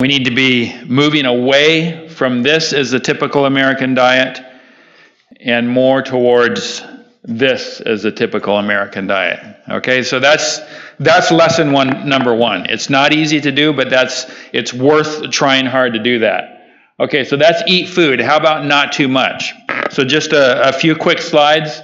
We need to be moving away from this as the typical American diet and more towards this as the typical American diet. Okay, so that's lesson number one. It's not easy to do, but it's worth trying hard to do that. Okay, so that's eat food. How about not too much? So just a few quick slides.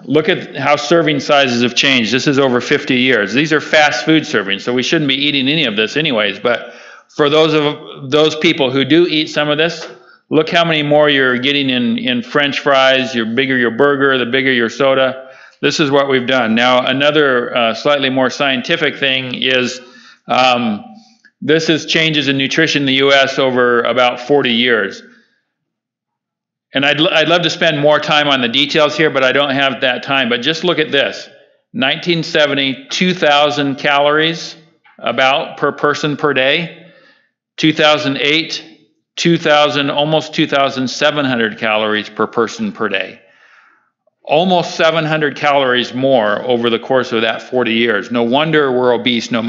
Look at how serving sizes have changed. This is over 50 years. These are fast food servings, so we shouldn't be eating any of this anyways. But for those people who do eat some of this, look how many more you're getting in French fries. The bigger your burger, the bigger your soda. This is what we've done. Now, another slightly more scientific thing is this is changes in nutrition in the U.S. over about 40 years. And I'd love to spend more time on the details here, but I don't have that time. But just look at this. 1970, 2,000 calories about per person per day. 2008, 2,000, almost 2,700 calories per person per day. Almost 700 calories more over the course of that 40 years. No wonder we're obese. No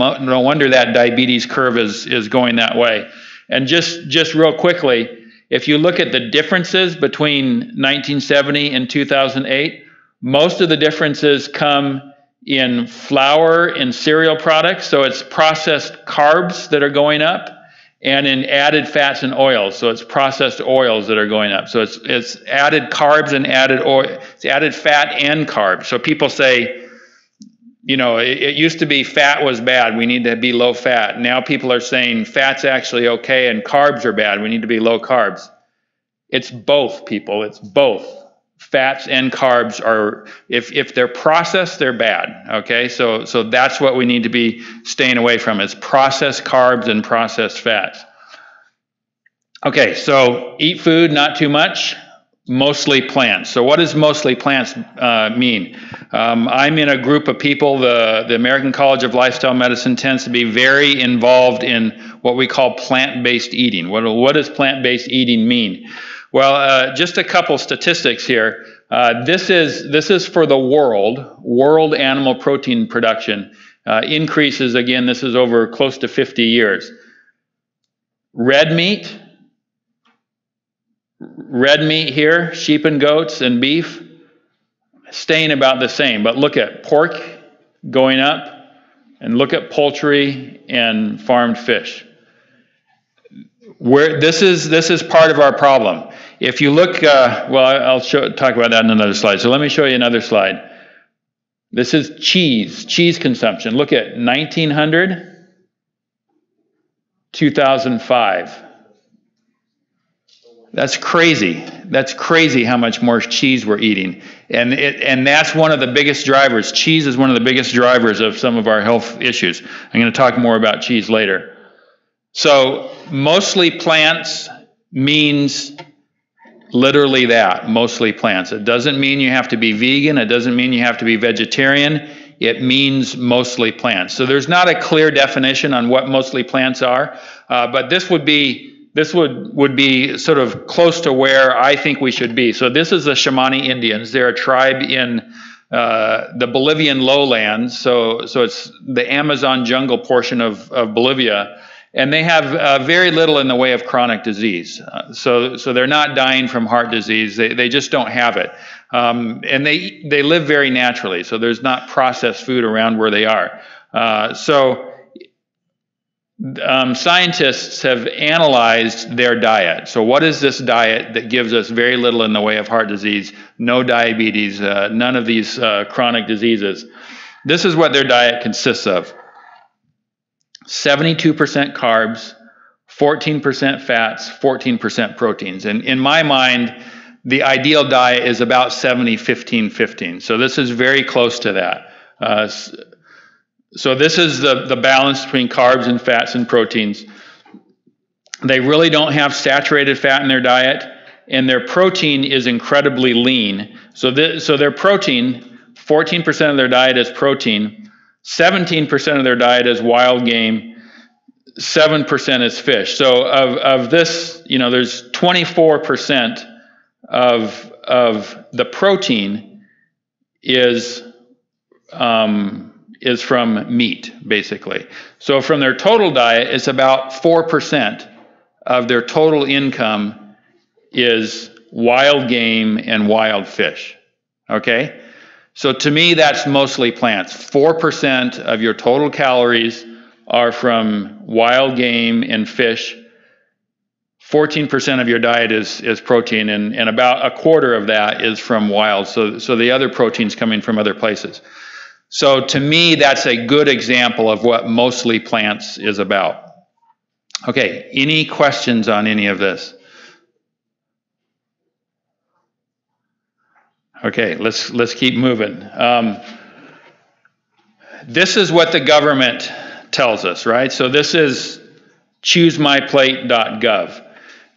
wonder that diabetes curve is going that way. And just real quickly, if you look at the differences between 1970 and 2008, most of the differences come in flour and cereal products, so it's processed carbs that are going up, and in added fats and oils, so it's processed oils that are going up. So it's added carbs and added oil, it's added fat and carbs. So people say, you know, it used to be fat was bad, we need to be low fat. Now people are saying fat's actually okay and carbs are bad, we need to be low carbs. It's both, people, it's both. Fats and carbs are, if they're processed, they're bad, okay? So that's what we need to be staying away from, is processed carbs and processed fats. Okay, so eat food, not too much. Mostly plants. So what does mostly plants mean? I'm in a group of people, the American College of Lifestyle Medicine tends to be very involved in what we call plant-based eating. What does plant-based eating mean? Well, just a couple statistics here. This is for the world animal protein production. Increases, again, this is over close to 50 years. Red meat here, sheep and goats and beef, staying about the same. But look at pork going up, and look at poultry and farmed fish. This is part of our problem. If you look, well, I'll talk about that in another slide. So let me show you another slide. This is cheese consumption. Look at 1900, 2005. That's crazy. That's crazy how much more cheese we're eating. And that's one of the biggest drivers. Cheese is one of the biggest drivers of some of our health issues. I'm going to talk more about cheese later. So mostly plants means literally that, mostly plants. It doesn't mean you have to be vegan. It doesn't mean you have to be vegetarian. It means mostly plants. So there's not a clear definition on what mostly plants are, but this would be sort of close to where I think we should be. So this is the Shamani Indians. They're a tribe in the Bolivian lowlands. So it's the Amazon jungle portion of Bolivia. And they have very little in the way of chronic disease. So they're not dying from heart disease. They just don't have it. And they live very naturally. So there's not processed food around where they are. Scientists have analyzed their diet. So what is this diet that gives us very little in the way of heart disease, no diabetes, none of these chronic diseases? This is what their diet consists of. 72% carbs, 14% fats, 14% proteins. And in my mind, the ideal diet is about 70-15-15. So this is very close to that. So this is the balance between carbs and fats and proteins. They really don't have saturated fat in their diet, and their protein is incredibly lean. So their protein, 14% of their diet is protein, 17% of their diet is wild game, 7% is fish. So of this, you know, there's 24% of the protein is is from meat, basically. So from their total diet, it's about 4% of their total income is wild game and wild fish, okay? So to me, that's mostly plants. 4% of your total calories are from wild game and fish. 14% of your diet is protein, and about a quarter of that is from wild. So the other protein's coming from other places. So to me, that's a good example of what mostly plants is about. Okay, any questions on any of this? Okay, let's keep moving. This is what the government tells us, right? So this is choosemyplate.gov.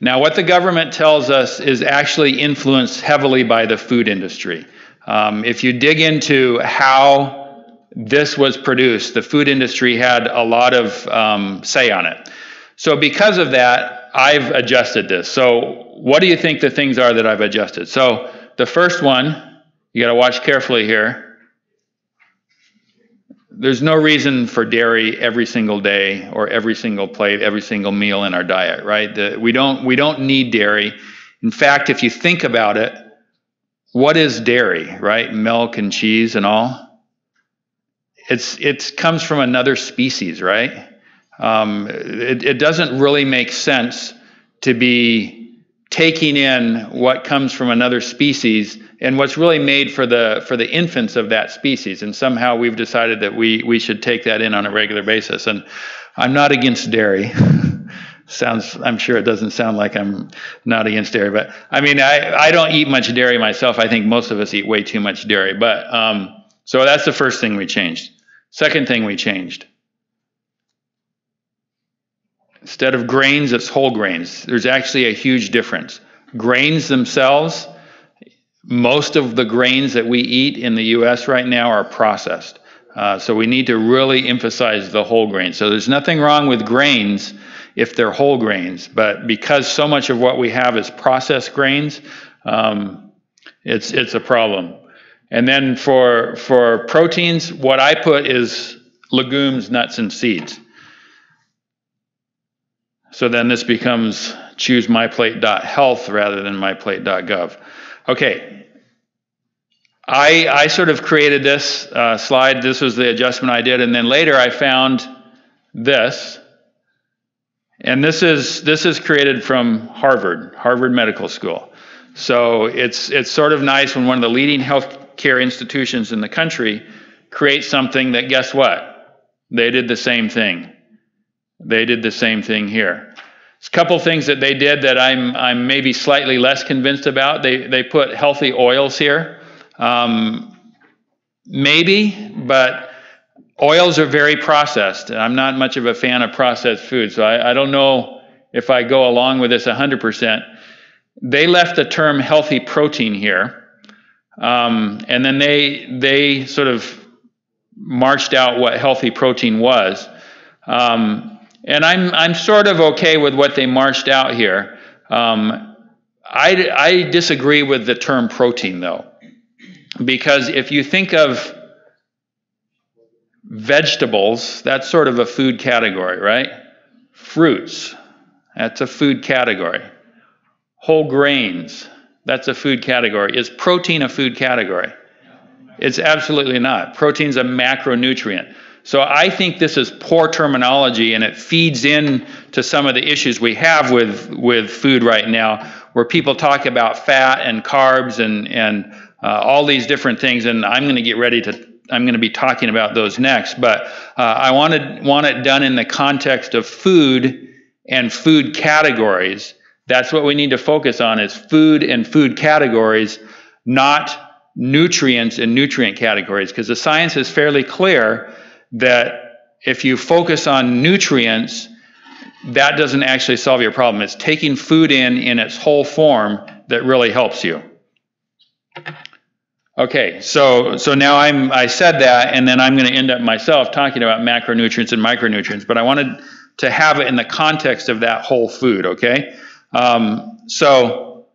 Now, what the government tells us is actually influenced heavily by the food industry. If you dig into how this was produced, the food industry had a lot of say on it. So because of that, I've adjusted this. So what do you think the things are that I've adjusted? So the first one, you got to watch carefully here. There's no reason for dairy every single day or every single plate, every single meal in our diet, right? We don't need dairy. In fact, if you think about it, what is dairy, right? Milk and cheese and all. It comes from another species, right? It doesn't really make sense to be taking in what comes from another species and what's really made for the infants of that species. And somehow we've decided that we should take that in on a regular basis. And I'm not against dairy. I'm sure it doesn't sound like I'm not against dairy, but I mean, I don't eat much dairy myself. I think most of us eat way too much dairy. But so that's the first thing we changed. Second thing we changed. Instead of grains, it's whole grains. There's actually a huge difference. Grains themselves, most of the grains that we eat in the U.S. right now are processed. So we need to really emphasize the whole grain. So there's nothing wrong with grains if they're whole grains, but because so much of what we have is processed grains, it's a problem. And then for proteins, what I put is legumes, nuts, and seeds. So then this becomes choosemyplate.health rather than myplate.gov. Okay, I sort of created this slide. This was the adjustment I did, and then later I found this, and this is created from Harvard Medical School. So it's sort of nice when one of the leading healthcare institutions in the country creates something that, guess what? They did the same thing. They did the same thing here. There's a couple things that they did that I'm maybe slightly less convinced about. They put healthy oils here. Maybe, but oils are very processed. I'm not much of a fan of processed food, so I don't know if I go along with this 100%. They left the term healthy protein here, and then they sort of marched out what healthy protein was. And I'm sort of okay with what they marched out here. I disagree with the term protein, though, because if you think of vegetables, that's sort of a food category, right? Fruits, that's a food category. Whole grains, that's a food category. Is protein a food category? It's absolutely not. Protein's a macronutrient. So I think this is poor terminology, and it feeds in to some of the issues we have with food right now, where people talk about fat and carbs and all these different things. And I'm going to be talking about those next. But I want it done in the context of food and food categories. That's what we need to focus on, is food and food categories, not nutrients and nutrient categories, because the science is fairly clear that if you focus on nutrients, that doesn't actually solve your problem. It's taking food in its whole form that really helps you. Okay, so now I said that, and then I'm going to end up myself talking about macronutrients and micronutrients, but I wanted to have it in the context of that whole food, okay? So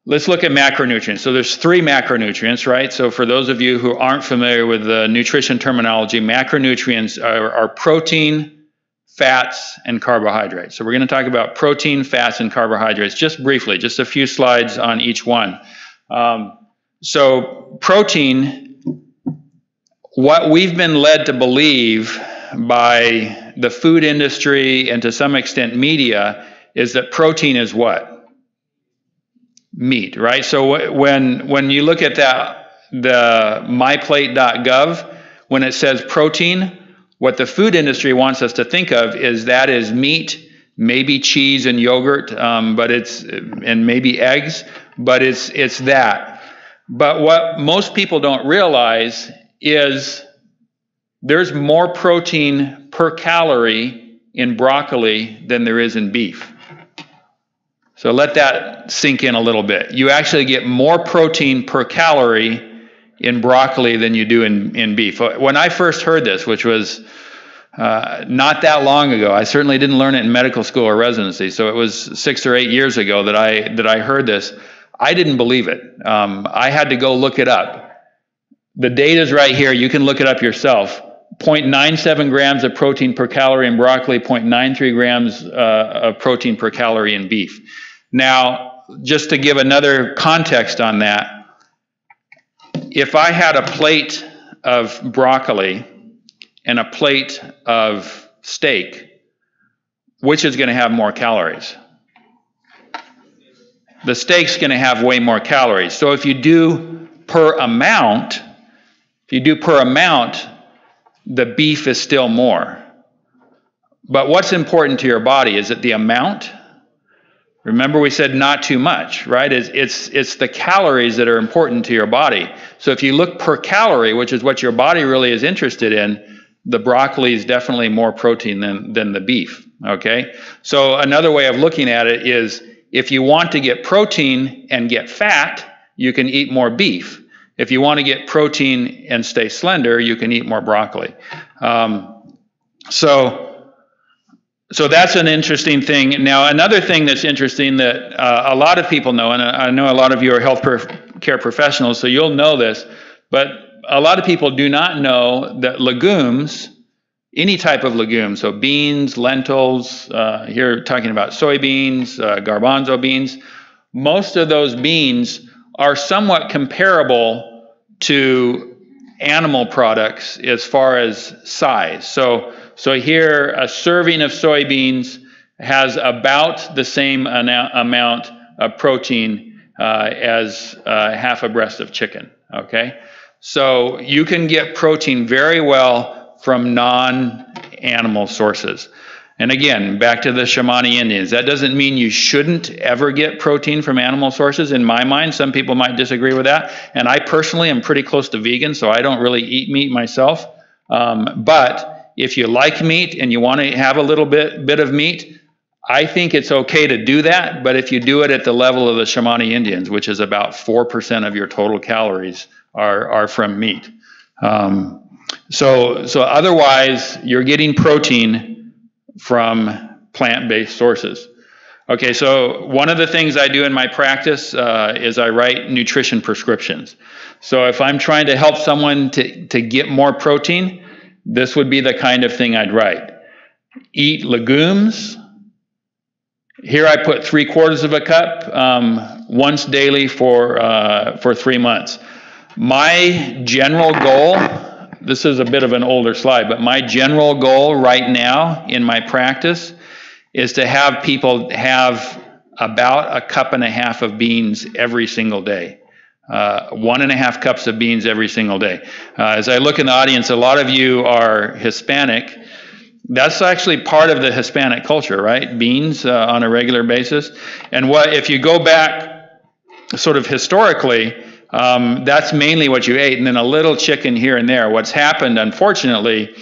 let's look at macronutrients. So there's 3 macronutrients, right? So for those of you who aren't familiar with the nutrition terminology, macronutrients are protein, fats, and carbohydrates. So we're going to talk about protein, fats, and carbohydrates just briefly, just a few slides on each one. So protein, what we've been led to believe by the food industry and to some extent media is that protein is what? Meat, right? So when you look at the myplate.gov, when it says protein, what the food industry wants us to think of is that is meat, maybe cheese and yogurt, and maybe eggs, but it's that. But what most people don't realize is there's more protein per calorie in broccoli than there is in beef. So let that sink in a little bit. You actually get more protein per calorie in broccoli than you do in beef. When I first heard this, which was not that long ago, I certainly didn't learn it in medical school or residency, so it was 6 or 8 years ago that I heard this. I didn't believe it. I had to go look it up. The data's right here. You can look it up yourself. 0.97 grams of protein per calorie in broccoli, 0.93 grams of protein per calorie in beef. Now, just to give another context on that, if I had a plate of broccoli and a plate of steak, which is going to have more calories? The steak's going to have way more calories. So if you do per amount, the beef is still more. But what's important to your body? Is it the amount? Remember we said not too much, right? It's the calories that are important to your body. So if you look per calorie, which is what your body really is interested in, the broccoli is definitely more protein than the beef, okay? So another way of looking at it is if you want to get protein and get fat, you can eat more beef. If you want to get protein and stay slender, you can eat more broccoli. So that's an interesting thing. Now, another thing that's interesting that a lot of people know, and I know a lot of you are health care professionals, so you'll know this, but a lot of people do not know that legumes, any type of legume, so beans, lentils, here talking about soybeans, garbanzo beans, most of those beans are somewhat comparable to animal products as far as size. So here, a serving of soybeans has about the same amount of protein as half a breast of chicken, okay? So you can get protein very well from non-animal sources. And again, back to the Shawnee Indians, that doesn't mean you shouldn't ever get protein from animal sources. In my mind, some people might disagree with that. And I personally am pretty close to vegan, so I don't really eat meat myself. But if you like meat and you want to have a little bit of meat, I think it's okay to do that. But if you do it at the level of the Shawnee Indians, which is about 4% of your total calories are from meat. So otherwise, you're getting protein from plant-based sources. Okay, so one of the things I do in my practice is I write nutrition prescriptions. So if I'm trying to help someone to get more protein, this would be the kind of thing I'd write. Eat legumes. Here I put 3/4 of a cup once daily for 3 months. My general goal, this is a bit of an older slide, but my general goal right now in my practice is to have people have about 1.5 cups of beans every single day. 1.5 cups of beans every single day. As I look in the audience, a lot of you are Hispanic. That's actually part of the Hispanic culture, right? Beans on a regular basis. And if you go back sort of historically, that's mainly what you ate, and then a little chicken here and there. What's happened, unfortunately,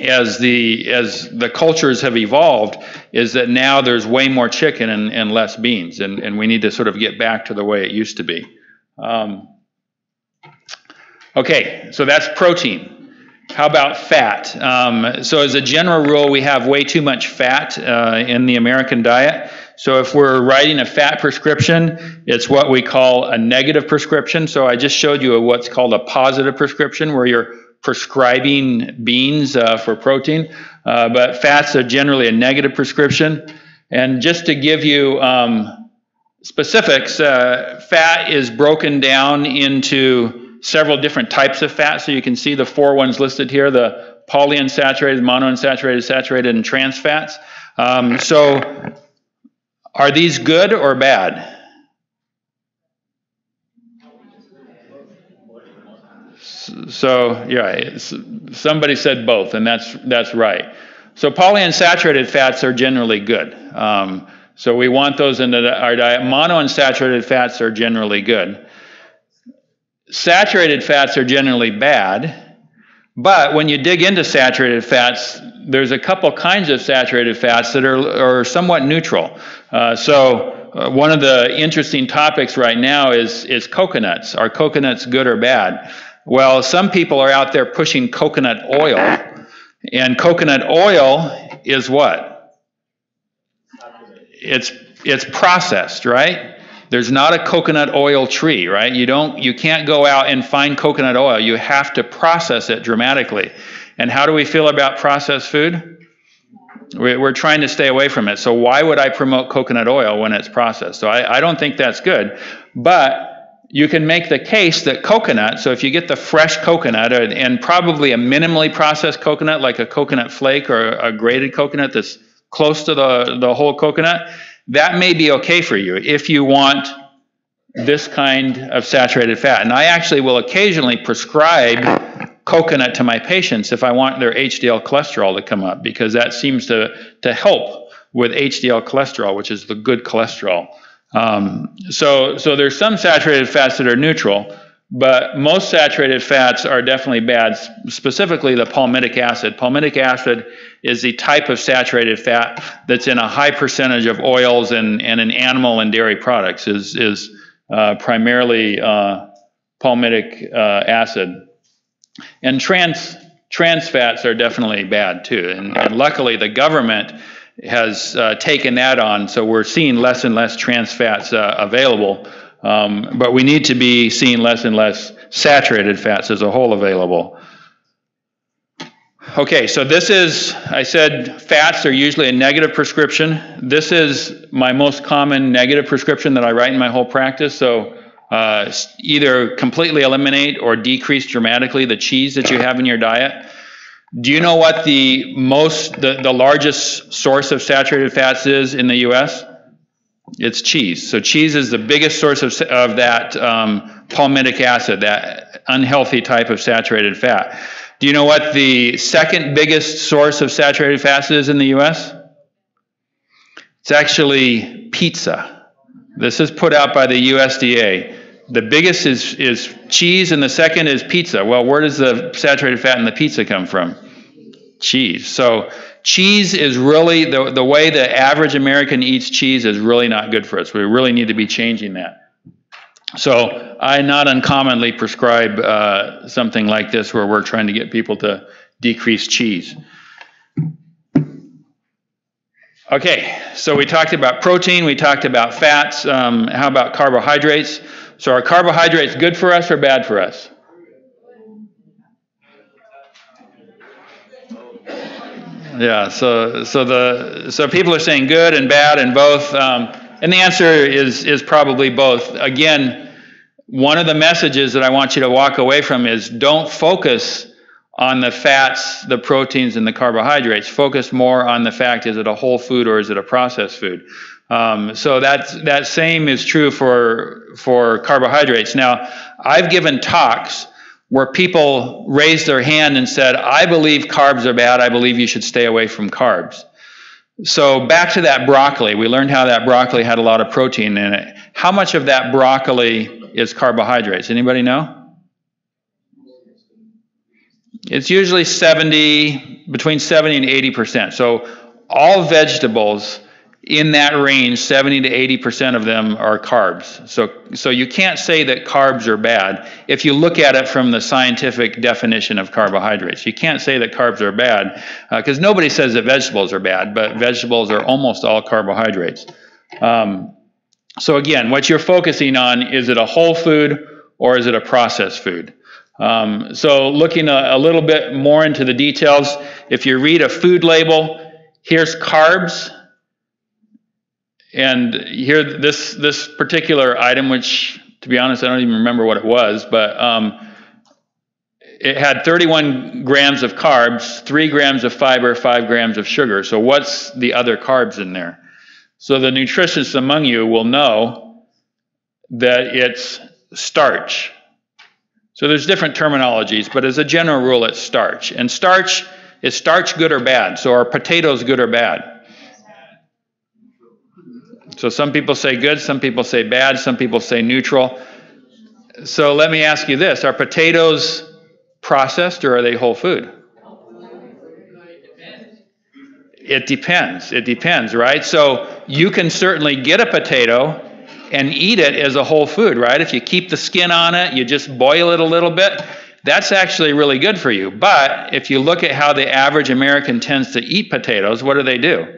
as the cultures have evolved, is that now there's way more chicken and less beans, and we need to sort of get back to the way it used to be. Okay, so that's protein. How about fat? So as a general rule, we have way too much fat in the American diet. So if we're writing a fat prescription, it's what we call a negative prescription. So I just showed you what's called a positive prescription, where you're prescribing beans for protein. But fats are generally a negative prescription. And just to give you specifics, fat is broken down into several different types of fat. So you can see the 4 ones listed here, the polyunsaturated, monounsaturated, saturated, and trans fats. So are these good or bad? So yeah, somebody said both, and that's right. So polyunsaturated fats are generally good. So we want those in our diet. Monounsaturated fats are generally good. Saturated fats are generally bad. But when you dig into saturated fats, there's a couple kinds of saturated fats that are somewhat neutral. One of the interesting topics right now is coconuts. Are coconuts good or bad? Well, some people are out there pushing coconut oil, and coconut oil is what? It's processed, right? There's not a coconut oil tree, right? You can't go out and find coconut oil. You have to process it dramatically. And how do we feel about processed food? We're trying to stay away from it. So why would I promote coconut oil when it's processed? So I don't think that's good. But you can make the case that coconut, so if you get the fresh coconut and probably a minimally processed coconut, like a coconut flake or a grated coconut that's close to the whole coconut, that may be okay for you if you want this kind of saturated fat. And I actually will occasionally prescribe coconut to my patients if I want their HDL cholesterol to come up, because that seems to help with HDL cholesterol, which is the good cholesterol. So there's some saturated fats that are neutral, but most saturated fats are definitely bad, specifically the palmitic acid. Palmitic acid is the type of saturated fat that's in a high percentage of oils and in animal and dairy products, is primarily palmitic acid. And trans fats are definitely bad too. And luckily the government has taken that on, so we're seeing less and less trans fats available. But we need to be seeing less and less saturated fats as a whole available. Okay, so this is, I said fats are usually a negative prescription. This is my most common negative prescription that I write in my whole practice. So either completely eliminate or decrease dramatically the cheese that you have in your diet. Do you know what the largest source of saturated fats is in the U.S.? It's cheese. So cheese is the biggest source of that palmitic acid, that unhealthy type of saturated fat. Do you know what the second biggest source of saturated fats is in the U.S.? It's actually pizza. This is put out by the USDA. The biggest is cheese, and the second is pizza. Well, where does the saturated fat in the pizza come from? Cheese. So cheese is really, the way the average American eats cheese is really not good for us. We really need to be changing that. So I not uncommonly prescribe something like this, where we're trying to get people to decrease cheese. Okay, so we talked about protein, we talked about fats. How about carbohydrates? So are carbohydrates good for us or bad for us? Yeah, so people are saying good and bad and both, and the answer is probably both. Again, one of the messages that I want you to walk away from is don't focus on the fats, the proteins, and the carbohydrates. Focus more on the fact, is it a whole food or is it a processed food? So that same is true for carbohydrates. Now, I've given talks where people raised their hand and said, I believe carbs are bad, I believe you should stay away from carbs. So back to that broccoli, we learned how that broccoli had a lot of protein in it. How much of that broccoli is carbohydrates? Anybody know? It's usually between 70 and 80%. So all vegetables in that range, 70 to 80% of them are carbs. So you can't say that carbs are bad if you look at it from the scientific definition of carbohydrates. You can't say that carbs are bad because nobody says that vegetables are bad, but vegetables are almost all carbohydrates. So again, what you're focusing on, is it a whole food or is it a processed food? So looking a little bit more into the details, if you read a food label, here's carbs, and here this particular item, which to be honest, I don't even remember what it was, but it had 31 grams of carbs, 3 grams of fiber, 5 grams of sugar. So what's the other carbs in there? So the nutritionists among you will know that it's starch. So there's different terminologies, but as a general rule, it's starch. And starch, is starch good or bad? So are potatoes good or bad? So some people say good, some people say bad, some people say neutral. So let me ask you this, are potatoes processed or are they whole food? It depends. It depends, right? So you can certainly get a potato and eat it as a whole food, right? If you keep the skin on it, you just boil it a little bit, that's actually really good for you. But if you look at how the average American tends to eat potatoes, what do?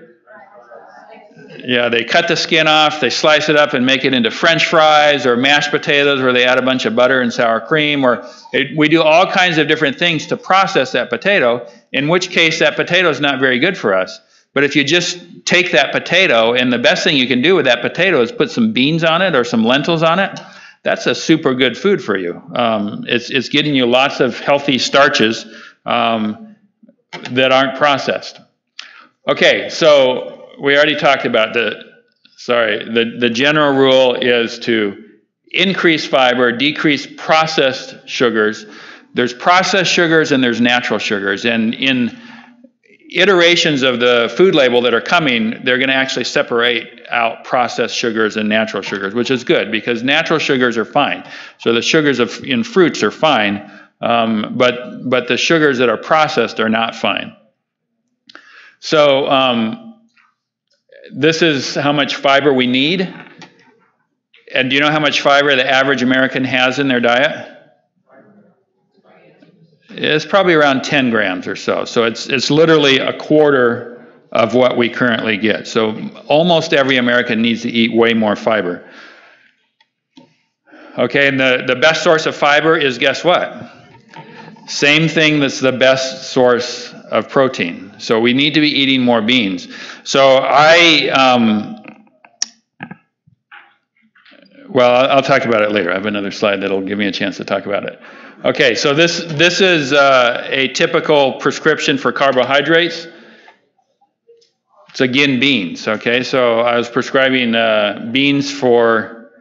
Yeah, they cut the skin off, they slice it up and make it into French fries or mashed potatoes where they add a bunch of butter and sour cream, or we do all kinds of different things to process that potato, in which case that potato is not very good for us. But if you just take that potato, and the best thing you can do with that potato is put some beans on it or some lentils on it, that's a super good food for you. It's getting you lots of healthy starches that aren't processed. Okay, so we already talked about the general rule is to increase fiber, decrease processed sugars. There's processed sugars and there's natural sugars. And in iterations of the food label that are coming, they're going to actually separate out processed sugars and natural sugars, which is good because natural sugars are fine. So the sugars in fruits are fine, but the sugars that are processed are not fine. So this is how much fiber we need. And do you know how much fiber the average American has in their diet? It's probably around 10 grams or so. So it's literally a quarter of what we currently get. So almost every American needs to eat way more fiber. Okay, and the best source of fiber is, guess what? Same thing that's the best source of protein. So we need to be eating more beans. So I'll talk about it later. I have another slide that'll give me a chance to talk about it. Okay, so this is a typical prescription for carbohydrates. It's again beans, okay? So I was prescribing beans for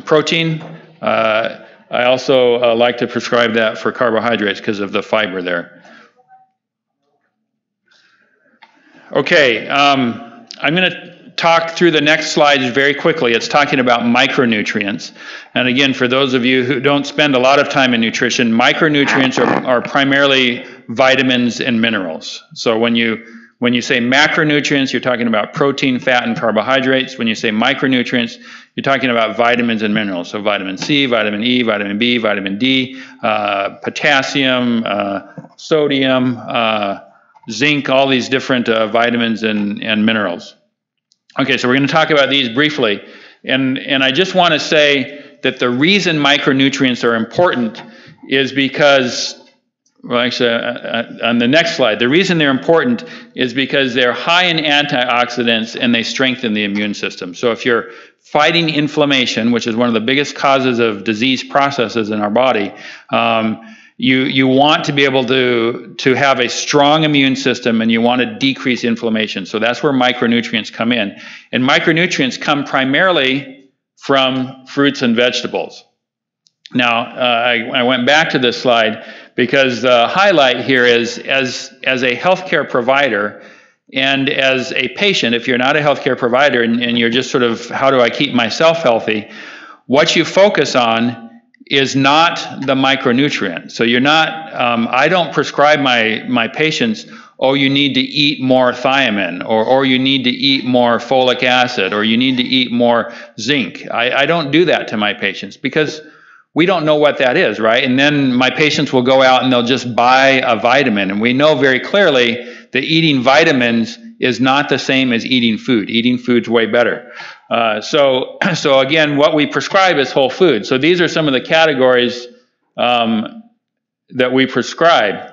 protein. I also like to prescribe that for carbohydrates because of the fiber there. Okay, I'm going to talk through the next slides very quickly. It's talking about micronutrients. And again, for those of you who don't spend a lot of time in nutrition, micronutrients are primarily vitamins and minerals. So when you say macronutrients, you're talking about protein, fat, and carbohydrates. When you say micronutrients, you're talking about vitamins and minerals. So vitamin C, vitamin E, vitamin B, vitamin D, potassium, sodium, zinc, all these different vitamins and minerals. Okay, so we're going to talk about these briefly. And I just want to say that the reason micronutrients are important is because, well, actually, on the next slide, the reason they're important is because they're high in antioxidants and they strengthen the immune system. So if you're fighting inflammation, which is one of the biggest causes of disease processes in our body, you want to be able to have a strong immune system, and you want to decrease inflammation. So that's where micronutrients come in. And micronutrients come primarily from fruits and vegetables. Now, I went back to this slide because the highlight here is as a healthcare provider and as a patient, if you're not a healthcare provider and you're just sort of, how do I keep myself healthy? What you focus on is not the micronutrient. So you're not, I don't prescribe my patients, oh, you need to eat more thiamine, or you need to eat more folic acid, or you need to eat more zinc. I don't do that to my patients because we don't know what that is, right? And then my patients will go out and they'll just buy a vitamin. And we know very clearly that eating vitamins is not the same as eating food. Eating food's way better. So again, what we prescribe is whole food. So these are some of the categories that we prescribe.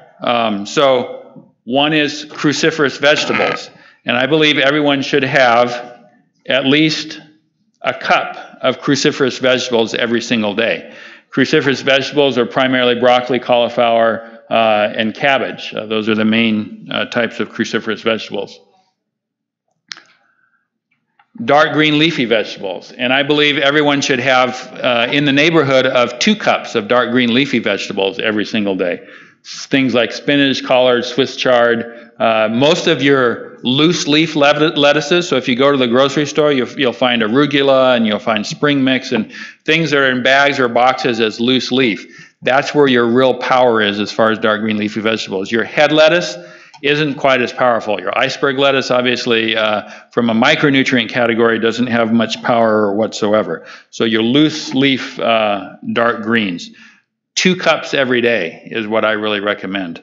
So one is cruciferous vegetables. And I believe everyone should have at least a cup of cruciferous vegetables every single day. Cruciferous vegetables are primarily broccoli, cauliflower, and cabbage. Those are the main types of cruciferous vegetables. Dark green leafy vegetables. And I believe everyone should have in the neighborhood of 2 cups of dark green leafy vegetables every single day. Things like spinach, collard, Swiss chard, most of your loose leaf lettuces. So if you go to the grocery store, you'll find arugula and you'll find spring mix and things that are in bags or boxes as loose leaf. That's where your real power is as far as dark green leafy vegetables. Your head lettuce isn't quite as powerful. Your iceberg lettuce, obviously, from a micronutrient category, doesn't have much power whatsoever. So your loose leaf dark greens. 2 cups every day is what I really recommend.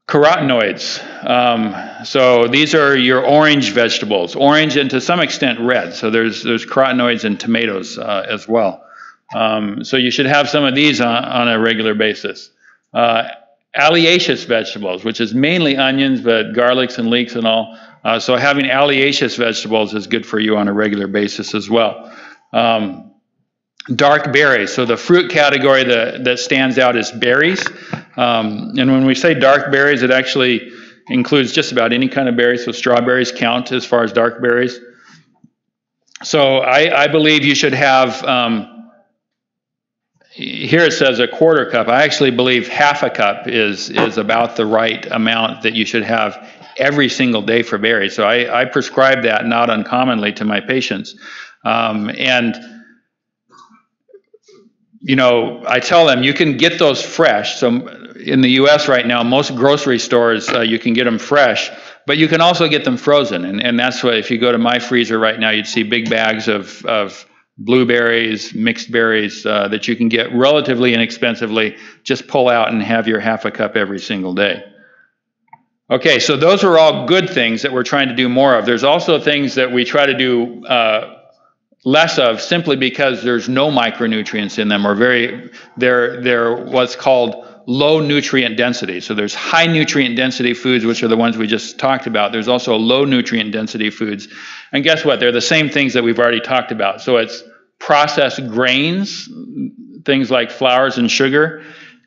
Carotenoids. So these are your orange vegetables, orange and to some extent red. So there's carotenoids in tomatoes as well. So you should have some of these on a regular basis. Alliaceous vegetables, which is mainly onions, but garlics and leeks and all. So having alliaceous vegetables is good for you on a regular basis as well. Dark berries. So the fruit category that stands out is berries. And when we say dark berries, it actually includes just about any kind of berry. So strawberries count as far as dark berries. So I believe you should have, here it says a quarter cup. I actually believe half a cup is about the right amount that you should have every single day for berries. So I prescribe that not uncommonly to my patients. And you know, I tell them you can get those fresh. So in the U.S. right now, most grocery stores, you can get them fresh, but you can also get them frozen. And that's why if you go to my freezer right now, you'd see big bags of blueberries, mixed berries that you can get relatively inexpensively. Just pull out and have your half a cup every single day. Okay, so those are all good things that we're trying to do more of. There's also things that we try to do less of simply because there's no micronutrients in them, or they're what's called low nutrient density. So there's high nutrient density foods, which are the ones we just talked about. There's also low nutrient density foods. And guess what? They're the same things that we've already talked about. So it's processed grains, things like flours and sugar,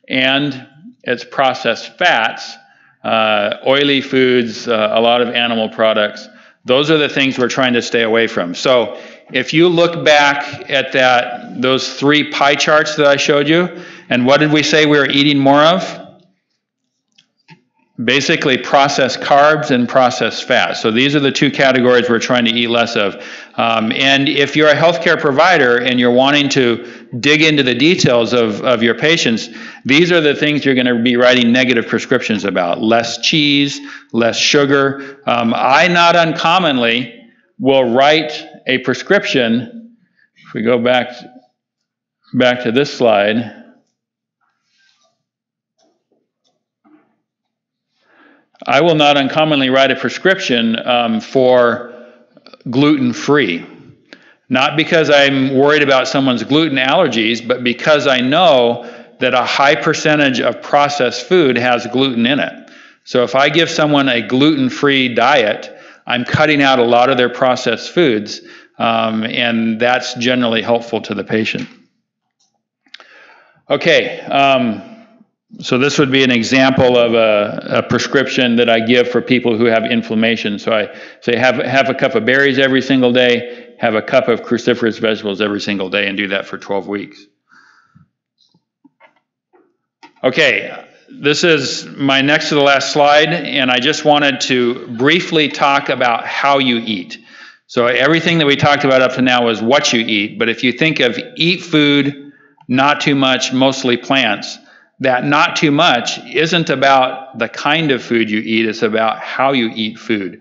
and it's processed fats, oily foods, a lot of animal products. Those are the things we're trying to stay away from. So if you look back at those 3 pie charts that I showed you, and what did we say we were eating more of? Basically processed carbs and processed fat. So these are the 2 categories we're trying to eat less of. And if you're a healthcare provider and you're wanting to dig into the details of your patients, these are the things you're going to be writing negative prescriptions about. Less cheese, less sugar. I not uncommonly will write a prescription. If we go back to this slide, I will not uncommonly write a prescription for gluten-free. Not because I'm worried about someone's gluten allergies, but because I know that a high percentage of processed food has gluten in it. So if I give someone a gluten-free diet, I'm cutting out a lot of their processed foods, and that's generally helpful to the patient. Okay, so this would be an example of a prescription that I give for people who have inflammation. So I say have a cup of berries every single day, have a cup of cruciferous vegetables every single day, and do that for 12 weeks. Okay, this is my next to the last slide, and I just wanted to briefly talk about how you eat. So everything that we talked about up to now was what you eat, but if you think of eat food, not too much, mostly plants, that not too much isn't about the kind of food you eat, it's about how you eat food.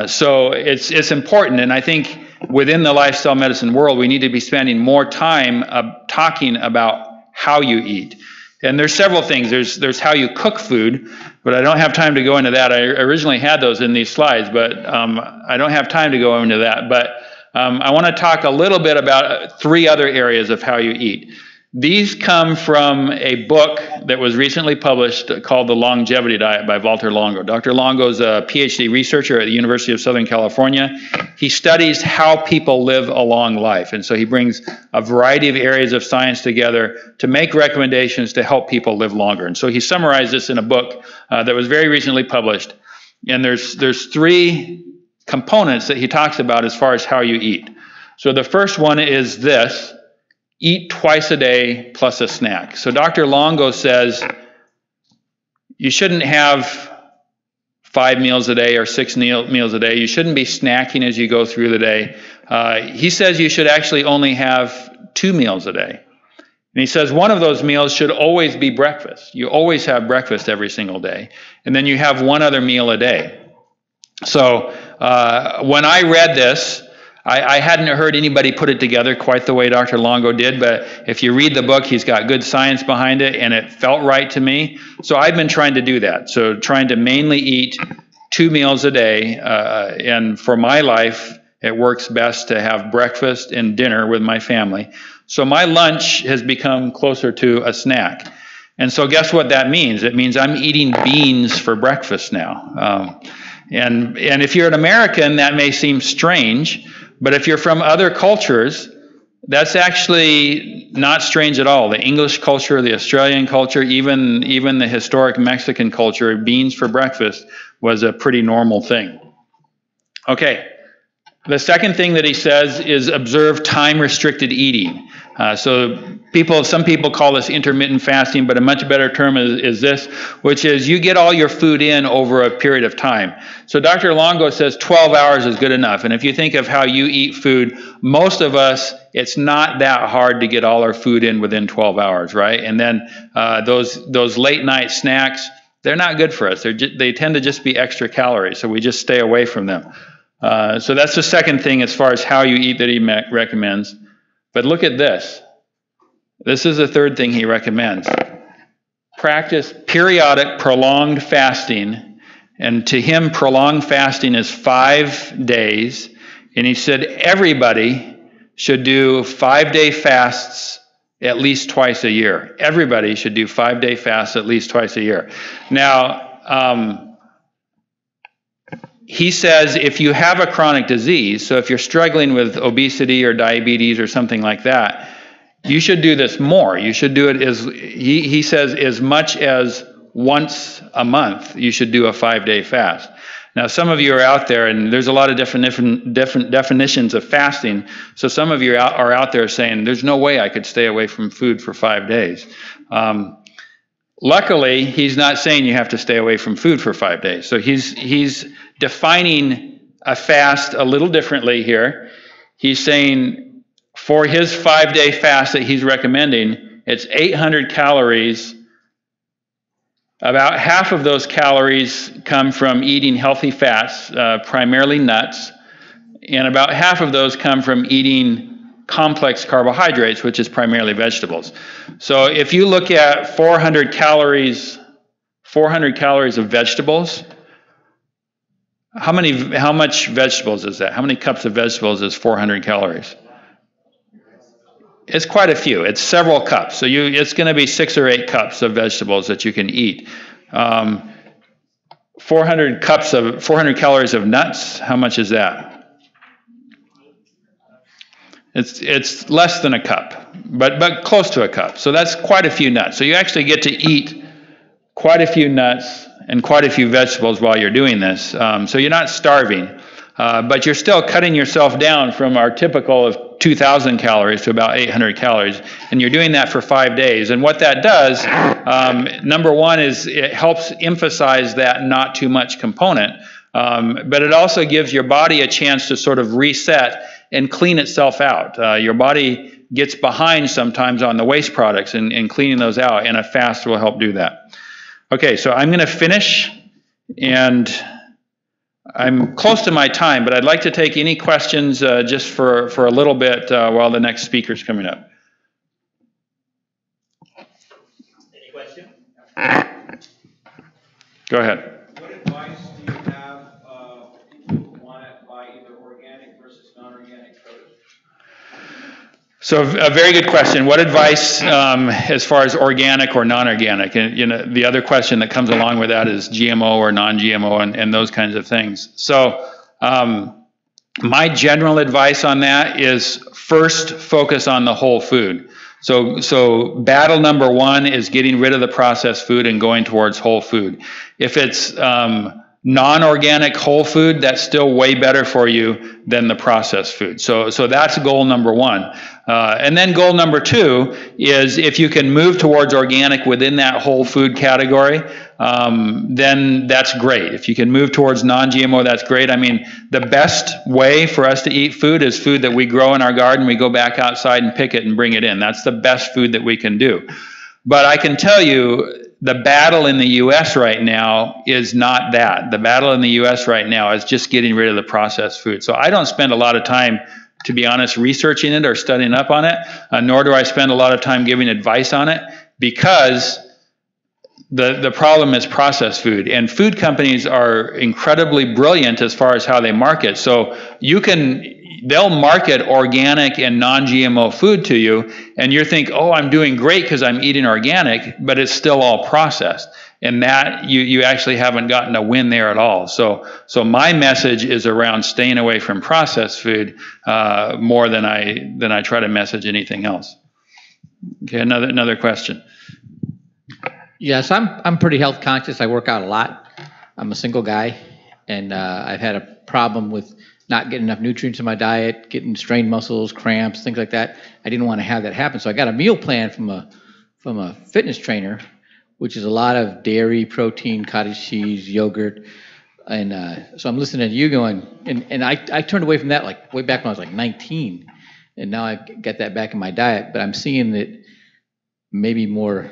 So it's important, and I think within the lifestyle medicine world, we need to be spending more time talking about how you eat. And there's several things. There's how you cook food, but I don't have time to go into that. I originally had those in these slides, but I don't have time to go into that. But I want to talk a little bit about 3 other areas of how you eat. These come from a book that was recently published called The Longevity Diet by Walter Longo. Dr. Longo is a PhD researcher at the University of Southern California. He studies how people live a long life, and so he brings a variety of areas of science together to make recommendations to help people live longer. And so he summarized this in a book that was very recently published. And there's 3 components that he talks about as far as how you eat. So the first one is this: eat twice a day plus a snack. So Dr. Longo says you shouldn't have 5 meals a day or 6 meals a day. You shouldn't be snacking as you go through the day. He says you should actually only have 2 meals a day. And he says one of those meals should always be breakfast. You always have breakfast every single day. And then you have 1 other meal a day. So when I read this, I hadn't heard anybody put it together quite the way Dr. Longo did, but if you read the book, he's got good science behind it, and it felt right to me. So I've been trying to do that. So trying to mainly eat 2 meals a day, and for my life, it works best to have breakfast and dinner with my family. So my lunch has become closer to a snack. And so guess what that means? It means I'm eating beans for breakfast now. And if you're an American, that may seem strange, but if you're from other cultures, that's actually not strange at all. The English culture, the Australian culture, even the historic Mexican culture, beans for breakfast was a pretty normal thing. Okay, the second thing that he says is observe time-restricted eating. Some people call this intermittent fasting, but a much better term is this, which is you get all your food in over a period of time. So Dr. Longo says 12 hours is good enough. And if you think of how you eat food, most of us, it's not that hard to get all our food in within 12 hours, right? And then those late night snacks, they're not good for us. They tend to just be extra calories, so we just stay away from them. So that's the second thing as far as how you eat that he recommends. But look at this. This is the third thing he recommends. Practice periodic prolonged fasting. And to him, prolonged fasting is 5 days. And he said everybody should do 5-day fasts at least twice a year. Everybody should do 5-day fasts at least twice a year. Now, he says if you have a chronic disease, so if you're struggling with obesity or diabetes or something like that, you should do this more. You should do it he says as much as once a month, you should do a 5-day fast. Now, some of you are out there, and there's a lot of different definitions of fasting. So some of you are out there saying, there's no way I could stay away from food for 5 days. Luckily, he's not saying you have to stay away from food for 5 days. So he's defining a fast a little differently here. He's saying for his 5-day fast that he's recommending, it's 800 calories. About half of those calories come from eating healthy fats, primarily nuts, and about half of those come from eating complex carbohydrates, which is primarily vegetables. So if you look at 400 calories of vegetables, how much vegetables is that? How many cups of vegetables is 400 calories? It's quite a few. It's several cups. So it's going to be 6 or 8 cups of vegetables that you can eat. 400 calories of nuts. How much is that? It's less than a cup, but close to a cup. So that's quite a few nuts. So you actually get to eat quite a few nuts and quite a few vegetables while you're doing this. So you're not starving, but you're still cutting yourself down from our typical of 2,000 calories to about 800 calories, and you're doing that for 5 days. And what that does, number one, is it helps emphasize that not too much component, but it also gives your body a chance to sort of reset and clean itself out. Your body gets behind sometimes on the waste products, and cleaning those out, and a fast will help do that. Okay, so I'm going to finish, and I'm close to my time, but I'd like to take any questions just for a little bit while the next speaker's coming up. Any Go ahead. What advice do you have for people who want to buy either organic versus non-organic produce? So a very good question. What advice as far as organic or non-organic? And the other question that comes along with that is GMO or non-GMO and those kinds of things. So my general advice on that is first focus on the whole food. So battle number one is getting rid of the processed food and going towards whole food. If it's non-organic whole food, that's still way better for you than the processed food. So that's goal number one. And then goal number two is if you can move towards organic within that whole food category, then that's great. If you can move towards non-GMO, that's great. I mean, the best way for us to eat food is food that we grow in our garden. We go back outside and pick it and bring it in. That's the best food that we can do. But I can tell you, the battle in the U.S. right now is not that. The battle in the U.S. right now is just getting rid of the processed food. So I don't spend a lot of time, to be honest, researching it or studying up on it, nor do I spend a lot of time giving advice on it, because the problem is processed food. And food companies are incredibly brilliant as far as how they market. So they'll market organic and non-GMO food to you, and you think, oh, I'm doing great because I'm eating organic, but it's still all processed. And that you actually haven't gotten a win there at all. So my message is around staying away from processed food more than I try to message anything else. Okay, another question. Yes, I'm pretty health conscious. I work out a lot. I'm a single guy, and I've had a problem with not getting enough nutrients in my diet, getting strained muscles, cramps, things like that. I didn't want to have that happen, so I got a meal plan from a fitness trainer, which is a lot of dairy, protein, cottage cheese, yogurt, and so I'm listening to you going, and I turned away from that like way back when I was like 19, and now I got that back in my diet, but I'm seeing that maybe more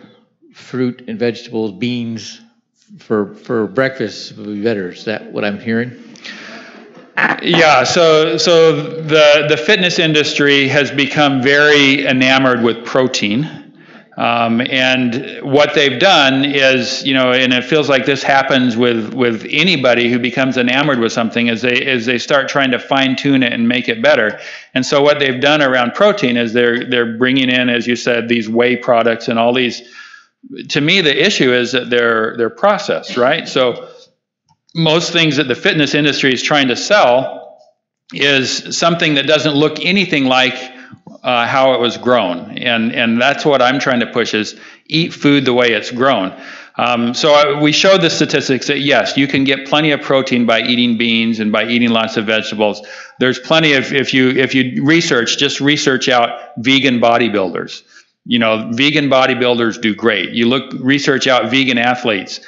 fruit and vegetables, beans for breakfast would be better. Is that what I'm hearing? Yeah, so the fitness industry has become very enamored with protein. And what they've done is, and it feels like this happens with anybody who becomes enamored with something, is they start trying to fine tune it and make it better. And so what they've done around protein is they're bringing in, as you said, these whey products and all these. To me, the issue is that they're processed, right? So most things that the fitness industry is trying to sell is something that doesn't look anything like how it was grown. And that's what I'm trying to push is eat food the way it's grown. We showed the statistics that yes, you can get plenty of protein by eating beans and by eating lots of vegetables. There's plenty of, if you just research out vegan bodybuilders. Vegan bodybuilders do great. Research out vegan athletes.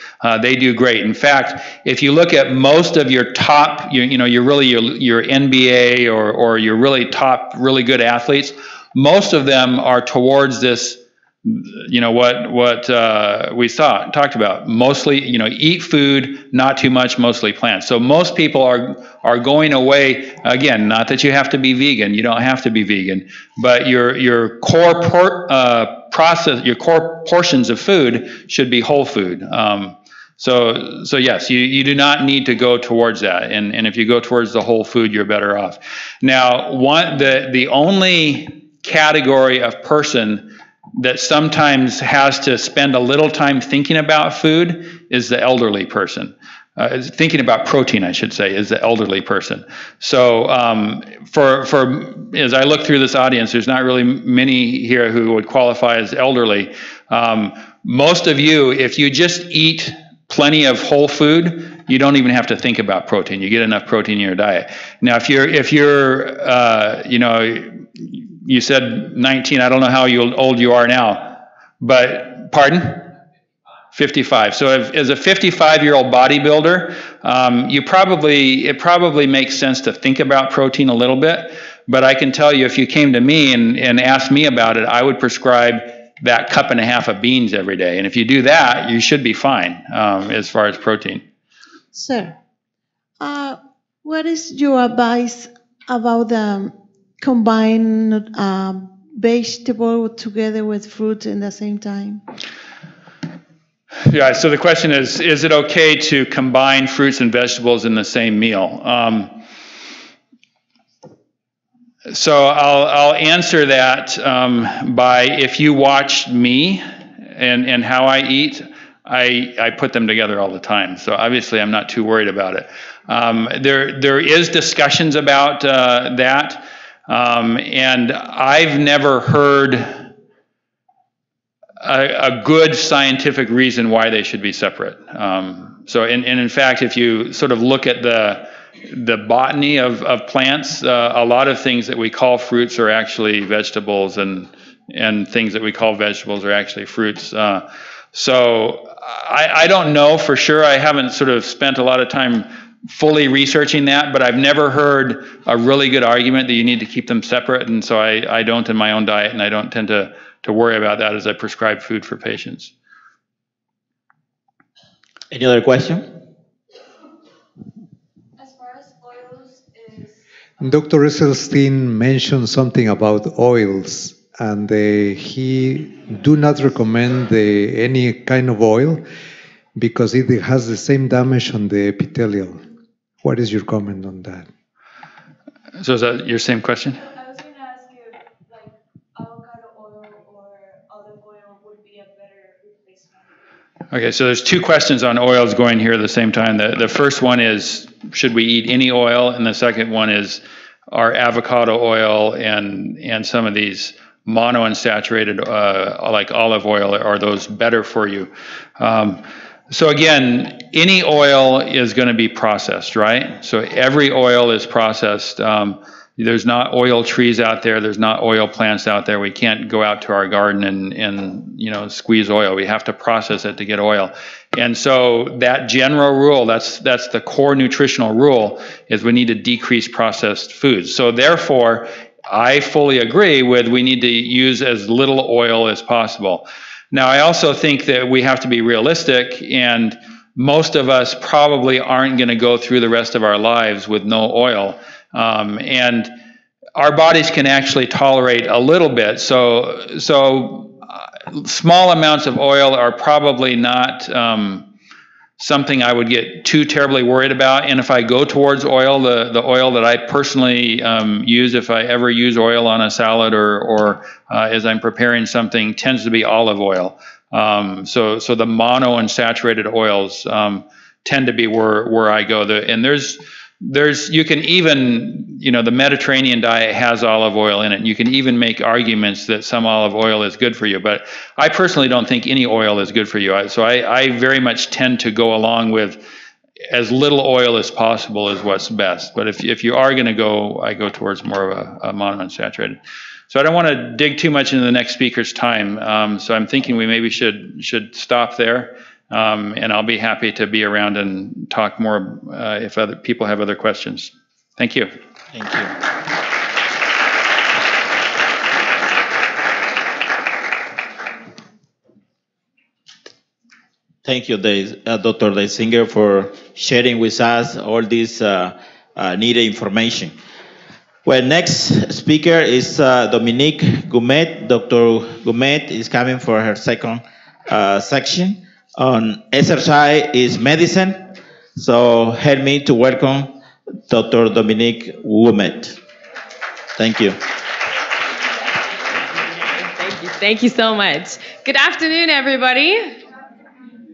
They do great. In fact, if you look at most of your top, your NBA or your really top, really good athletes, most of them are towards this, what we talked about. Mostly, eat food, not too much, mostly plants. So most people are going away, again, not that you have to be vegan, you don't have to be vegan, but your core your core portions of food should be whole food. So yes, you do not need to go towards that. And if you go towards the whole food, you're better off. Now, the only category of person that sometimes has to spend a little time thinking about food is the elderly person. Thinking about protein, I should say, is the elderly person. So as I look through this audience, there's not really many here who would qualify as elderly. Most of you, if you just eat plenty of whole food, you don't even have to think about protein. You get enough protein in your diet. Now, if you're you said 19. I don't know how old you are now, but pardon? 55. So as a 55-year-old bodybuilder, it probably makes sense to think about protein a little bit. But I can tell you, if you came to me and asked me about it, I would prescribe that cup and a half of beans every day. And if you do that, you should be fine as far as protein. Sir, what is your advice about combine vegetable together with fruit in the same time? Yeah, so the question is it okay to combine fruits and vegetables in the same meal? So I'll answer that by, if you watch me and how I eat, I put them together all the time. So obviously I'm not too worried about it. There is discussions about that, and I've never heard a good scientific reason why they should be separate. So in fact, if you sort of look at the botany of plants, a lot of things that we call fruits are actually vegetables, and things that we call vegetables are actually fruits. So I don't know for sure. I haven't sort of spent a lot of time fully researching that, but I've never heard a really good argument that you need to keep them separate, and so I don't in my own diet, and I don't tend to worry about that as I prescribe food for patients. Any other question? As far as oils is... Dr. Esselstyn mentioned something about oils, and he do not recommend any kind of oil because it has the same damage on the epithelial. What is your comment on that? So is that your same question? I was going to ask you, like, avocado oil or olive oil would be a better replacement. Okay, so there's two questions on oils going here at the same time. The first one is, should we eat any oil? And the second one is, are avocado oil and some of these monounsaturated, like olive oil, are those better for you? So again, any oil is going to be processed, right? So every oil is processed. There's not oil trees out there. There's not oil plants out there. We can't go out to our garden and squeeze oil. We have to process it to get oil. And so that general rule, that's the core nutritional rule, is we need to decrease processed foods. So therefore, I fully agree with, we need to use as little oil as possible. Now, I also think that we have to be realistic, and most of us probably aren't going to go through the rest of our lives with no oil. And our bodies can actually tolerate a little bit. So small amounts of oil are probably not something I would get too terribly worried about. And if I go towards oil, the oil that I personally use, if I ever use oil on a salad or as I'm preparing something, tends to be olive oil. So the monounsaturated oils tend to be where I go. And you can even, the Mediterranean diet has olive oil in it. You can even make arguments that some olive oil is good for you. But I personally don't think any oil is good for you. So I very much tend to go along with as little oil as possible is what's best. But if you are going to go, I go towards more of a monounsaturated. So I don't want to dig too much into the next speaker's time. So I'm thinking we maybe should stop there. And I'll be happy to be around and talk more if other people have other questions. Thank you. Thank you. Thank you, Dr. Deisinger, for sharing with us all this needed information. Well, next speaker is Dominique Goumet. Dr. Goumet is coming for her second section on exercise is medicine. So help me to welcome Dr. Dominique Goumet. Thank you. Thank you so much. Good afternoon, everybody.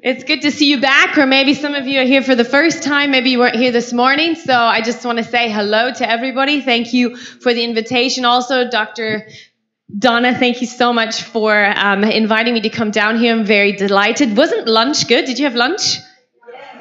It's good to see you back, or maybe some of you are here for the first time. Maybe you weren't here this morning. So I just want to say hello to everybody. Thank you for the invitation. Also, Dr. Dona, thank you so much for inviting me to come down here. I'm very delighted. Wasn't lunch good? Did you have lunch?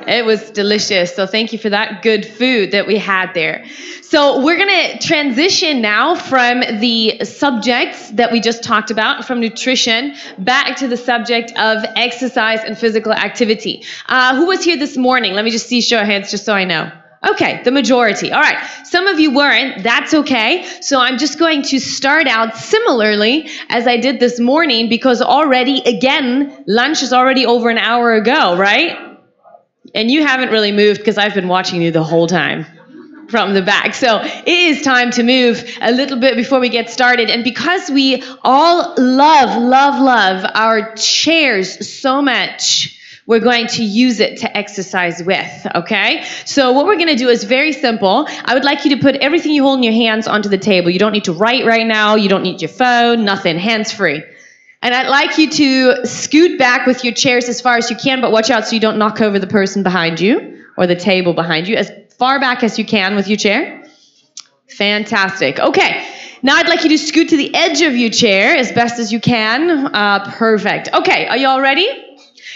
It was delicious. So thank you for that good food that we had there. So we're going to transition now from the subjects that we just talked about, from nutrition, back to the subject of exercise and physical activity. Who was here this morning? Let me just see, show of hands, just so I know. Okay, the majority. All right. Some of you weren't. That's okay. So I'm just going to start out similarly as I did this morning, because already, again, lunch is already over an hour ago, right? And you haven't really moved because I've been watching you the whole time from the back. So it is time to move a little bit before we get started. And because we all love our chairs so much, we're going to use it to exercise with, okay? So what we're going to do is very simple. I would like you to put everything you hold in your hands onto the table. You don't need to write right now. You don't need your phone, nothing, hands-free. And I'd like you to scoot back with your chairs as far as you can, but watch out so you don't knock over the person behind you or the table behind you. As far back as you can with your chair. Fantastic. Okay. Now I'd like you to scoot to the edge of your chair as best as you can. Perfect. Okay. Are you all ready?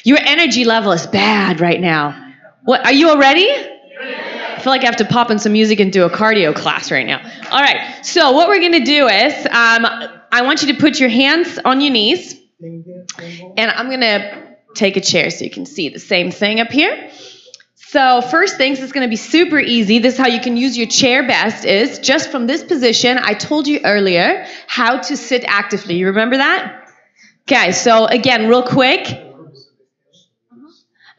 Your energy level is bad right now. What? Are you all ready? I feel like I have to pop in some music and do a cardio class right now. All right. So what we're going to do is I want you to put your hands on your knees. And I'm going to take a chair so you can see the same thing up here. So first things, it's going to be super easy. This is how you can use your chair best is just from this position. I told you earlier how to sit actively. You remember that? Okay, so again, real quick.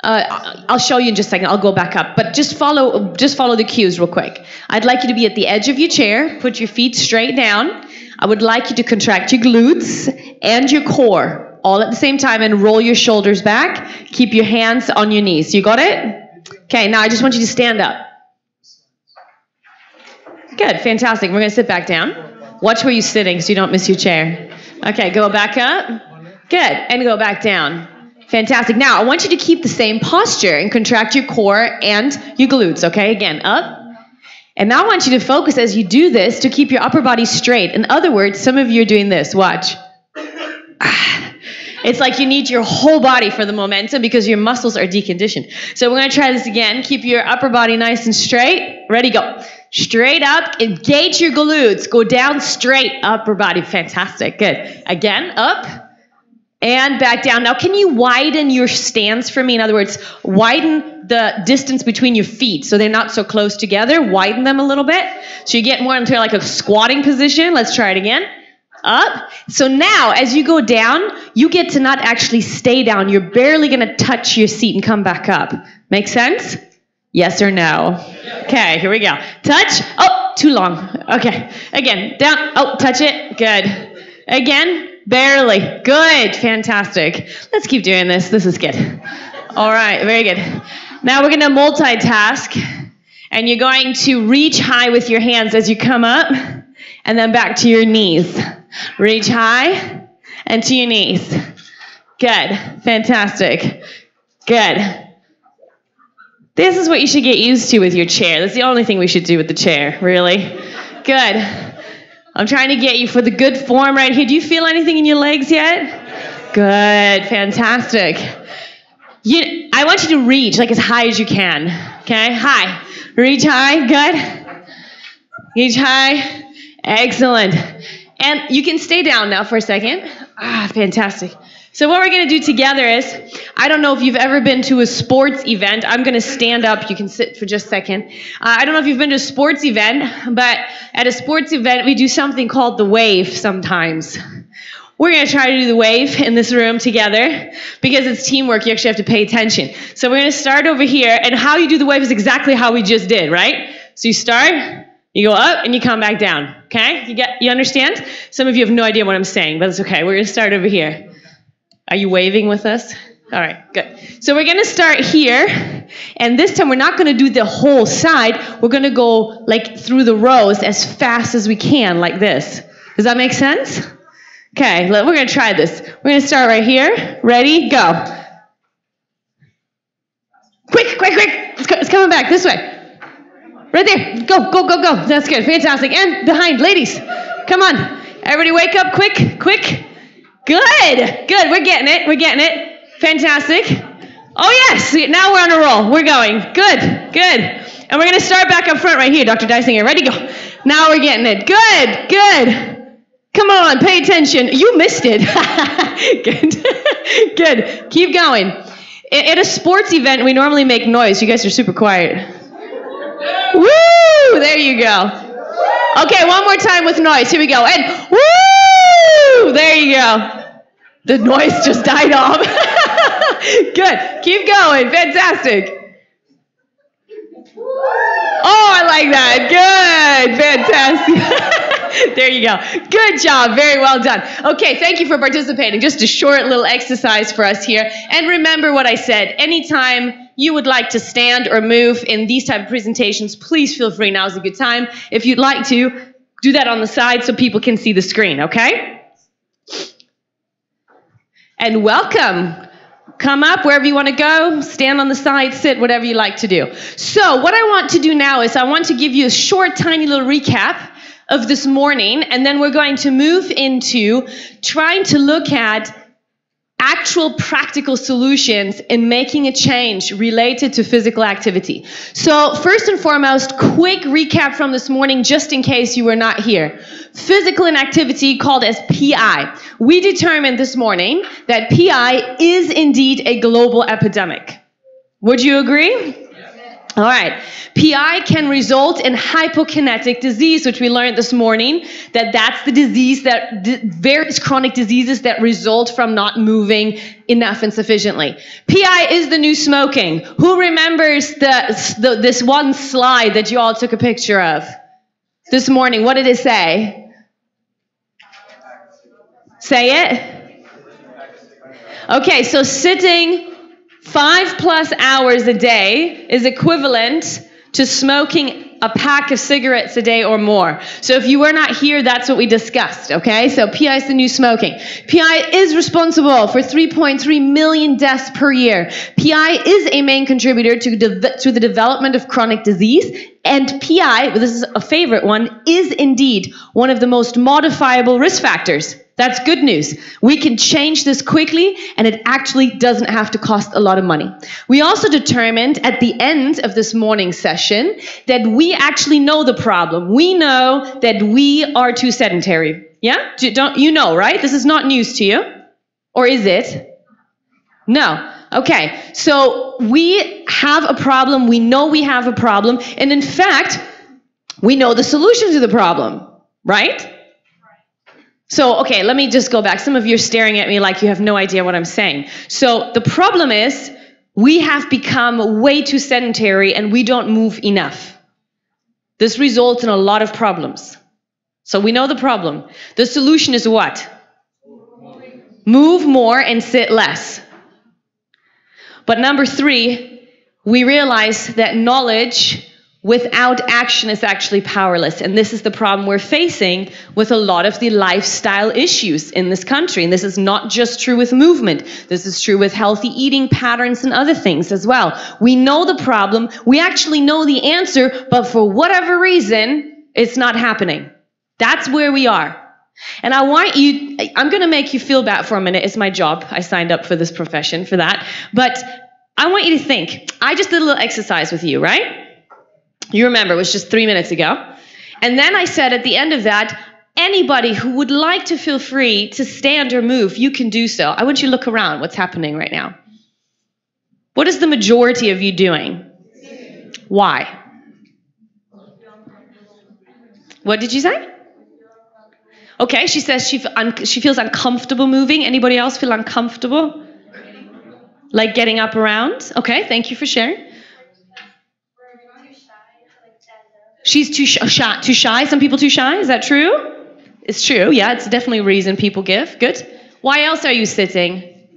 I'll show you in just a second. I'll go back up. But just follow the cues real quick. I'd like you to be at the edge of your chair. Put your feet straight down. I would like you to contract your glutes and your core all at the same time and roll your shoulders back. Keep your hands on your knees. You got it? Okay, now I just want you to stand up. Good, fantastic. We're going to sit back down. Watch where you're sitting so you don't miss your chair. Okay, go back up. Good, and go back down. Fantastic. Now, I want you to keep the same posture and contract your core and your glutes, okay? Again, up. And now I want you to focus as you do this to keep your upper body straight. In other words, some of you are doing this. Watch. It's like you need your whole body for the momentum because your muscles are deconditioned. So we're going to try this again. Keep your upper body nice and straight. Ready, go. Straight up. Engage your glutes. Go down straight. Upper body. Fantastic. Good. Again, up. And back down. Now, can you widen your stance for me? In other words, widen the distance between your feet so they're not so close together. Widen them a little bit. So you get more into like a squatting position. Let's try it again. Up. So now, as you go down, you get to not actually stay down. You're barely going to touch your seat and come back up. Make sense? Yes or no? Okay, here we go. Touch. Oh, too long. Okay. Again, down. Oh, touch it. Good. Again. Barely. Good. Fantastic. Let's keep doing this. This is good. All right. Very good. Now we're going to multitask. And you're going to reach high with your hands as you come up. And then back to your knees. Reach high and to your knees. Good. Fantastic. Good. This is what you should get used to with your chair. That's the only thing we should do with the chair. Really. Good. I'm trying to get you for the good form right here. Do you feel anything in your legs yet? Good. Fantastic. I want you to reach like as high as you can. Okay? High. Reach high. Good. Reach high. Excellent. And you can stay down now for a second. Fantastic. So what we're going to do together is, I don't know if you've ever been to a sports event. I'm going to stand up. You can sit for just a second. I don't know if you've been to a sports event, but at a sports event, we do something called the wave sometimes. We're going to try to do the wave in this room together. Because it's teamwork, you actually have to pay attention. So we're going to start over here, and how you do the wave is exactly how we just did, right? So you start, you go up, and you come back down, okay? You understand? Some of you have no idea what I'm saying, but it's okay. We're going to start over here. Are you waving with us? All right, good. So we're going to start here, and this time we're not going to do the whole side. We're going to go like through the rows as fast as we can, like this. Does that make sense? Okay, we're going to try this. We're going to start right here. Ready? Go. Quick, quick, quick. It's coming back this way. Right there. Go, go, go, go. That's good. Fantastic. And behind, ladies. Come on. Everybody wake up quick, quick. Good. Good. We're getting it. We're getting it. Fantastic. Oh, yes. Now we're on a roll. We're going. Good. Good. And we're going to start back up front right here, Dr. Dysinger. Ready? Go. Now we're getting it. Good. Good. Come on. Pay attention. You missed it. Good. Good. Keep going. At a sports event, we normally make noise. You guys are super quiet. Woo! There you go. Okay, one more time with noise. Here we go. And woo! There you go. The noise just died off. Good. Keep going. Fantastic. Oh, I like that. Good. Fantastic. There you go. Good job. Very well done. Okay, thank you for participating. Just a short little exercise for us here. And remember what I said. Anytime you would like to stand or move in these type of presentations, please feel free. Now's a good time. If you'd like to, do that on the side so people can see the screen, okay? And welcome. Come up wherever you want to go, stand on the side, sit, whatever you like to do. So what I want to do now is I want to give you a short, tiny little recap of this morning, and then we're going to move into trying to look at actual practical solutions in making a change related to physical activity. So first and foremost, quick recap from this morning, just in case you were not here. Physical inactivity, called as PI. We determined this morning that PI is indeed a global epidemic. Would you agree? All right. PI can result in hypokinetic disease, which we learned this morning, that's the disease that various chronic diseases that result from not moving enough and sufficiently. PI is the new smoking. Who remembers this one slide that you all took a picture of this morning? What did it say? Say it. Okay, so sitting 5+ hours a day is equivalent to smoking a pack of cigarettes a day or more. So if you were not here, that's what we discussed, okay? So PI is the new smoking. PI is responsible for 3.3 million deaths per year. PI is a main contributor to the development of chronic disease, and PI, this is a favorite one, is indeed one of the most modifiable risk factors. That's good news. We can change this quickly, and it actually doesn't have to cost a lot of money. We also determined at the end of this morning session that we actually know the problem. We know that we are too sedentary. Yeah? You know, right? This is not news to you. Or is it? No. Okay. So we have a problem. We know we have a problem. And in fact, we know the solution to the problem. Right? So, okay, let me just go back. Some of you are staring at me like you have no idea what I'm saying. So the problem is we have become way too sedentary and we don't move enough. This results in a lot of problems. So we know the problem. The solution is what? Move more and sit less. But number 3, we realize that knowledge without action is actually powerless. And this is the problem we're facing with a lot of the lifestyle issues in this country. And this is not just true with movement. This is true with healthy eating patterns and other things as well. We know the problem. We actually know the answer, but for whatever reason, it's not happening. That's where we are. And I'm going to make you feel bad for a minute. It's my job. I signed up for this profession for that. But I want you to think. I just did a little exercise with you, right? You remember, it was just 3 minutes ago. And then I said at the end of that, anybody who would like to feel free to stand or move, you can do so. I want you to look around what's happening right now. What is the majority of you doing? Why? What did you say? Okay, she says she feels uncomfortable moving. Anybody else feel uncomfortable? Like getting up around? Okay, thank you for sharing. She's too shy. Some people too shy. Is that true? It's true. Yeah, it's definitely a reason people give. Good. Why else are you sitting?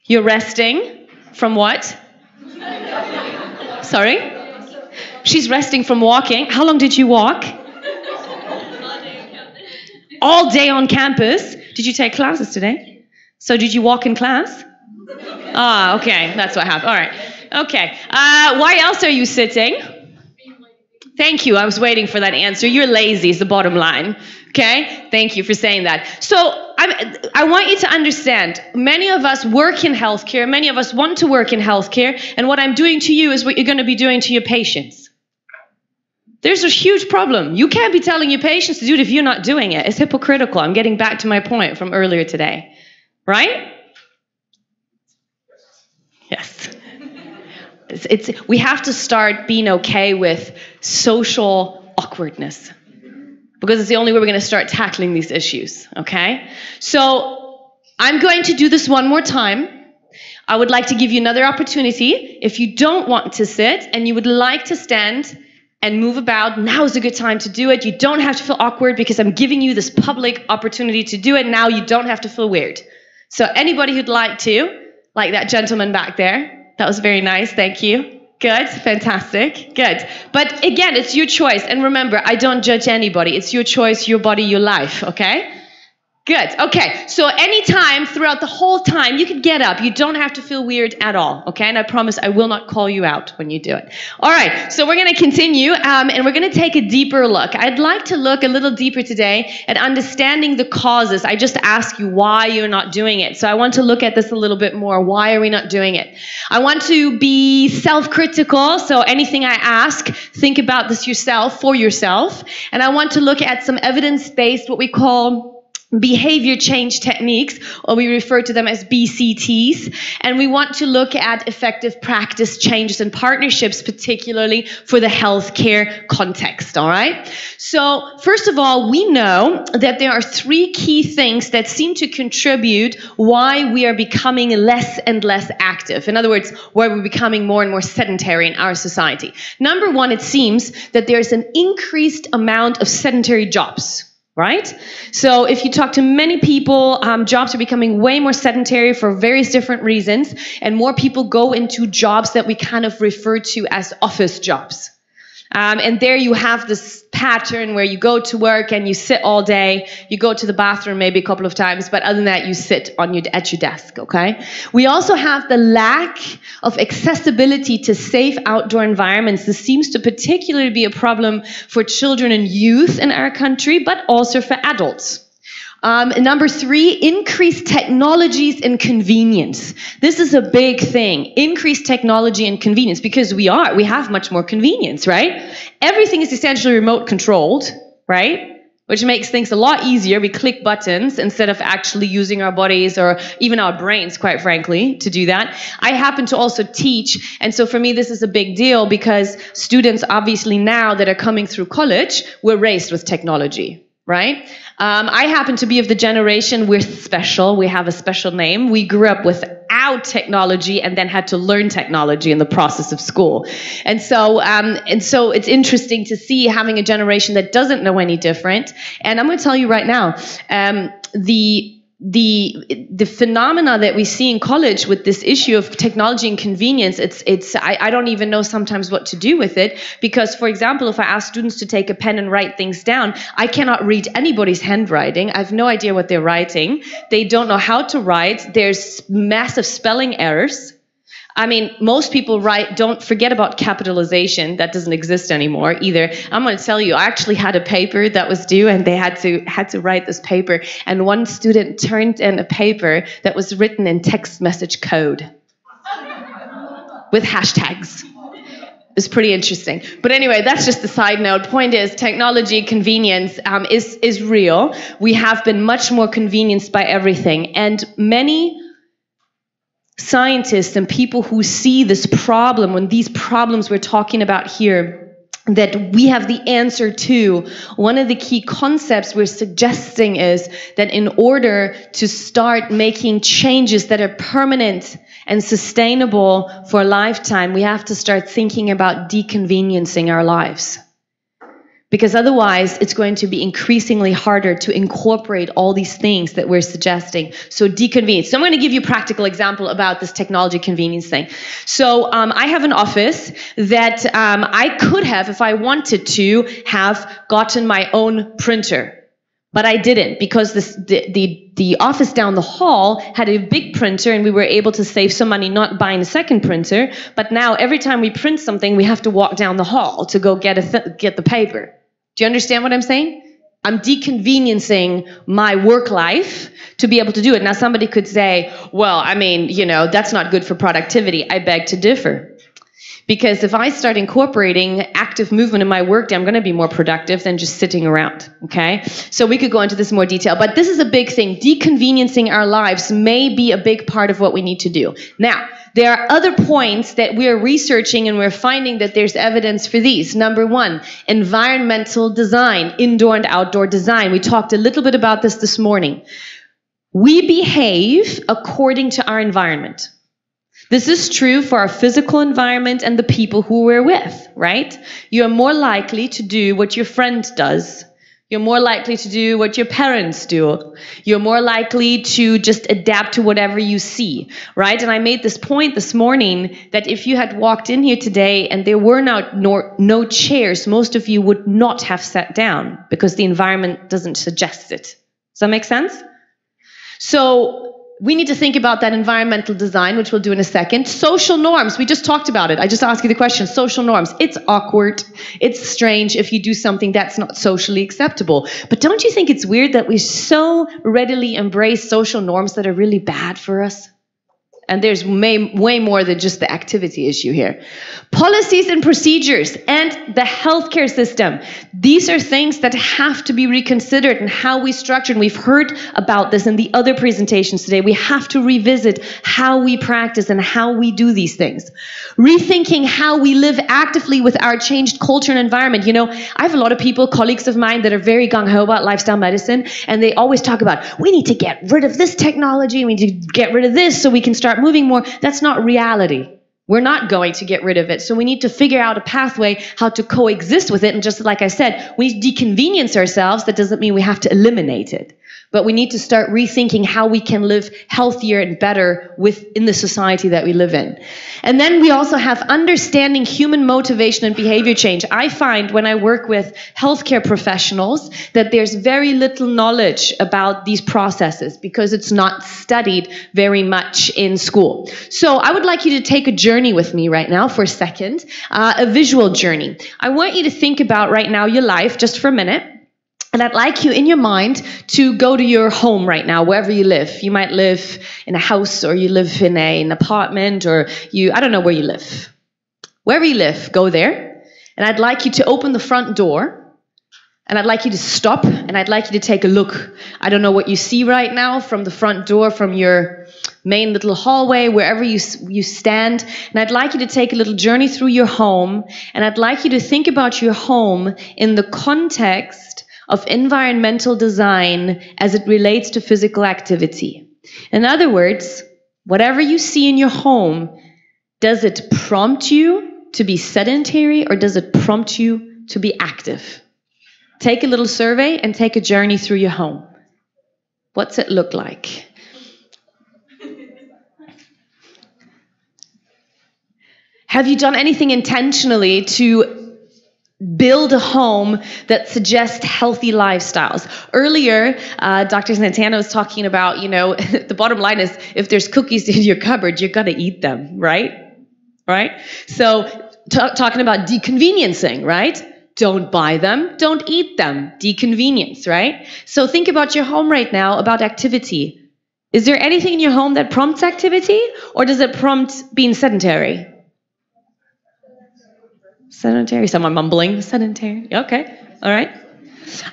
You're resting from what? Sorry? She's resting from walking. How long did you walk? All day on campus. Did you take classes today? So did you walk in class? Ah, okay. That's what happened. All right. Okay. Why else are you sitting? Thank you. I was waiting for that answer. You're lazy is the bottom line. Okay? Thank you for saying that. So I want you to understand, many of us work in healthcare. Many of us want to work in healthcare. And what I'm doing to you is what you're going to be doing to your patients. There's a huge problem. You can't be telling your patients to do it if you're not doing it. It's hypocritical. I'm getting back to my point from earlier today. Right? Yes. We have to start being okay with social awkwardness, because it's the only way we're going to start tackling these issues, okay? So I'm going to do this one more time. I would like to give you another opportunity. If you don't want to sit and you would like to stand, and move about. Now is a good time to do it. You don't have to feel awkward because I'm giving you this public opportunity to do it. Now you don't have to feel weird. So anybody who'd like to, like that gentleman back there, that was very nice. Thank you. Good. Fantastic. Good. But again, it's your choice. And remember, I don't judge anybody. It's your choice, your body, your life. Okay? Good. Okay. So anytime throughout the whole time, you can get up. You don't have to feel weird at all. Okay. And I promise I will not call you out when you do it. All right. So we're going to continue and we're going to take a deeper look. I'd like to look a little deeper today at understanding the causes. I just asked you why you're not doing it. So I want to look at this a little bit more. Why are we not doing it? I want to be self-critical. So anything I ask, think about this yourself, for yourself. And I want to look at some evidence-based, what we call behavior change techniques, or we refer to them as BCTs, and we want to look at effective practice changes and partnerships, particularly for the healthcare context, all right? So first of all, we know that there are 3 key things that seem to contribute why we are becoming less and less active. In other words, why we're becoming more and more sedentary in our society. Number 1, it seems that there's an increased amount of sedentary jobs. Right? So if you talk to many people, jobs are becoming way more sedentary for various different reasons, and more people go into jobs that we kind of refer to as office jobs. And there you have this pattern where you go to work and you sit all day, you go to the bathroom maybe a couple of times, but other than that, you sit at your desk, okay? We also have the lack of accessibility to safe outdoor environments. This seems to particularly be a problem for children and youth in our country, but also for adults. Number 3, increased technologies and convenience. This is a big thing. Increased technology and convenience, because we have much more convenience, right? Everything is essentially remote controlled, right? Which makes things a lot easier. We click buttons instead of actually using our bodies or even our brains, quite frankly, to do that. I happen to also teach, and so for me this is a big deal because students obviously now that are coming through college were raised with technology. Right? I happen to be of the generation, we're special, we have a special name. We grew up without technology and then had to learn technology in the process of school. And so it's interesting to see having a generation that doesn't know any different. And I'm going to tell you right now, the phenomena that we see in college with this issue of technology and convenience, I don't even know sometimes what to do with it, because, for example, if I ask students to take a pen and write things down, I cannot read anybody's handwriting. I have no idea what they're writing. They don't know how to write. There's massive spelling errors. I mean, most people don't forget about capitalization. That doesn't exist anymore either. I'm going to tell you, I actually had a paper that was due and they had to write this paper. And one student turned in a paper that was written in text message code with hashtags. It's pretty interesting. But anyway, that's just the side note. Point is, technology convenience is real. We have been much more convenienced by everything. And many scientists and people who see this problem, when these problems we're talking about here, that we have the answer to, one of the key concepts we're suggesting is that in order to start making changes that are permanent and sustainable for a lifetime, we have to start thinking about deconveniencing our lives. Because otherwise, it's going to be increasingly harder to incorporate all these things that we're suggesting. So deconvenience. So I'm going to give you a practical example about this technology convenience thing. So I have an office that I could have, if I wanted to, have gotten my own printer. But I didn't, because the office down the hall had a big printer and we were able to save some money not buying a second printer. But now every time we print something, we have to walk down the hall to go get the paper. Do you understand what I'm saying? I'm deconveniencing my work life to be able to do it. Now somebody could say, well, I mean, that's not good for productivity. I beg to differ. Because if I start incorporating active movement in my workday, I'm going to be more productive than just sitting around, okay? So we could go into this in more detail, but this is a big thing. Deconveniencing our lives may be a big part of what we need to do. Now, there are other points that we are researching and we're finding that there's evidence for these. Number 1, environmental design, indoor and outdoor design. We talked a little bit about this morning. We behave according to our environment. This is true for our physical environment and the people who we're with, right? You're more likely to do what your friend does. You're more likely to do what your parents do. You're more likely to just adapt to whatever you see, right? And I made this point this morning that if you had walked in here today and there were no chairs, most of you would not have sat down because the environment doesn't suggest it. Does that make sense? So we need to think about that environmental design, which we'll do in a second. Social norms, we just talked about it. I just asked you the question, social norms. It's awkward, it's strange if you do something that's not socially acceptable. But don't you think it's weird that we so readily embrace social norms that are really bad for us? And there's way more than just the activity issue here. Policies and procedures and the healthcare system. These are things that have to be reconsidered and how we structure. And we've heard about this in the other presentations today. We have to revisit how we practice and how we do these things. Rethinking how we live actively with our changed culture and environment. You know, I have a lot of people, colleagues of mine, that are very gung-ho about lifestyle medicine. And they always talk about, we need to get rid of this technology. We need to get rid of this so we can start moving more. That's not reality. We're not going to get rid of it. So we need to figure out a pathway how to coexist with it. And just like I said, we deconvenience ourselves. That doesn't mean we have to eliminate it. But we need to start rethinking how we can live healthier and better within the society that we live in. And then we also have understanding human motivation and behavior change. I find when I work with healthcare professionals that there's very little knowledge about these processes because it's not studied very much in school. So I would like you to take a journey with me right now for a second, a visual journey. I want you to think about right now your life just for a minute. And I'd like you in your mind to go to your home right now, wherever you live. You might live in a house or you live in an apartment or I don't know where you live. Wherever you live, go there. And I'd like you to open the front door. And I'd like you to stop and I'd like you to take a look. I don't know what you see right now from the front door, from your main little hallway, wherever you stand. And I'd like you to take a little journey through your home. And I'd like you to think about your home in the context of environmental design as it relates to physical activity. In other words, whatever you see in your home, does it prompt you to be sedentary or does it prompt you to be active? Take a little survey and take a journey through your home. What's it look like? Have you done anything intentionally to build a home that suggests healthy lifestyles? Earlier, Dr. Santana was talking about, the bottom line is if there's cookies in your cupboard, you're going to eat them, right? Right? So talking about deconveniencing, right? Don't buy them, don't eat them. Deconvenience, right? So think about your home right now, about activity. Is there anything in your home that prompts activity or does it prompt being sedentary? Sedentary, someone mumbling, sedentary, okay, all right.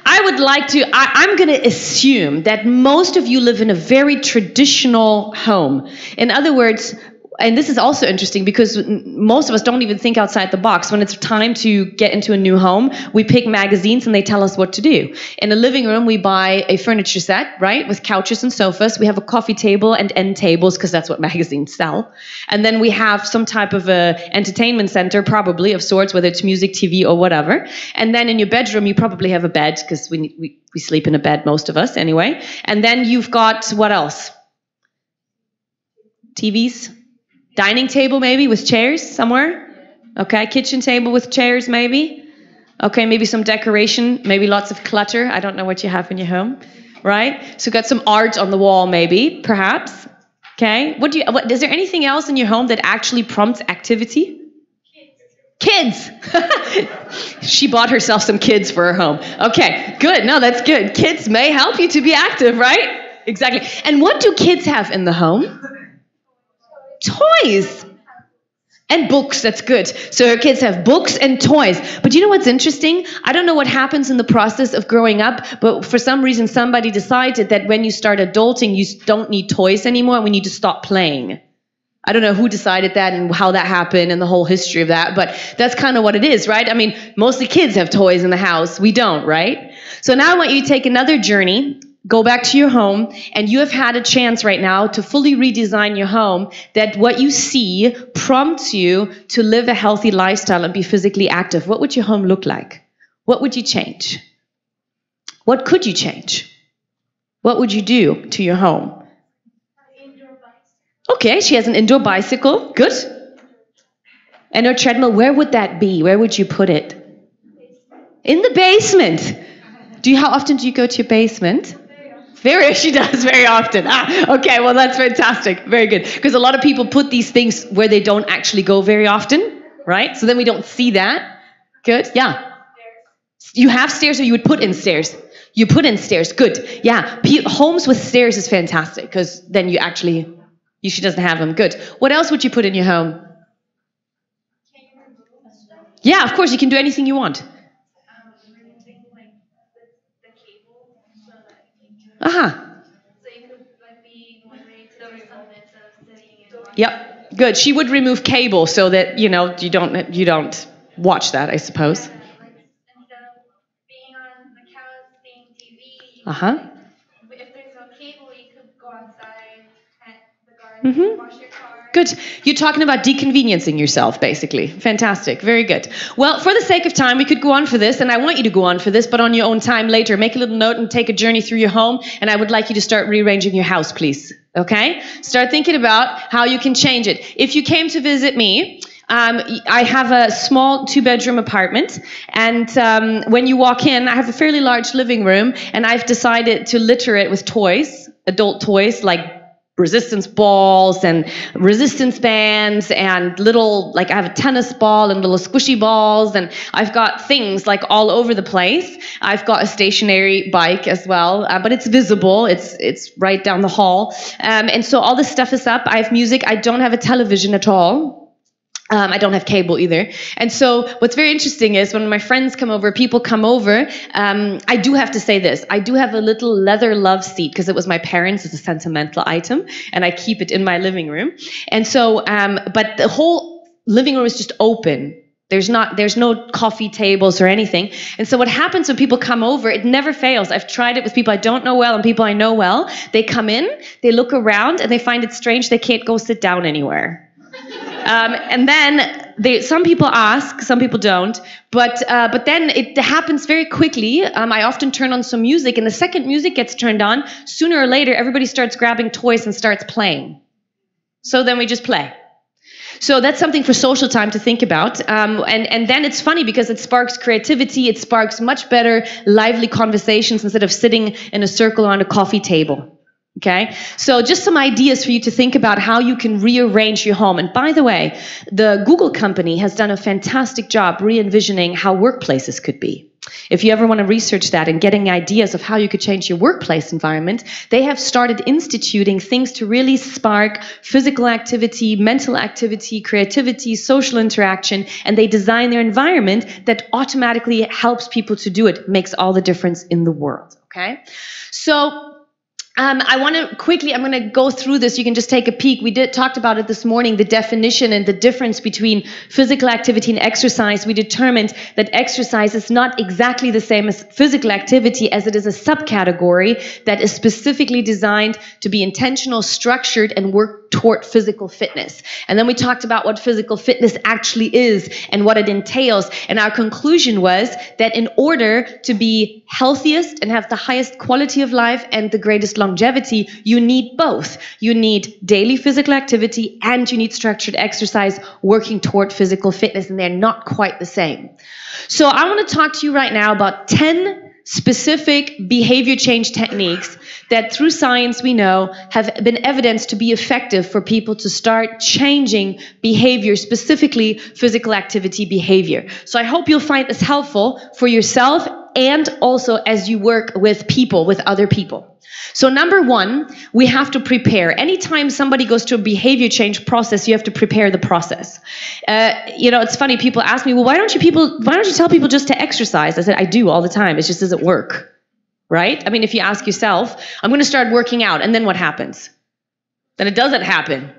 I'm going to assume that most of you live in a very traditional home. In other words, and this is also interesting because most of us don't even think outside the box. When it's time to get into a new home, we pick magazines and they tell us what to do. In a living room, we buy a furniture set, right, with couches and sofas. We have a coffee table and end tables because that's what magazines sell. And then we have some type of a entertainment center, probably of sorts, whether it's music, TV, or whatever. And then in your bedroom, you probably have a bed because we sleep in a bed, most of us anyway. And then you've got what else? TVs? Dining table maybe with chairs somewhere? Okay, kitchen table with chairs maybe? Okay, maybe some decoration, maybe lots of clutter. I don't know what you have in your home, right? So got some art on the wall maybe, perhaps. Okay, is there anything else in your home that actually prompts activity? Kids! She bought herself some kids for her home. Okay, good, no, that's good. Kids may help you to be active, right? Exactly. And what do kids have in the home? Toys and books. That's good. So her kids have books and toys. But you know what's interesting? I don't know what happens in the process of growing up, but for some reason somebody decided that when you start adulting, you don't need toys anymore and we need to stop playing. I don't know who decided that and how that happened and the whole history of that, but that's kind of what it is, right? I mean, mostly kids have toys in the house. We don't, right? So now I want you to take another journey go back to your home, and you have had a chance right now to fully redesign your home, that what you see prompts you to live a healthy lifestyle and be physically active, what would your home look like? What would you change? What could you change? What would you do to your home? Okay, she has an indoor bicycle. Good. And her treadmill, where would that be? Where would you put it? In the basement. How often do you go to your basement? She does very often. Okay, well, that's fantastic. Very good. Because a lot of people put these things where they don't actually go very often, right? So then we don't see that. Good. Yeah. You have stairs, or you would put in stairs? You put in stairs. Good. Yeah. Homes with stairs is fantastic, because then she doesn't have them. Good. What else would you put in your home? Yeah, of course, you can do anything you want. Yep, good. She would remove cable so that you don't watch that, I suppose. Instead of being on the couch, seeing TV, if there's no cable, you could go outside at the garden, wash your car. Good. You're talking about deconveniencing yourself, basically. Fantastic. Very good. Well, for the sake of time, we could go on for this, and I want you to go on for this, but on your own time later. Make a little note and take a journey through your home, and I would like you to start rearranging your house, please. Okay? Start thinking about how you can change it. If you came to visit me, I have a small 2-bedroom apartment, and when you walk in, I have a fairly large living room, and I've decided to litter it with toys, adult toys, like resistance balls and resistance bands and I have a tennis ball and little squishy balls, and I've got things like all over the place. I've got a stationary bike as well, but it's visible. It's right down the hall. And so all this stuff is up. I have music. I don't have a television at all. I don't have cable either. And so what's very interesting is when my friends come over, people come over, I do have to say this. I do have a little leather love seat because it was my parents'. It's a sentimental item, and I keep it in my living room. And so, but the whole living room is just open. There's no coffee tables or anything. And so what happens when people come over, it never fails. I've tried it with people I don't know well and people I know well. They come in, they look around, and they find it strange they can't go sit down anywhere. And then some people ask, some people don't, but then it happens very quickly. I often turn on some music, and the second music gets turned on, sooner or later everybody starts grabbing toys and starts playing. So then we just play. So that's something for social time to think about. And then it's funny because it sparks creativity, it sparks much better, lively conversations instead of sitting in a circle around a coffee table. Okay, so just some ideas for you to think about how you can rearrange your home. And by the way, the Google company has done a fantastic job re-envisioning how workplaces could be. If you ever want to research that and getting ideas of how you could change your workplace environment, they have started instituting things to really spark physical activity, mental activity, creativity, social interaction, and they design their environment that automatically helps people to do it, makes all the difference in the world. Okay, so I want to quickly, I'm going to go through this. You can just take a peek. We talked about it this morning, the definition and the difference between physical activity and exercise. We determined that exercise is not exactly the same as physical activity, as it is a subcategory that is specifically designed to be intentional, structured, and work toward physical fitness. And then we talked about what physical fitness actually is and what it entails. And our conclusion was that in order to be healthiest and have the highest quality of life and the greatest longevity, you need both. You need daily physical activity and you need structured exercise working toward physical fitness, and they're not quite the same. So I want to talk to you right now about 10 specific behavior change techniques that through science we know have been evidenced to be effective for people to start changing behavior, specifically physical activity behavior. So I hope you'll find this helpful for yourself and also as you work with people, with other people. So number one, we have to prepare. Anytime somebody goes through a behavior change process, you have to prepare the process. It's funny, people ask me, well, why don't you tell people just to exercise? I said, I do all the time. It just doesn't work, right? I mean, if you ask yourself, I'm going to start working out, and then what happens? Then it doesn't happen,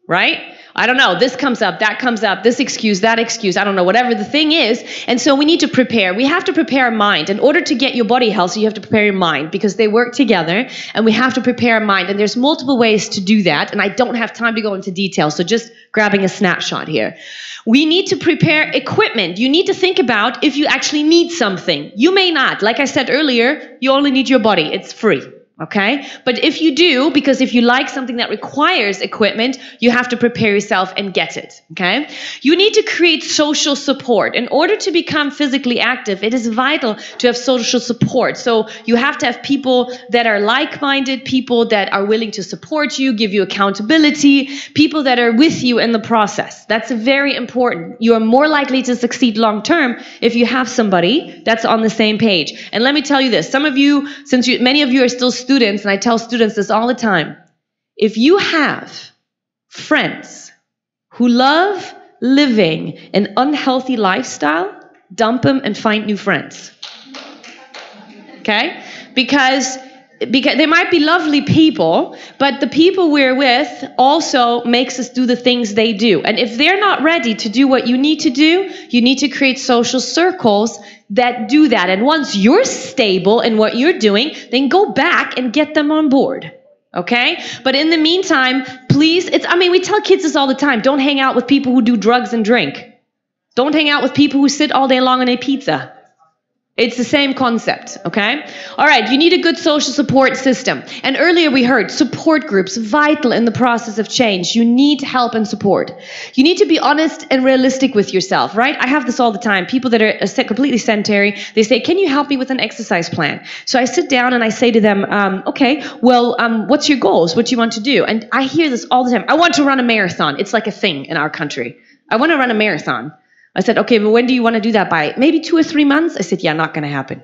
right? I don't know, this comes up, that comes up, this excuse, that excuse, I don't know, whatever the thing is. And so we need to prepare. We have to prepare our mind. In order to get your body healthy, you have to prepare your mind because they work together, and we have to prepare our mind. And there's multiple ways to do that, and I don't have time to go into detail, so just grabbing a snapshot here. We need to prepare equipment. You need to think about if you actually need something. You may not. Like I said earlier, you only need your body. It's free. Okay? But if you do, because if you like something that requires equipment, you have to prepare yourself and get it. Okay? You need to create social support. In order to become physically active, it is vital to have social support. So you have to have people that are like-minded, people that are willing to support you, give you accountability, people that are with you in the process. That's very important. You are more likely to succeed long-term if you have somebody that's on the same page. And let me tell you this, some of you, many of you are still students, and I tell students this all the time, if you have friends who love living an unhealthy lifestyle, dump them and find new friends. Okay? Because they might be lovely people, but the people we're with also makes us do the things they do. And if they're not ready to do what you need to do, you need to create social circles that do that. And once you're stable in what you're doing, then go back and get them on board. Okay? But in the meantime, please, we tell kids this all the time. Don't hang out with people who do drugs and drink. Don't hang out with people who sit all day long on a pizza. It's the same concept, okay? All right, you need a good social support system. And earlier we heard support groups, vital in the process of change. You need help and support. You need to be honest and realistic with yourself, right? I have this all the time. People that are completely sedentary, they say, can you help me with an exercise plan? So I sit down and I say to them, okay, well, what's your goals? What do you want to do? And I hear this all the time. I want to run a marathon. It's like a thing in our country. I want to run a marathon. I said, okay, but when do you want to do that by? Maybe 2 or 3 months? I said, yeah, not going to happen.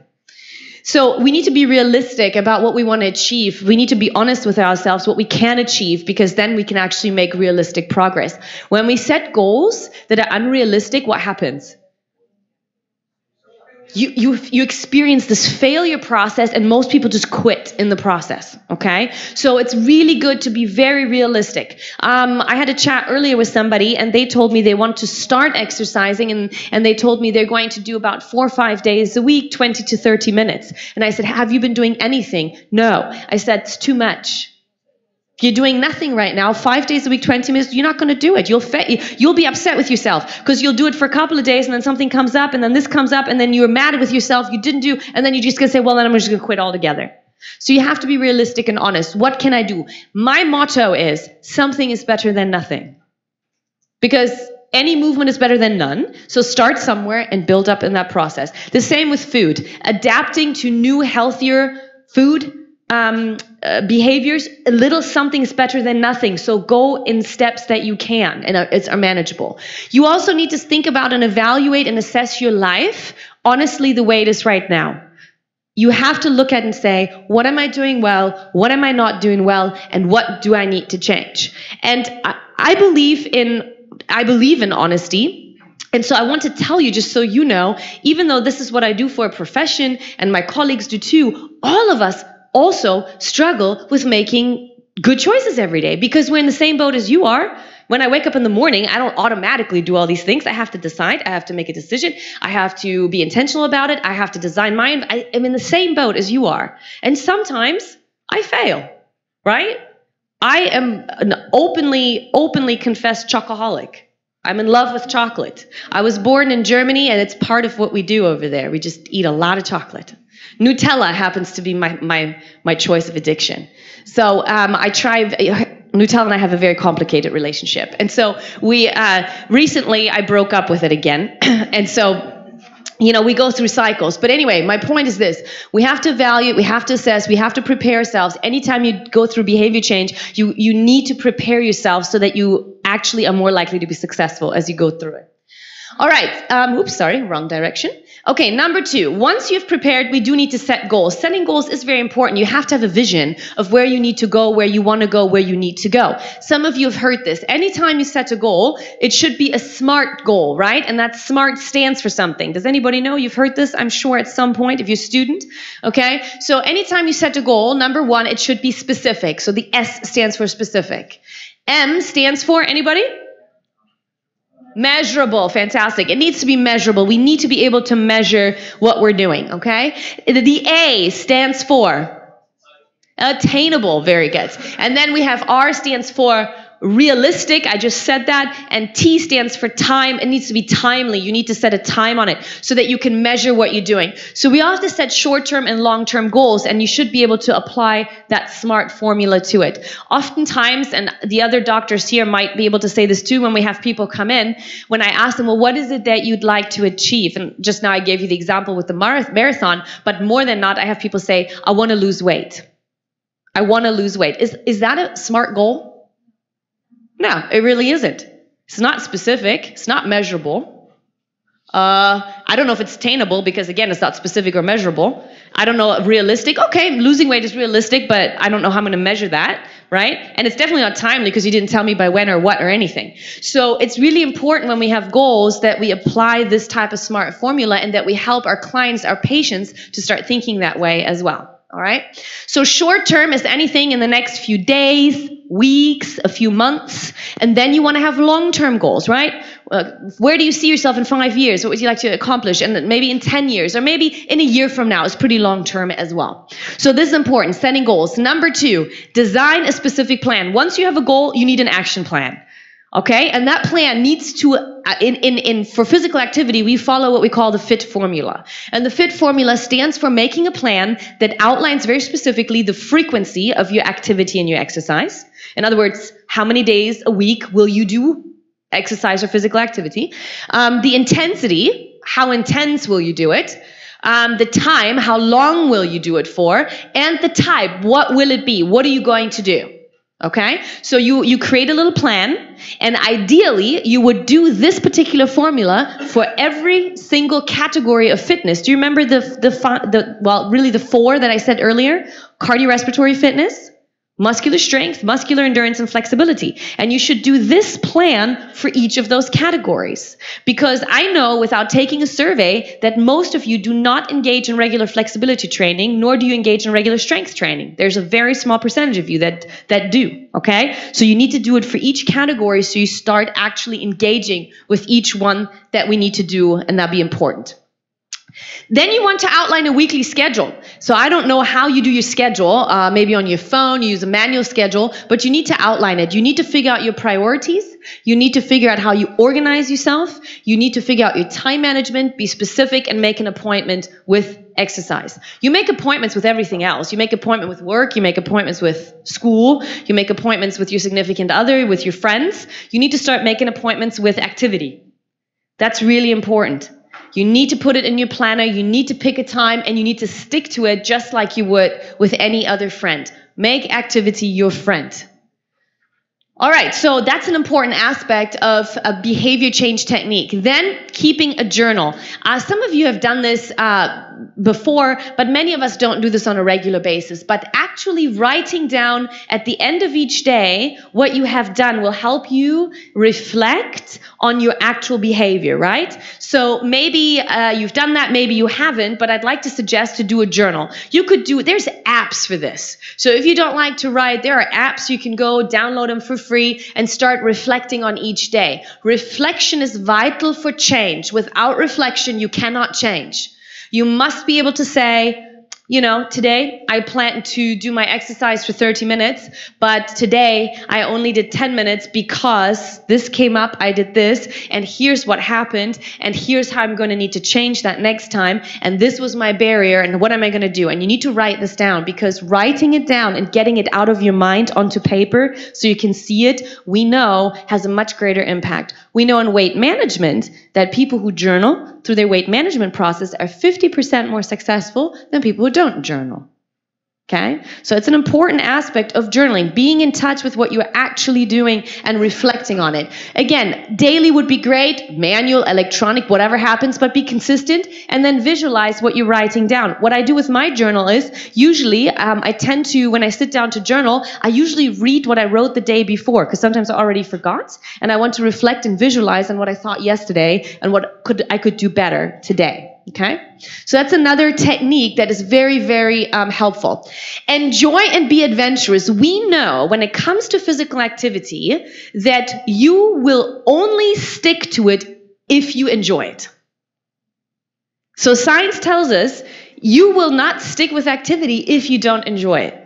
So we need to be realistic about what we want to achieve. We need to be honest with ourselves, what we can achieve, because then we can actually make realistic progress. When we set goals that are unrealistic, what happens? You experience this failure process, and most people just quit in the process, okay? So it's really good to be very realistic. I had a chat earlier with somebody, and they told me they want to start exercising, and they told me they're going to do about 4 or 5 days a week, 20 to 30 minutes. And I said, have you been doing anything? No. I said, it's too much. You're doing nothing right now. 5 days a week, 20 minutes, you're not going to do it. You'll be upset with yourself because you'll do it for a couple of days and then something comes up and then this comes up and then you're mad with yourself. You didn't do, and then you're just going to say, well, then I'm just going to quit altogether. So you have to be realistic and honest. What can I do? My motto is something is better than nothing, because any movement is better than none. So start somewhere and build up in that process. The same with food. Adapting to new, healthier food behaviors, a little something is better than nothing. So go in steps that you can and are manageable. You also need to think about and evaluate and assess your life honestly the way it is right now. You have to look at and say, what am I doing well? What am I not doing well? And what do I need to change? And I believe in honesty. And so I want to tell you, just so you know, even though this is what I do for a profession and my colleagues do too, all of us also struggle with making good choices every day, because we're in the same boat as you are. When I wake up in the morning, I don't automatically do all these things. I have to decide. I have to make a decision. I have to be intentional about it. I have to design mine. I am in the same boat as you are. And sometimes I fail, right? I am an openly confessed chocoholic. I'm in love with chocolate. I was born in Germany, and it's part of what we do over there. We just eat a lot of chocolate. Nutella happens to be my choice of addiction. So I try. Nutella and I have a very complicated relationship, and so we recently I broke up with it again, and so. We go through cycles. But anyway, my point is this. We have to evaluate, we have to assess, we have to prepare ourselves. Anytime you go through behavior change, you need to prepare yourself so that you actually are more likely to be successful as you go through it. All right. Oops, sorry, wrong direction. Okay, number 2. Once you've prepared, we do need to set goals. Setting goals is very important. You have to have a vision of where you need to go, where you want to go, where you need to go. Some of you have heard this. Anytime you set a goal, it should be a SMART goal, right? And that SMART stands for something. Does anybody know? You've heard this, I'm sure, at some point, if you're a student. Okay? So anytime you set a goal, number 1, it should be specific. So the S stands for specific. M stands for, anybody? Measurable, fantastic. It needs to be measurable. We need to be able to measure what we're doing, okay? The A stands for attainable, very good. And then we have R stands for realistic, I just said that, and T stands for time. It needs to be timely. You need to set a time on it so that you can measure what you're doing. So we all have to set short-term and long-term goals, and you should be able to apply that SMART formula to it. Oftentimes, and the other doctors here might be able to say this too when we have people come in, when I ask them, well, what is it that you'd like to achieve? And just now I gave you the example with the marathon, but more than not, I have people say, I want to lose weight. I want to lose weight. Is that a SMART goal? No, it really isn't. It's not specific. It's not measurable. I don't know if it's attainable because, again, it's not specific or measurable. I don't know, realistic. Okay, losing weight is realistic, but I don't know how I'm going to measure that, right? And it's definitely not timely because you didn't tell me by when or what or anything. So it's really important when we have goals that we apply this type of SMART formula and that we help our clients, our patients, to start thinking that way as well. All right. So short term is anything in the next few days, weeks, a few months. And then you want to have long-term goals, right? Where do you see yourself in 5 years? What would you like to accomplish? And maybe in 10 years or maybe in a year from now is pretty long-term as well. So this is important, setting goals. Number 2, design a specific plan. Once you have a goal, you need an action plan. Okay, and that plan needs to, for physical activity, we follow what we call the FIT formula. And the FIT formula stands for making a plan that outlines very specifically the frequency of your activity and your exercise. In other words, how many days a week will you do exercise or physical activity? The intensity, how intense will you do it? The time, how long will you do it for? And the type, what will it be? What are you going to do? Okay, so you create a little plan, and ideally you would do this particular formula for every single category of fitness. Do you remember the 4 that I said earlier? Cardiorespiratory fitness, muscular strength, muscular endurance, and flexibility. And you should do this plan for each of those categories. Because I know without taking a survey that most of you do not engage in regular flexibility training, nor do you engage in regular strength training. There's a very small percentage of you that do, okay? So you need to do it for each category so you start actually engaging with each one that we need to do, and that'd be important. Then you want to outline a weekly schedule. So I don't know how you do your schedule, maybe on your phone, you use a manual schedule, but you need to outline it. You need to figure out your priorities. You need to figure out how you organize yourself. You need to figure out your time management, be specific, and make an appointment with exercise. You make appointments with everything else. You make appointment with work, you make appointments with school, you make appointments with your significant other, with your friends. You need to start making appointments with activity. That's really important. You need to put it in your planner, you need to pick a time, and you need to stick to it just like you would with any other friend. Make activity your friend. All right, so that's an important aspect of a behavior change technique. Then keeping a journal. Some of you have done this before, but many of us don't do this on a regular basis. But actually writing down at the end of each day what you have done will help you reflect on your actual behavior, right? So maybe you've done that, maybe you haven't, but I'd like to suggest to do a journal. You could do, there's apps for this. So if you don't like to write, there are apps you can go download them for free and start reflecting on each day. Reflection is vital for change. Without reflection, you cannot change. You must be able to say, you know, today I plan to do my exercise for 30 minutes, but today I only did 10 minutes because this came up, I did this, and here's what happened, and here's how I'm going to need to change that next time, and this was my barrier, and what am I going to do? And you need to write this down, because writing it down and getting it out of your mind onto paper so you can see it, we know has a much greater impact. We know in weight management that people who journal through their weight management process are 50% more successful than people who don't journal. Okay? So it's an important aspect of journaling, being in touch with what you're actually doing and reflecting on it. Again, daily would be great, manual, electronic, whatever happens, but be consistent and then visualize what you're writing down. What I do with my journal is usually I tend to, when I sit down to journal, I usually read what I wrote the day before, because sometimes I already forgot and I want to reflect and visualize on what I thought yesterday and what I could do better today. Okay? So that's another technique that is very, very helpful. Enjoy and be adventurous. We know when it comes to physical activity that you will only stick to it if you enjoy it. So science tells us you will not stick with activity if you don't enjoy it.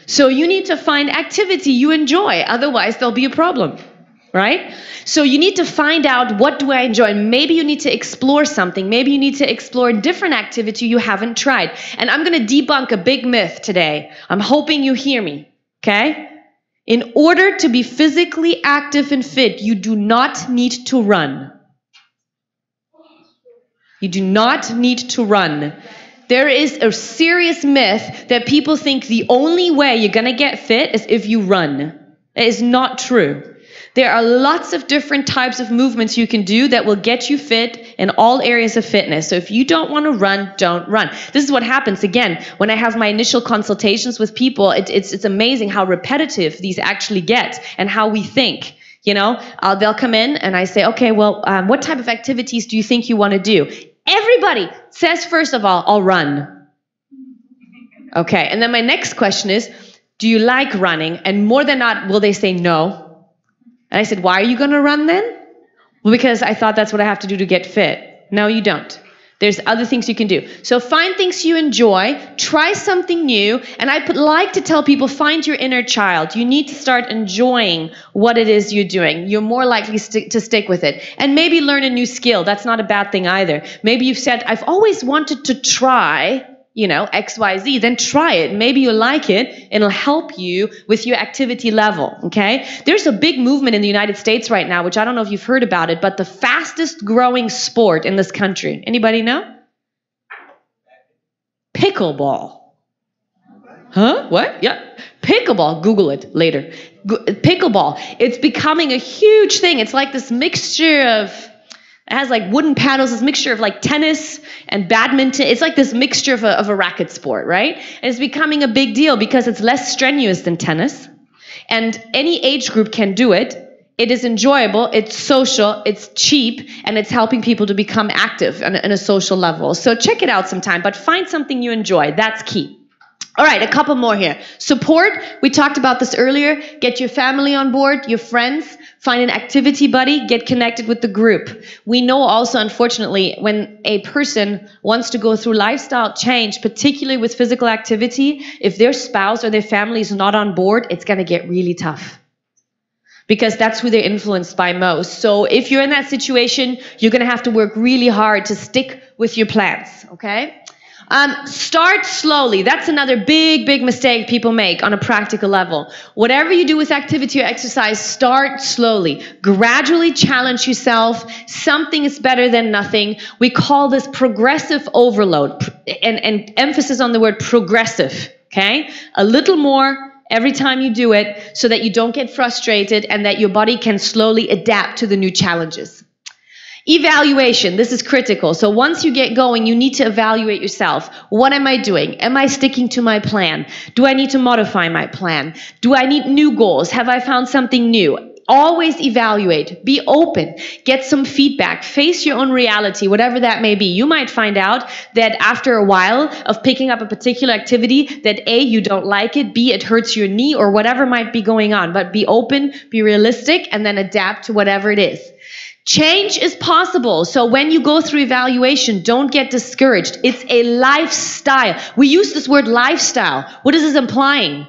So you need to find activity you enjoy, otherwise there'll be a problem, right? So you need to find out, what do I enjoy? Maybe you need to explore something. Maybe you need to explore a different activity you haven't tried. And I'm going to debunk a big myth today. I'm hoping you hear me, okay? In order to be physically active and fit, you do not need to run. You do not need to run. There is a serious myth that people think the only way you're going to get fit is if you run. It is not true. There are lots of different types of movements you can do that will get you fit in all areas of fitness. So if you don't want to run, don't run. This is what happens, again, when I have my initial consultations with people. It's amazing how repetitive these actually get and how we think. You know, they'll come in and I say, okay, well, what type of activities do you think you want to do? Everybody says, first of all, I'll run. Okay, and then my next question is, do you like running? And more than not, will they say no? And I said, why are you going to run then? Well, because I thought that's what I have to do to get fit. No, you don't. There's other things you can do. So find things you enjoy, try something new, and I like to tell people, find your inner child. You need to start enjoying what it is you're doing. You're more likely to stick with it. And maybe learn a new skill. That's not a bad thing either. Maybe you've said, I've always wanted to try, you know, XYZ, then try it. Maybe you'll like it, and it'll help you with your activity level, okay? There's a big movement in the United States right now, which I don't know if you've heard about it, but the fastest growing sport in this country. Anybody know? Pickleball. Huh? What? Yeah. Pickleball. Google it later. Pickleball. It's becoming a huge thing. It's like this mixture of... It has like wooden paddles, this mixture of like tennis and badminton. It's like this mixture of a racket sport, right? And it's becoming a big deal because it's less strenuous than tennis. And any age group can do it. It is enjoyable, it's social, it's cheap, and it's helping people to become active on a social level. So check it out sometime, but find something you enjoy. That's key. All right, a couple more here. Support, we talked about this earlier. Get your family on board, your friends. Find an activity buddy, get connected with the group. We know also, unfortunately, when a person wants to go through lifestyle change, particularly with physical activity, if their spouse or their family is not on board, it's going to get really tough. Because that's who they're influenced by most. So if you're in that situation, you're going to have to work really hard to stick with your plans, okay? Start slowly. That's another big, big mistake people make on a practical level. Whatever you do with activity or exercise, start slowly. Gradually challenge yourself. Something is better than nothing. We call this progressive overload, and emphasis on the word progressive, okay? A little more every time you do it so that you don't get frustrated and that your body can slowly adapt to the new challenges. Evaluation, this is critical. So once you get going, you need to evaluate yourself. What am I doing? Am I sticking to my plan? Do I need to modify my plan? Do I need new goals? Have I found something new? Always evaluate. Be open. Get some feedback. Face your own reality, whatever that may be. You might find out that after a while of picking up a particular activity that A, you don't like it, B, it hurts your knee, or whatever might be going on. But be open, be realistic, and then adapt to whatever it is. Change is possible. So when you go through evaluation, don't get discouraged. It's a lifestyle. We use this word lifestyle. What is this implying?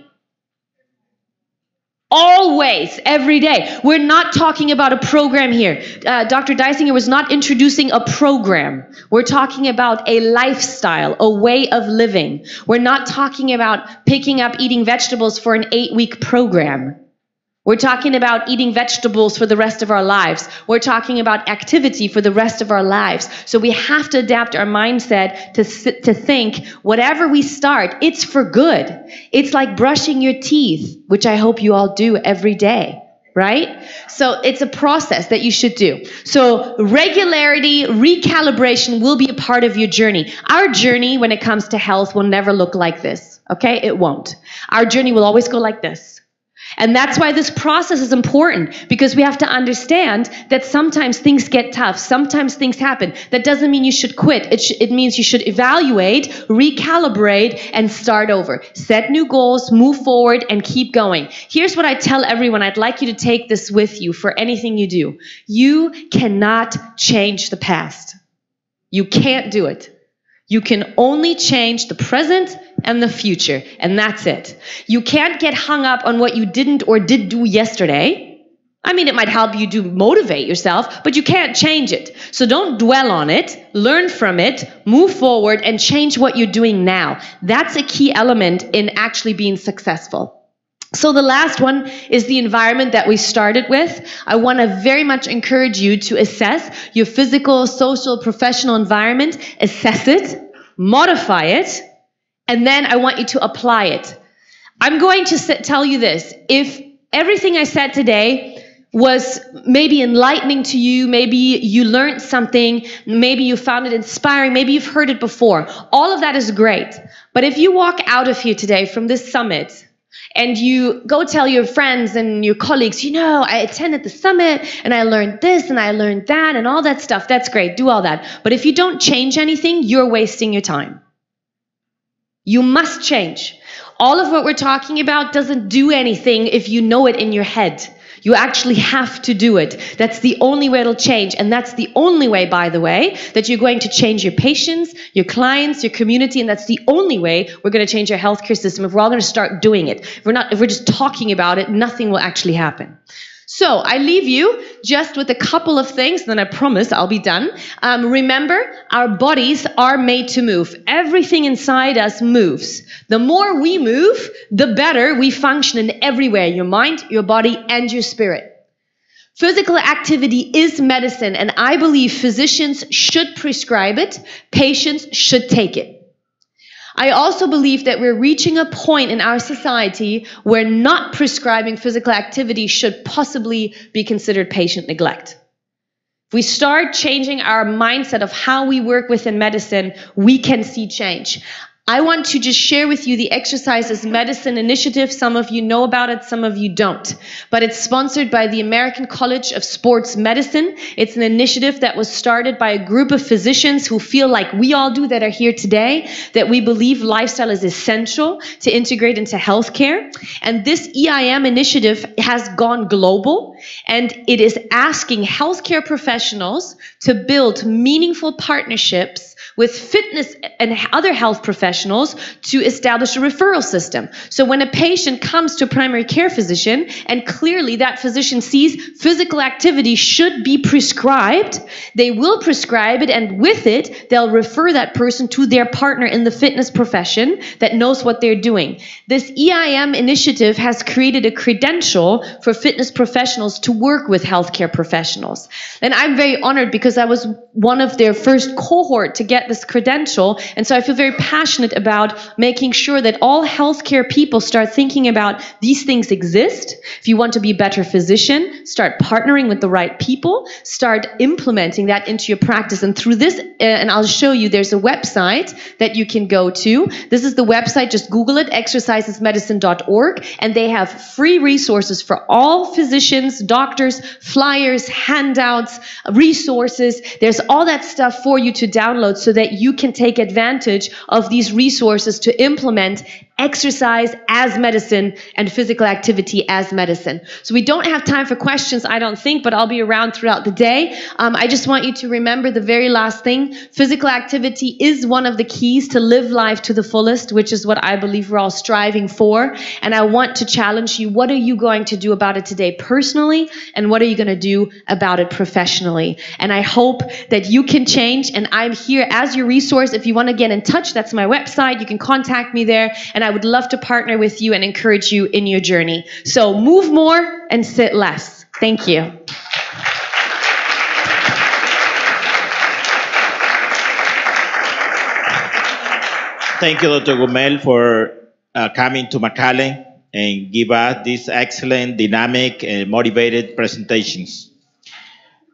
Always, every day. We're not talking about a program here. Dr. Deisinger was not introducing a program. We're talking about a lifestyle, a way of living. We're not talking about picking up eating vegetables for an 8-week program. We're talking about eating vegetables for the rest of our lives. We're talking about activity for the rest of our lives. So we have to adapt our mindset to think whatever we start, it's for good. It's like brushing your teeth, which I hope you all do every day, right? So it's a process that you should do. So regularity, recalibration will be a part of your journey. Our journey when it comes to health will never look like this, okay? It won't. Our journey will always go like this. And that's why this process is important, because we have to understand that sometimes things get tough. Sometimes things happen. That doesn't mean you should quit. It means you should evaluate, recalibrate, and start over. Set new goals, move forward, and keep going. Here's what I tell everyone. I'd like you to take this with you for anything you do. You cannot change the past. You can't do it. You can only change the present and the future, and that's it. You can't get hung up on what you didn't or did do yesterday. I mean, it might help you to motivate yourself, but you can't change it. So don't dwell on it, learn from it, move forward, and change what you're doing now. That's a key element in actually being successful. So the last one is the environment that we started with. I want to very much encourage you to assess your physical, social, professional environment, assess it, modify it, and then I want you to apply it. I'm going to tell you this. If everything I said today was maybe enlightening to you, maybe you learned something, maybe you found it inspiring, maybe you've heard it before, all of that is great. But if you walk out of here today from this summit, and you go tell your friends and your colleagues, you know, I attended the summit and I learned this and I learned that and all that stuff. That's great. Do all that. But if you don't change anything, you're wasting your time. You must change. All of what we're talking about doesn't do anything if you know it in your head. You actually have to do it. That's the only way it'll change. And that's the only way, by the way, that you're going to change your patients, your clients, your community. And that's the only way we're going to change our healthcare system. If we're all going to start doing it. If we're just talking about it, nothing will actually happen. So I leave you just with a couple of things, then I promise I'll be done. Remember, our bodies are made to move. Everything inside us moves. The more we move, the better we function in everywhere, your mind, your body, and your spirit. Physical activity is medicine, and I believe physicians should prescribe it, patients should take it. I also believe that we're reaching a point in our society where not prescribing physical activity should possibly be considered patient neglect. If we start changing our mindset of how we work within medicine, we can see change. I want to just share with you the Exercise Medicine Initiative. Some of you know about it, some of you don't. But it's sponsored by the American College of Sports Medicine. It's an initiative that was started by a group of physicians who feel like we all do that are here today, that we believe lifestyle is essential to integrate into healthcare. And this EIM initiative has gone global, and it is asking healthcare professionals to build meaningful partnerships with fitness and other health professionals to establish a referral system. So when a patient comes to a primary care physician and clearly that physician sees physical activity should be prescribed, they will prescribe it, and with it, they'll refer that person to their partner in the fitness profession that knows what they're doing. This EIM initiative has created a credential for fitness professionals to work with healthcare professionals. And I'm very honored because I was one of their first cohort to get this credential, and so I feel very passionate about making sure that all healthcare people start thinking about these things exist. If you want to be a better physician, start partnering with the right people, start implementing that into your practice. And through this, and I'll show you, there's a website that you can go to. This is the website, just Google it, exercisesmedicine.org, and they have free resources for all physicians, doctors, flyers, handouts, resources. There's all that stuff for you to download so that you can take advantage of these resources to implement exercise as medicine and physical activity as medicine. So we don't have time for questions, I don't think, but I'll be around throughout the day. I just want you to remember the very last thing. Physical activity is one of the keys to live life to the fullest, which is what I believe we're all striving for. And I want to challenge you, what are you going to do about it today personally? And what are you going to do about it professionally? And I hope that you can change, and I'm here as your resource. If you want to get in touch, that's my website. You can contact me there, and I would love to partner with you and encourage you in your journey. So move more and sit less. Thank you. Thank you, Dr. Gumel, for coming to McAllen and give us these excellent, dynamic, and motivated presentations.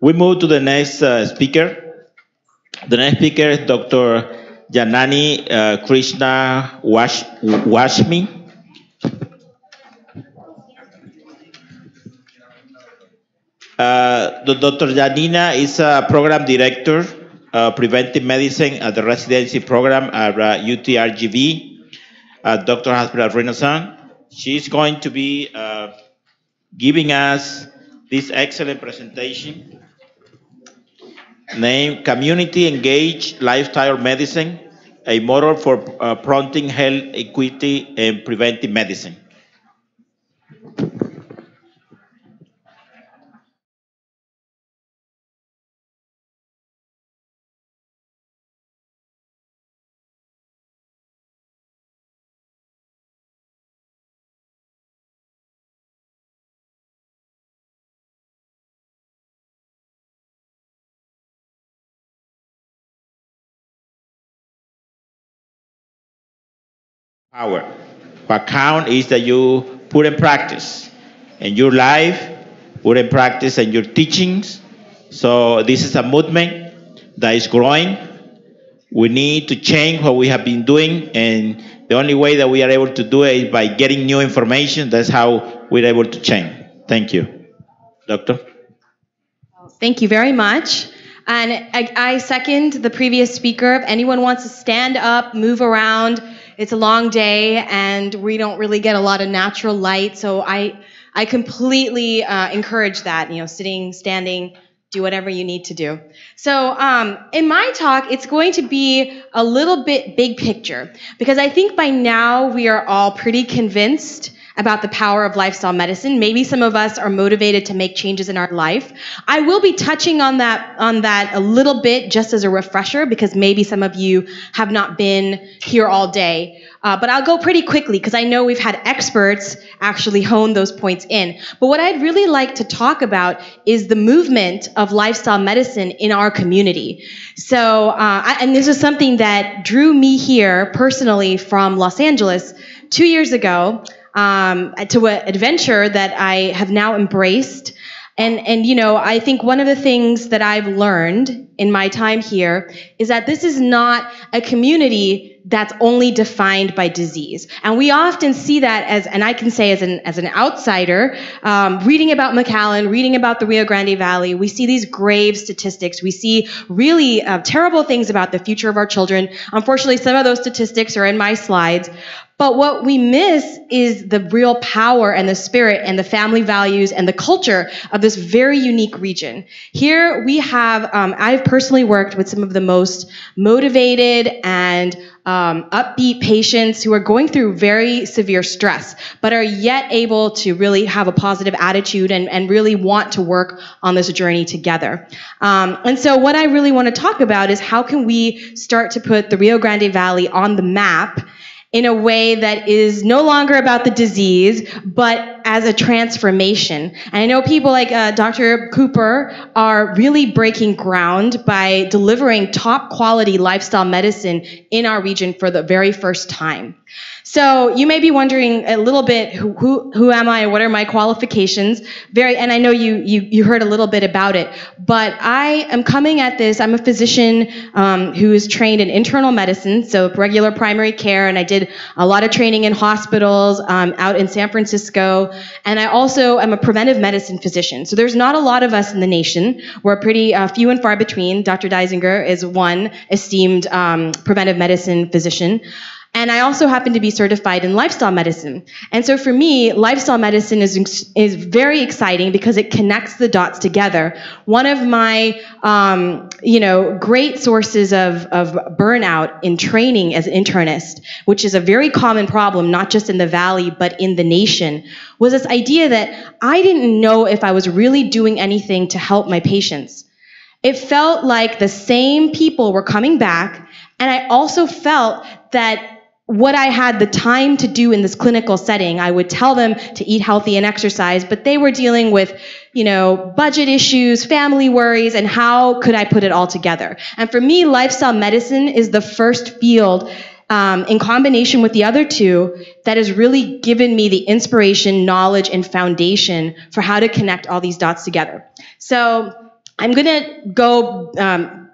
We move to the next speaker. The next speaker is Dr. Janani Krishna Washmi. Dr. Janina is a program director, preventive medicine at the residency program at UTRGV, Dr. Hospital Renaissance. She's going to be giving us this excellent presentation named Community Engaged Lifestyle Medicine, a model for promoting health equity and preventive medicine. Power. What counts is that you put in practice in your life, put in practice in your teachings. So this is a movement that is growing. We need to change what we have been doing, and the only way that we are able to do it is by getting new information. That's how we're able to change. Thank you. Doctor? Thank you very much. And I second the previous speaker. If anyone wants to stand up, move around, it's a long day and we don't really get a lot of natural light. So I completely encourage that, sitting, standing, do whatever you need to do. So in my talk, it's going to be a little bit big picture because I think by now we are all pretty convinced about the power of lifestyle medicine. Maybe some of us are motivated to make changes in our life. I will be touching on that a little bit just as a refresher because maybe some of you have not been here all day. But I'll go pretty quickly because I know we've had experts actually hone those points in. But what I'd really like to talk about is the movement of lifestyle medicine in our community. So, and this is something that drew me here personally from Los Angeles 2 years ago. To an adventure that I have now embraced. And I think one of the things that I've learned in my time here is that this is not a community that's only defined by disease. And we often see that and I can say as an outsider, reading about McAllen, reading about the Rio Grande Valley, we see these grave statistics. We see really terrible things about the future of our children. Unfortunately, some of those statistics are in my slides. But what we miss is the real power and the spirit and the family values and the culture of this very unique region. Here we have, I've personally worked with some of the most motivated and upbeat patients who are going through very severe stress, but are yet able to really have a positive attitude and really want to work on this journey together. And so what I really want to talk about is how can we start to put the Rio Grande Valley on the map in a way that is no longer about the disease, but as a transformation. And I know people like Dr. Cooper are really breaking ground by delivering top quality lifestyle medicine in our region for the very first time. So you may be wondering a little bit, who am I and what are my qualifications? And I know you heard a little bit about it, but I am coming at this, I'm a physician who is trained in internal medicine, so regular primary care, and I did a lot of training in hospitals out in San Francisco, and I also am a preventive medicine physician. So there's not a lot of us in the nation. We're pretty few and far between. Dr. Deisinger is one esteemed preventive medicine physician. And I also happen to be certified in lifestyle medicine. And so for me, lifestyle medicine is very exciting because it connects the dots together. One of my, great sources of burnout in training as an internist, which is a very common problem, not just in the Valley, but in the nation, was this idea that I didn't know if I was really doing anything to help my patients. It felt like the same people were coming back, and I also felt that what I had the time to do in this clinical setting, I would tell them to eat healthy and exercise, but they were dealing with, budget issues, family worries, and how could I put it all together? And for me, lifestyle medicine is the first field in combination with the other two that has really given me the inspiration, knowledge, and foundation for how to connect all these dots together. So I'm going to go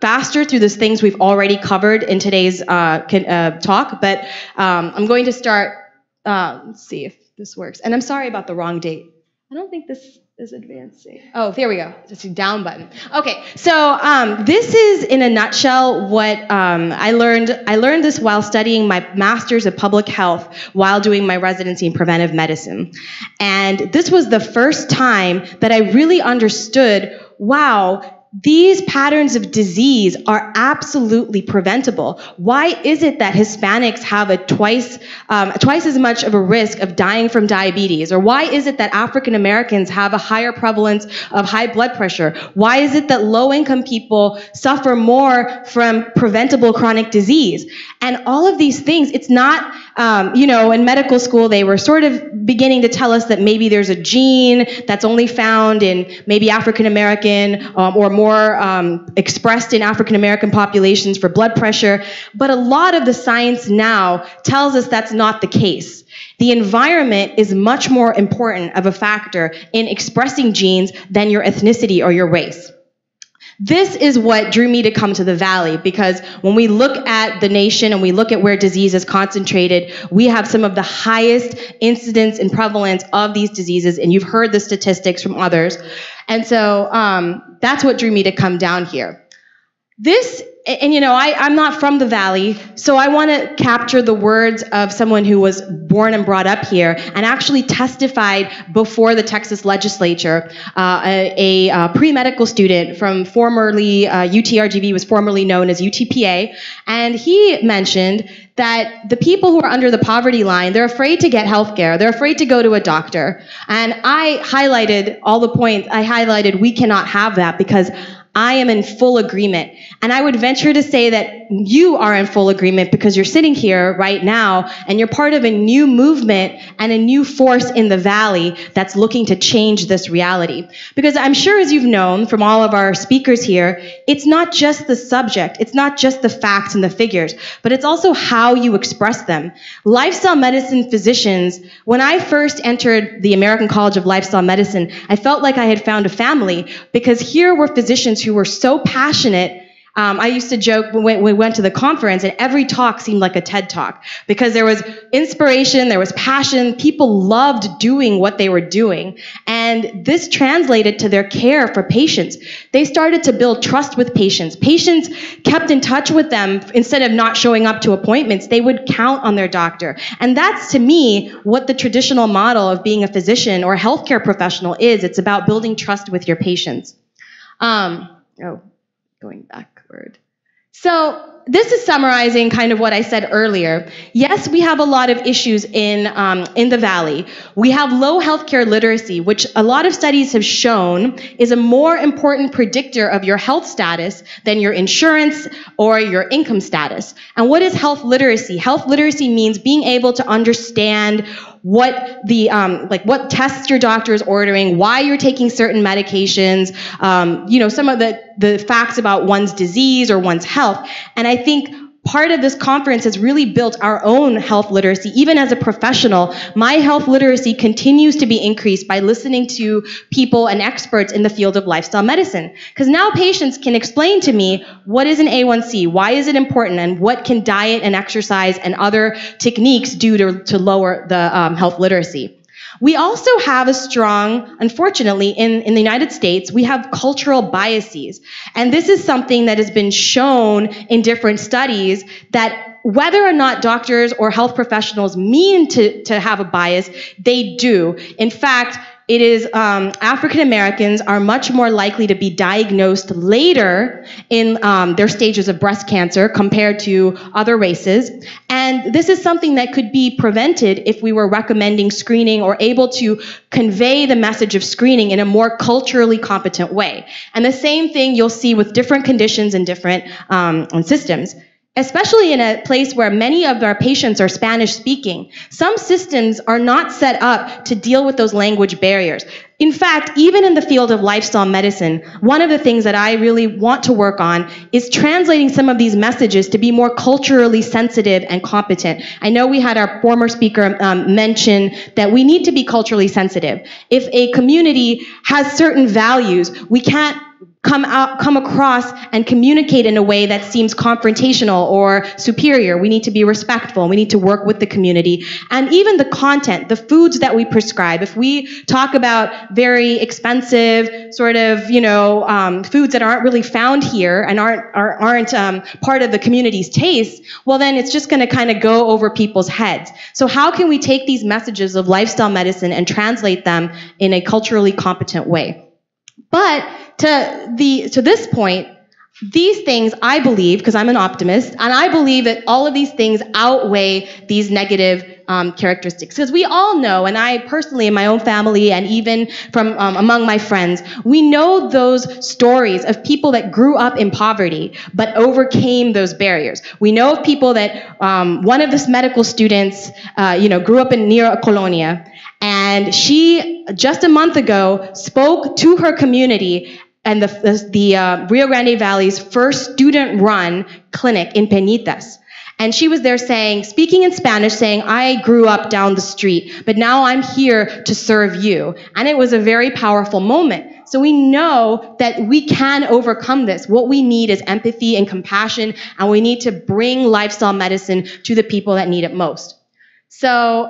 faster through the things we've already covered in today's talk, but I'm going to start, let's see if this works. And I'm sorry about the wrong date. I don't think this is advancing. Oh, there we go. It's a down button. Okay, so this is in a nutshell what I learned. I learned this while studying my master's of public health while doing my residency in preventive medicine. And this was the first time that I really understood, wow, these patterns of disease are absolutely preventable. Why is it that Hispanics have a twice as much of a risk of dying from diabetes? Or why is it that African Americans have a higher prevalence of high blood pressure? Why is it that low-income people suffer more from preventable chronic disease? And all of these things, it's not, in medical school, they were sort of beginning to tell us that maybe there's a gene that's only found in maybe African American or more expressed in African American populations for blood pressure. But a lot of the science now tells us that's not the case. The environment is much more important of a factor in expressing genes than your ethnicity or your race. This is what drew me to come to the Valley, because when we look at the nation and we look at where disease is concentrated, we have some of the highest incidence and prevalence of these diseases, and you've heard the statistics from others. And so that's what drew me to come down here. I'm not from the Valley, so I want to capture the words of someone who was born and brought up here and actually testified before the Texas legislature, a pre-medical student from formerly, UTRGV was formerly known as UTPA, and he mentioned that the people who are under the poverty line, they're afraid to get health care, they're afraid to go to a doctor. And I highlighted all the points, we cannot have that, because I am in full agreement. And I would venture to say that you are in full agreement because you're sitting here right now and you're part of a new movement and a new force in the Valley that's looking to change this reality. Because I'm sure, as you've known from all of our speakers here, it's not just the subject, it's not just the facts and the figures, but it's also how you express them. Lifestyle medicine physicians, when I first entered the American College of Lifestyle Medicine, I felt like I had found a family, because here were physicians who were so passionate. I used to joke when we went to the conference, and every talk seemed like a TED Talk, because there was inspiration, there was passion, people loved doing what they were doing, and this translated to their care for patients. They started to build trust with patients. Patients kept in touch with them. Instead of not showing up to appointments, they would count on their doctor. And that's, to me, what the traditional model of being a physician or a healthcare professional is. It's about building trust with your patients. Going backward. So this is summarizing kind of what I said earlier. Yes, we have a lot of issues in the Valley. We have low healthcare literacy, which a lot of studies have shown is a more important predictor of your health status than your insurance or your income status. And what is health literacy? Health literacy means being able to understand what the what tests your doctor is ordering, why you're taking certain medications, some of the facts about one's disease or one's health. And I think part of this conference has really built our own health literacy. Even as a professional, my health literacy continues to be increased by listening to people and experts in the field of lifestyle medicine. Because now patients can explain to me, what is an A1C? Why is it important? And what can diet and exercise and other techniques do to lower the health literacy? We also have a strong, unfortunately, in the United States, we have cultural biases. And this is something that has been shown in different studies, that whether or not doctors or health professionals mean to have a bias, they do. In fact, it is African Americans are much more likely to be diagnosed later in their stages of breast cancer compared to other races. And this is something that could be prevented if we were recommending screening or able to convey the message of screening in a more culturally competent way. And the same thing you'll see with different conditions and different systems. Especially in a place where many of our patients are Spanish speaking. Some systems are not set up to deal with those language barriers. In fact, even in the field of lifestyle medicine, one of the things that I really want to work on is translating some of these messages to be more culturally sensitive and competent. I know we had our former speaker mention that we need to be culturally sensitive. If a community has certain values, we can't come across and communicate in a way that seems confrontational or superior. We need to be respectful. We need to work with the community. And even the content, the foods that we prescribe. If we talk about very expensive sort of, foods that aren't really found here and aren't part of the community's taste, well then it's just going to kind of go over people's heads. So how can we take these messages of lifestyle medicine and translate them in a culturally competent way? But to this point, these things, I believe, because I'm an optimist, and I believe that all of these things outweigh these negative characteristics. Because we all know, and I personally in my own family and even from among my friends, we know those stories of people that grew up in poverty but overcame those barriers. We know of people that, one of this medical students, grew up near a colonia, and she, just a month ago, spoke to her community and the Rio Grande Valley's first student-run clinic in Peñitas. And she was there speaking in Spanish, saying, I grew up down the street, but now I'm here to serve you. And it was a very powerful moment. So we know that we can overcome this. What we need is empathy and compassion, and we need to bring lifestyle medicine to the people that need it most. So,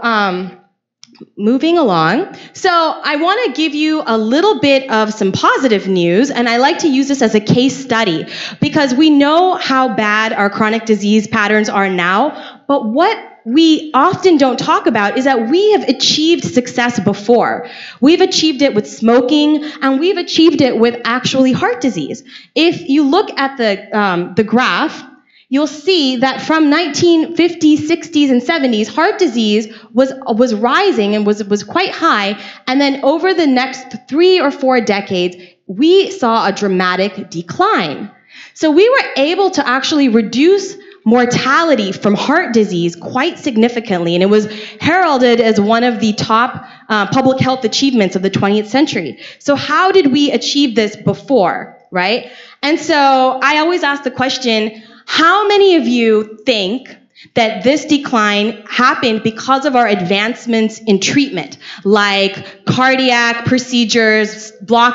moving along. So I want to give you a little bit of some positive news, and I like to use this as a case study because we know how bad our chronic disease patterns are now, but what we often don't talk about is that we have achieved success before. We've achieved it with smoking, and we've achieved it with actually heart disease. If you look at the graph, you'll see that from 1950s, 60s, and 70s, heart disease was rising and was quite high. And then over the next 3 or 4 decades, we saw a dramatic decline. So we were able to actually reduce mortality from heart disease quite significantly, and it was heralded as one of the top public health achievements of the 20th century. So how did we achieve this before, right? And so I always ask the question, how many of you think that this decline happened because of our advancements in treatment, like cardiac procedures,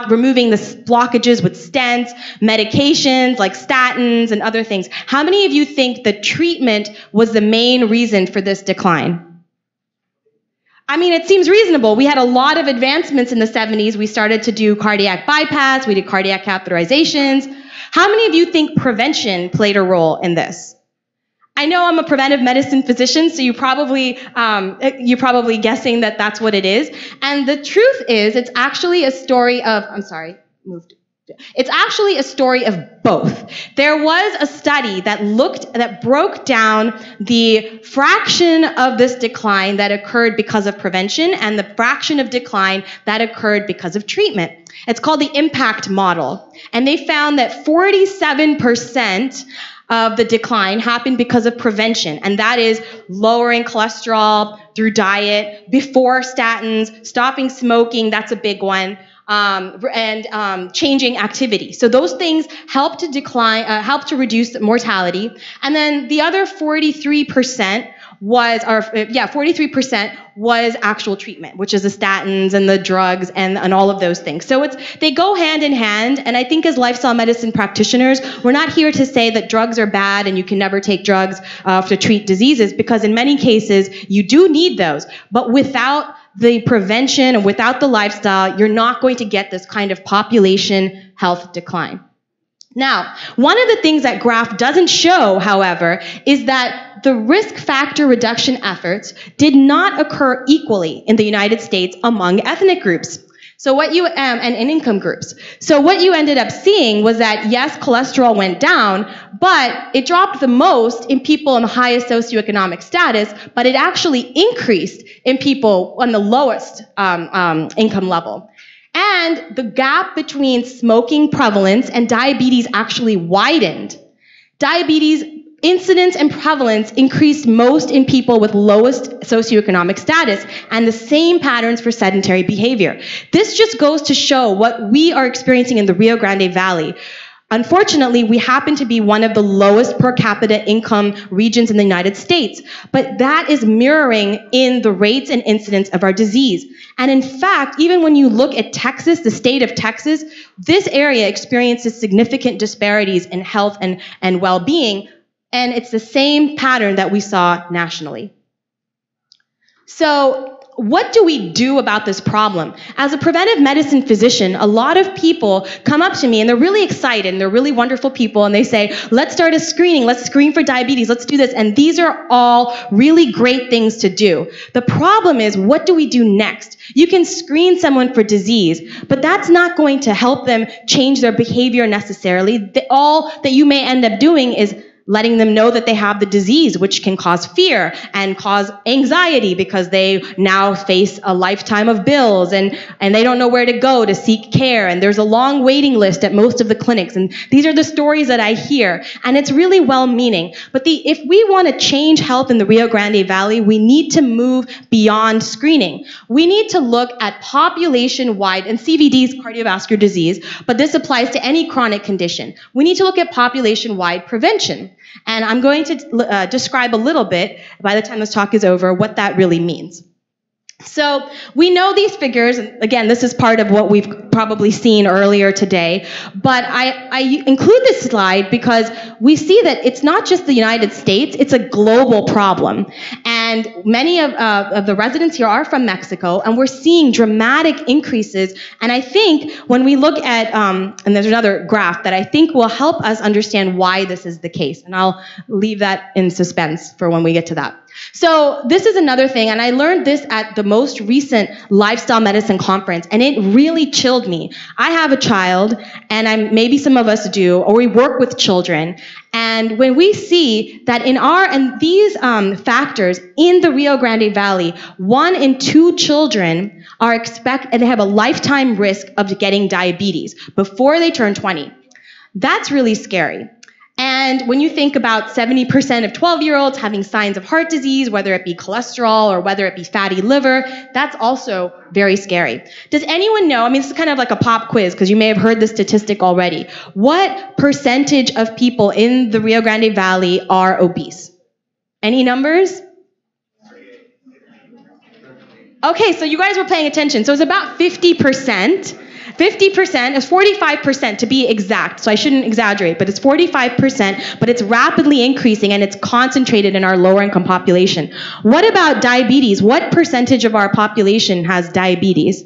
removing the blockages with stents, medications like statins and other things? How many of you think the treatment was the main reason for this decline? I mean, it seems reasonable. We had a lot of advancements in the 70s. We started to do cardiac bypass. We did cardiac catheterizations. How many of you think prevention played a role in this? I know I'm a preventive medicine physician, so you're probably guessing that that's what it is. And the truth is, it's actually a story of, it's actually a story of both. There was a study that broke down the fraction of this decline that occurred because of prevention and the fraction of decline that occurred because of treatment. It's called the impact model. And they found that 47% of the decline happened because of prevention. And that is lowering cholesterol through diet, before statins, stopping smoking, that's a big one. And changing activity. So those things help to reduce mortality. And then the other 43% was 43% was actual treatment, which is the statins and the drugs and all of those things. So they go hand in hand. And I think as lifestyle medicine practitioners, we're not here to say that drugs are bad and you can never take drugs to treat diseases, because in many cases you do need those. But without the prevention and without the lifestyle, you're not going to get this kind of population health decline. Now, one of the things that graph doesn't show, however, is that the risk factor reduction efforts did not occur equally in the United States among ethnic groups. So and income groups. So what you ended up seeing was that, yes, cholesterol went down, but it dropped the most in people in the highest socioeconomic status, but it actually increased in people on the lowest income level. And the gap between smoking prevalence and diabetes actually widened. Diabetes incidence and prevalence increased most in people with lowest socioeconomic status, and the same patterns for sedentary behavior. This just goes to show what we are experiencing in the Rio Grande Valley. Unfortunately, we happen to be one of the lowest per capita income regions in the United States, but that is mirroring in the rates and incidence of our disease. And in fact, even when you look at Texas, the state of Texas, this area experiences significant disparities in health and well-being, and it's the same pattern that we saw nationally. So, what do we do about this problem? As a preventive medicine physician, a lot of people come up to me and they're really excited and they're really wonderful people and they say, let's start a screening, let's screen for diabetes, let's do this. And these are all really great things to do. The problem is, what do we do next? You can screen someone for disease, but that's not going to help them change their behavior necessarily. All that you may end up doing is letting them know that they have the disease, which can cause fear and cause anxiety because they now face a lifetime of bills and they don't know where to go to seek care. And there's a long waiting list at most of the clinics. And these are the stories that I hear. And it's really well-meaning. But if we want to change health in the Rio Grande Valley, we need to move beyond screening. We need to look at population-wide, and CVD is cardiovascular disease, but this applies to any chronic condition. We need to look at population-wide prevention. And I'm going to describe a little bit, by the time this talk is over, what that really means. So we know these figures, and again, this is part of what we've probably seen earlier today, but I include this slide because we see that it's not just the United States, it's a global problem. And many of the residents here are from Mexico, and we're seeing dramatic increases. And I think when we look at, and there's another graph that I think will help us understand why this is the case. And I'll leave that in suspense for when we get to that. So this is another thing, and I learned this at the most recent lifestyle medicine conference, and it really chilled me. I have a child, and maybe some of us do, or we work with children, and when we see that and these factors in the Rio Grande Valley, 1 in 2 children and they have a lifetime risk of getting diabetes before they turn 20. That's really scary. And when you think about 70% of 12-year-olds having signs of heart disease, whether it be cholesterol or whether it be fatty liver, that's also very scary. Does anyone know, this is kind of like a pop quiz because you may have heard this statistic already. What percentage of people in the Rio Grande Valley are obese? Any numbers? Okay, so you guys were paying attention. So it's about 50%. 50% is 45% to be exact, so I shouldn't exaggerate, but it's 45%, but it's rapidly increasing and it's concentrated in our lower income population. What about diabetes? What percentage of our population has diabetes?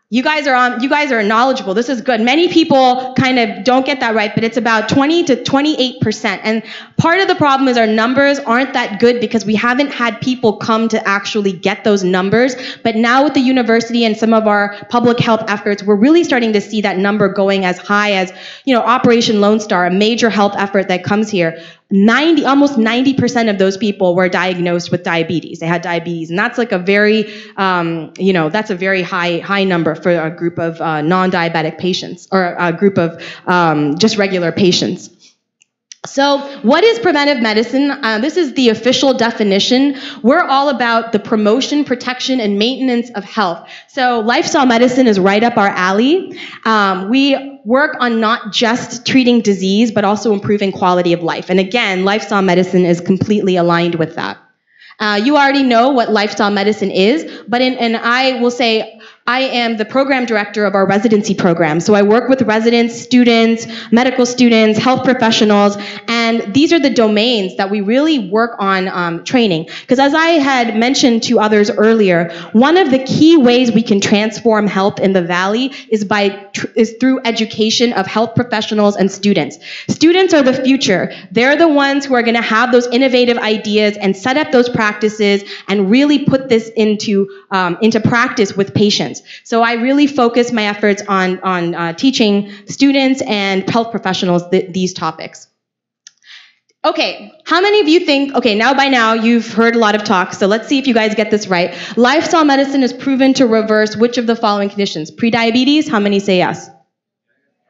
You guys are knowledgeable. This is good. Many people kind of don't get that right, but it's about 20 to 28%. And part of the problem is our numbers aren't that good because we haven't had people come to actually get those numbers. But now with the university and some of our public health efforts, we're really starting to see that number going as high as, Operation Lone Star, a major health effort that comes here. Almost 90% of those people were diagnosed with diabetes. They had diabetes, and that's like a very, that's a very high number for a group of non-diabetic patients or a group of just regular patients. So what is preventive medicine? This is the official definition. We're all about the promotion, protection, and maintenance of health. So lifestyle medicine is right up our alley. We work on not just treating disease, but also improving quality of life. And again, lifestyle medicine is completely aligned with that. You already know what lifestyle medicine is, but and I will say, I am the program director of our residency program. So I work with residents, students, medical students, health professionals, and these are the domains that we really work on training. Because as I had mentioned to others earlier, one of the key ways we can transform health in the Valley is through education of health professionals and students. Students are the future. They're the ones who are going to have those innovative ideas and set up those practices and really put this into practice with patients. So I really focus my efforts on teaching students and health professionals these topics. Okay, how many of you think, by now you've heard a lot of talks, so let's see if you guys get this right. Lifestyle medicine is proven to reverse which of the following conditions? Prediabetes, how many say yes?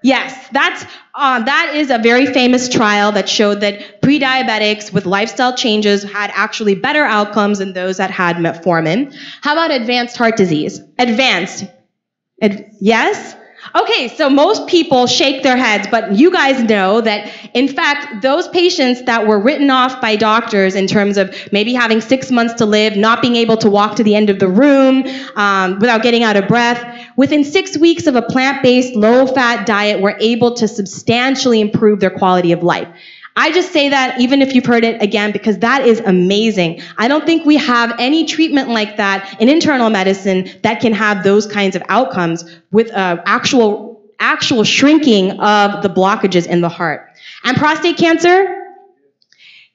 Yes, that is a very famous trial that showed that pre-diabetics with lifestyle changes had actually better outcomes than those that had metformin. How about advanced heart disease? Advanced. Yes? Okay, so most people shake their heads, but you guys know that, in fact, those patients that were written off by doctors in terms of maybe having 6 months to live, not being able to walk to the end of the room without getting out of breath, within 6 weeks of a plant-based, low-fat diet, were able to substantially improve their quality of life. I just say that even if you've heard it again, because that is amazing. I don't think we have any treatment like that in internal medicine that can have those kinds of outcomes with actual shrinking of the blockages in the heart. And prostate cancer?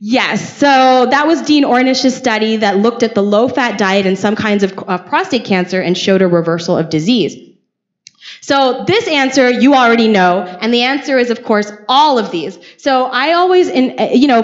Yes, so that was Dean Ornish's study that looked at the low-fat diet and some kinds of prostate cancer and showed a reversal of disease. So this answer you already know, and the answer is, of course, all of these. So I always,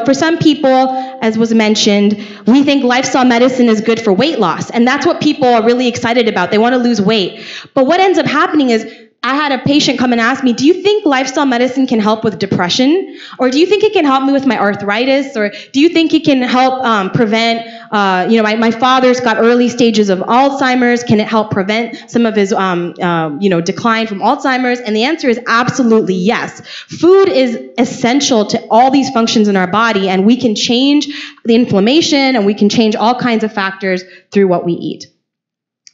for some people, as was mentioned, we think lifestyle medicine is good for weight loss, and that's what people are really excited about. They want to lose weight. But what ends up happening is, I had a patient come and ask me, do you think lifestyle medicine can help with depression? Or do you think it can help me with my arthritis? Or do you think it can help prevent, my father's got early stages of Alzheimer's. Can it help prevent some of his, decline from Alzheimer's? And the answer is absolutely yes. Food is essential to all these functions in our body, and we can change the inflammation, and we can change all kinds of factors through what we eat.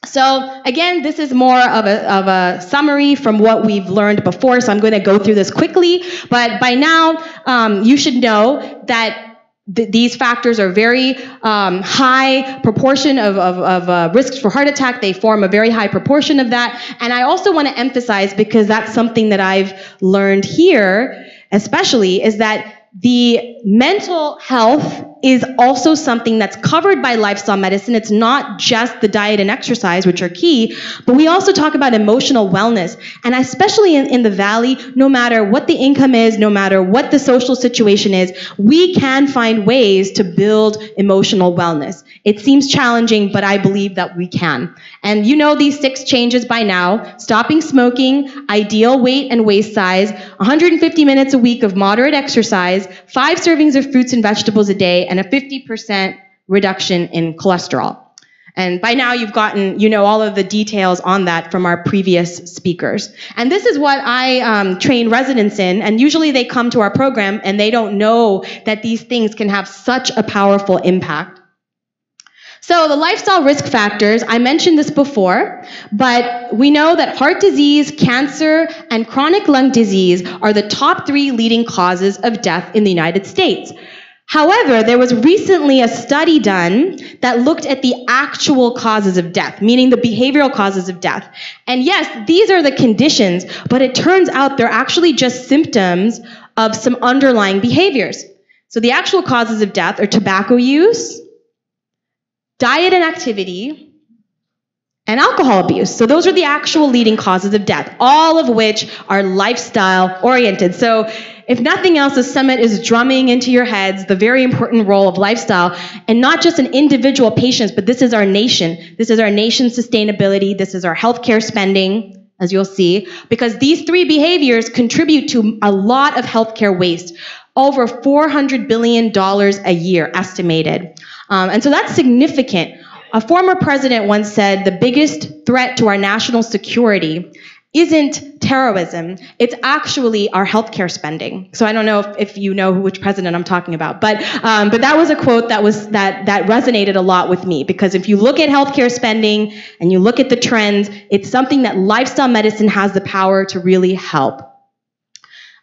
So again, this is more of a summary from what we've learned before, so I'm going to go through this quickly. But by now, you should know that these factors are very high proportion of risks for heart attack. They form a very high proportion of that. And I also want to emphasize, because that's something that I've learned here, especially, is that the mental health is also something that's covered by lifestyle medicine. It's not just the diet and exercise, which are key, but we also talk about emotional wellness. And especially in the Valley, no matter what the income is, no matter what the social situation is, we can find ways to build emotional wellness. It seems challenging, but I believe that we can. And you know these 6 changes by now: stopping smoking, ideal weight and waist size, 150 minutes a week of moderate exercise, 5 servings of fruits and vegetables a day, and a 50% reduction in cholesterol. And by now you've gotten, all of the details on that from our previous speakers. And this is what I train residents in, and usually they come to our program and they don't know that these things can have such a powerful impact. So the lifestyle risk factors, I mentioned this before, but we know that heart disease, cancer, and chronic lung disease are the top 3 leading causes of death in the United States. However, there was recently a study done that looked at the actual causes of death, meaning the behavioral causes of death. And yes, these are the conditions, but it turns out they're actually just symptoms of some underlying behaviors. So the actual causes of death are tobacco use, diet and activity, and alcohol abuse. So those are the actual leading causes of death, all of which are lifestyle oriented. So if nothing else, the summit is drumming into your heads the very important role of lifestyle, and not just in individual patients, but this is our nation. This is our nation's sustainability. This is our healthcare spending, as you'll see, because these 3 behaviors contribute to a lot of healthcare waste, over $400 billion a year estimated. And so that's significant. A former president once said the biggest threat to our national security isn't terrorism, it's actually our healthcare spending. So I don't know if you know which president I'm talking about, but that was a quote that resonated a lot with me, because if you look at healthcare spending and you look at the trends, it's something that lifestyle medicine has the power to really help.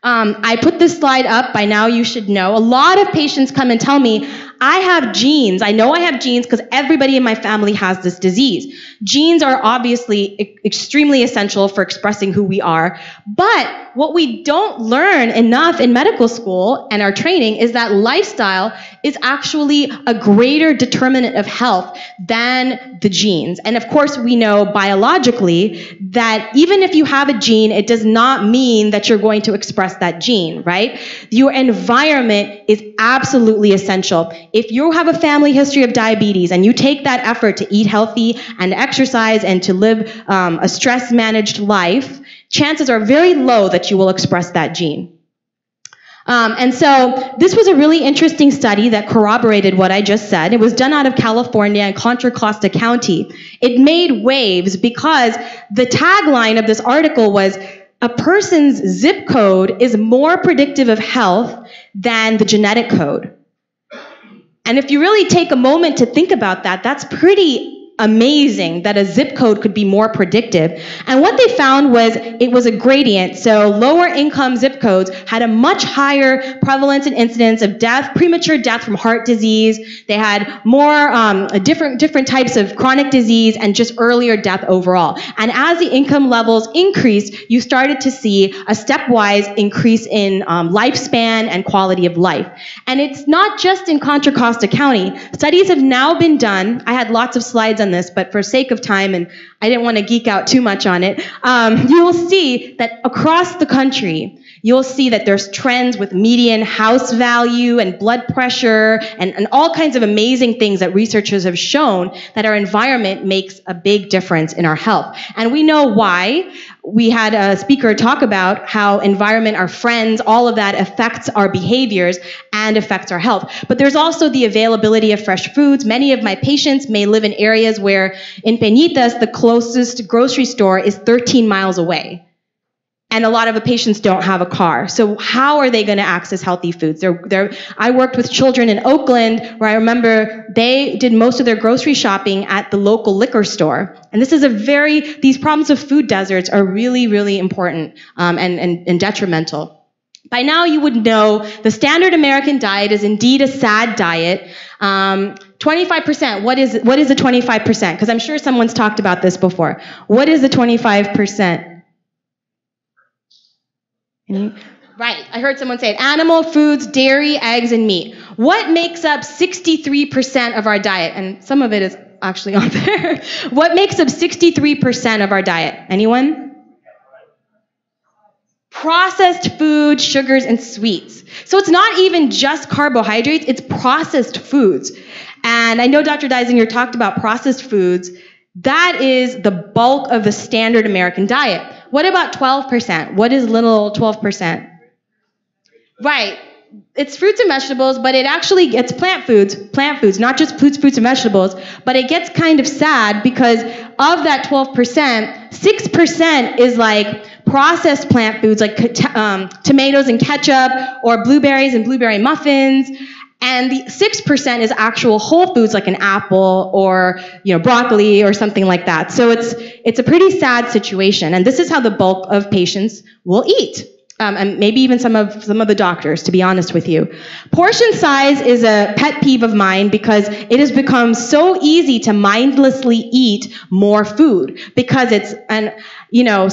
I put this slide up. By now you should know. A lot of patients come and tell me, I have genes. I know I have genes because everybody in my family has this disease. Genes are obviously extremely essential for expressing who we are. But what we don't learn enough in medical school and our training is that lifestyle is actually a greater determinant of health than the genes. And of course, we know biologically that even if you have a gene, it does not mean that you're going to express that gene, right? Your environment is absolutely essential. If you have a family history of diabetes and you take that effort to eat healthy and exercise and to live a stress-managed life, chances are very low that you will express that gene. And so this was a really interesting study that corroborated what I just said. It was done out of California and Contra Costa County. It made waves because the tagline of this article was, a person's zip code is more predictive of health than the genetic code. And if you really take a moment to think about that, that's pretty amazing that a zip code could be more predictive. And what they found was it was a gradient. So lower income zip codes had a much higher prevalence and incidence of death, premature death from heart disease. They had more different types of chronic disease and just earlier death overall. And as the income levels increased, you started to see a stepwise increase in lifespan and quality of life. And it's not just in Contra Costa County. Studies have now been done. I had lots of slides on this, but for sake of time, and I didn't want to geek out too much on it, you will see that across the country, you'll see that there's trends with median house value and blood pressure and all kinds of amazing things that researchers have shown that our environment makes a big difference in our health. And we know why. We had a speaker talk about how environment, our friends, all of that affects our behaviors and affects our health. But there's also the availability of fresh foods. Many of my patients may live in areas where in Peñitas, the closest grocery store is 13 miles away. And a lot of the patients don't have a car. So how are they going to access healthy foods? I worked with children in Oakland where I remember they did most of their grocery shopping at the local liquor store. And this is these problems of food deserts are really, really important and detrimental. By now you would know the standard American diet is indeed a sad diet. 25%, what is the 25%? Because I'm sure someone's talked about this before. What is the 25%? Right, I heard someone say it. Animal foods, dairy, eggs, and meat. What makes up 63% of our diet? And some of it is actually on there. What makes up 63% of our diet? Anyone? Processed food, sugars, and sweets. So it's not even just carbohydrates, it's processed foods. And I know Dr. Deisinger talked about processed foods. That is the bulk of the standard American diet. What about 12%? What is little 12%? Right. It's fruits and vegetables, but it's plant foods, not just fruits and vegetables, but it gets kind of sad because of that 12%, 6% is like processed plant foods like tomatoes and ketchup or blueberries and blueberry muffins. And the 6% is actual whole foods like an apple or broccoli or something like that. So it's a pretty sad situation. And this is how the bulk of patients will eat. And maybe even some of the doctors, to be honest with you. Portion size is a pet peeve of mine because it has become so easy to mindlessly eat more food because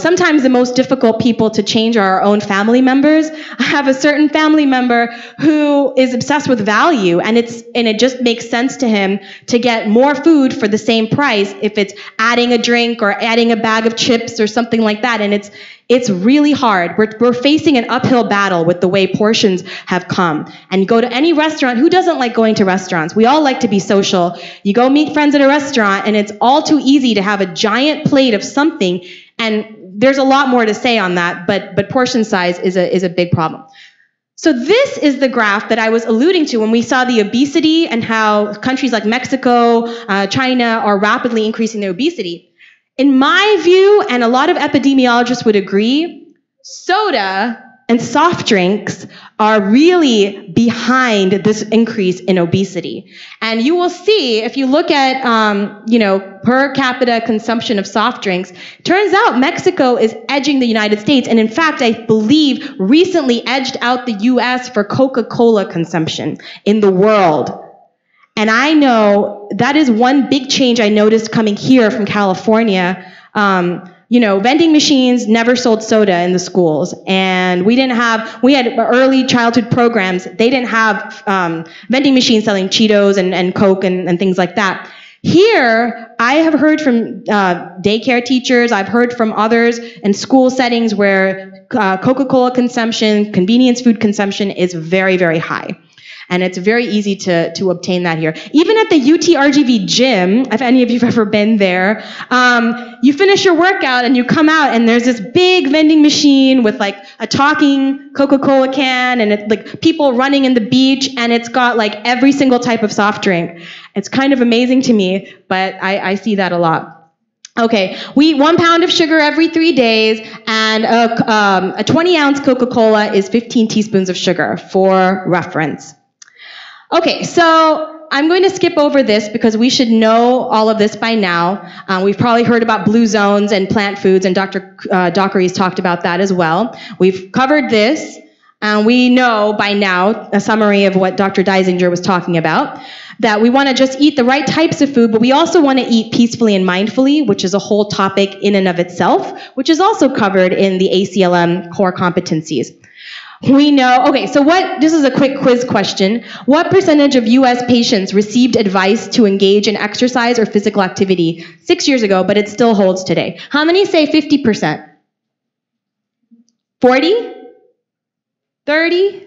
sometimes the most difficult people to change are our own family members. I have a certain family member who is obsessed with value, and it just makes sense to him to get more food for the same price if it's adding a drink or adding a bag of chips or something like that. And it's really hard. We're facing an uphill battle with the way portions have come. And you go to any restaurant, who doesn't like going to restaurants? We all like to be social. You go meet friends at a restaurant, and it's all too easy to have a giant plate of something. And there's a lot more to say on that, but portion size is a big problem. So this is the graph that I was alluding to when we saw the obesity and how countries like Mexico, China are rapidly increasing their obesity. In my view, and a lot of epidemiologists would agree, soda and soft drinks are really behind this increase in obesity. And you will see, if you look at, per capita consumption of soft drinks, turns out Mexico is edging the United States. And in fact, I believe recently edged out the US for Coca-Cola consumption in the world. And I know that is one big change I noticed coming here from California. Vending machines never sold soda in the schools. And we had early childhood programs. They didn't have vending machines selling Cheetos and Coke and things like that. Here, I have heard from daycare teachers, I've heard from others in school settings where Coca-Cola consumption, convenience food consumption is very, very high. And it's very easy to obtain that here. Even at the UT RGV gym, if any of you have ever been there, you finish your workout and you come out and there's this big vending machine with like a talking Coca-Cola can and it's like people running in the beach, and it's got like every single type of soft drink. It's kind of amazing to me, but I see that a lot. Okay, we eat 1 pound of sugar every 3 days, and a 20-ounce Coca-Cola is 15 teaspoons of sugar, for reference. Okay, so I'm going to skip over this because we should know all of this by now. We've probably heard about blue zones and plant foods, and Dr. Dockery's talked about that as well. We've covered this, and we know by now a summary of what Dr. Deisinger was talking about, that we want to just eat the right types of food, but we also want to eat peacefully and mindfully, which is a whole topic in and of itself, which is also covered in the ACLM core competencies. We know, okay, so this is a quick quiz question. What percentage of US patients received advice to engage in exercise or physical activity 6 years ago, but it still holds today? How many say 50%? 40? 30?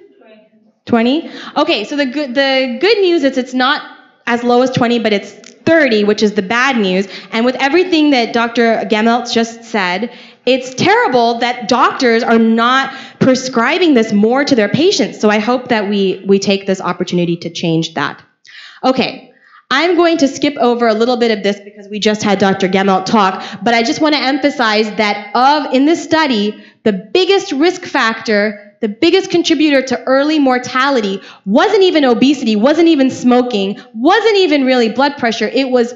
20? Okay, so the good news is it's not as low as 20, but it's 30, which is the bad news. And with everything that Dr. Gemelt just said, it's terrible that doctors are not prescribing this more to their patients. So I hope that we take this opportunity to change that. Okay, I'm going to skip over a little bit of this because we just had Dr. Gemelt talk, but I just want to emphasize that in this study, the biggest risk factor, the biggest contributor to early mortality wasn't even obesity, wasn't even smoking, wasn't even really blood pressure. It was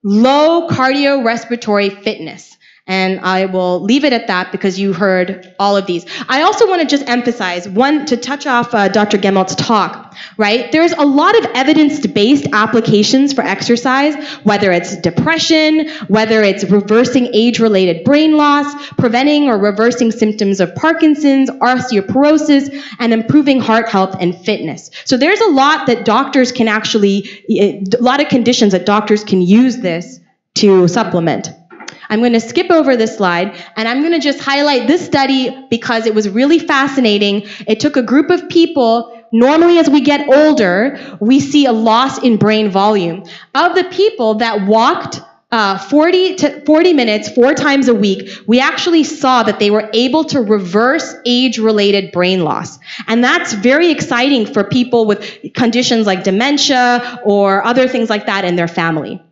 low cardiorespiratory fitness. And I will leave it at that because you heard all of these. I also want to just emphasize, one, to touch off Dr. Gemelt's talk, right? There's a lot of evidence-based applications for exercise, whether it's depression, whether it's reversing age-related brain loss, preventing or reversing symptoms of Parkinson's, osteoporosis, and improving heart health and fitness. So there's a lot that doctors can a lot of conditions that doctors can use this to supplement. I'm going to skip over this slide, and I'm going to just highlight this study because it was really fascinating. It took a group of people. Normally, as we get older, we see a loss in brain volume. Of the people that walked 40 minutes 4 times a week, we actually saw that they were able to reverse age-related brain loss. And that's very exciting for people with conditions like dementia or other things like that in their family.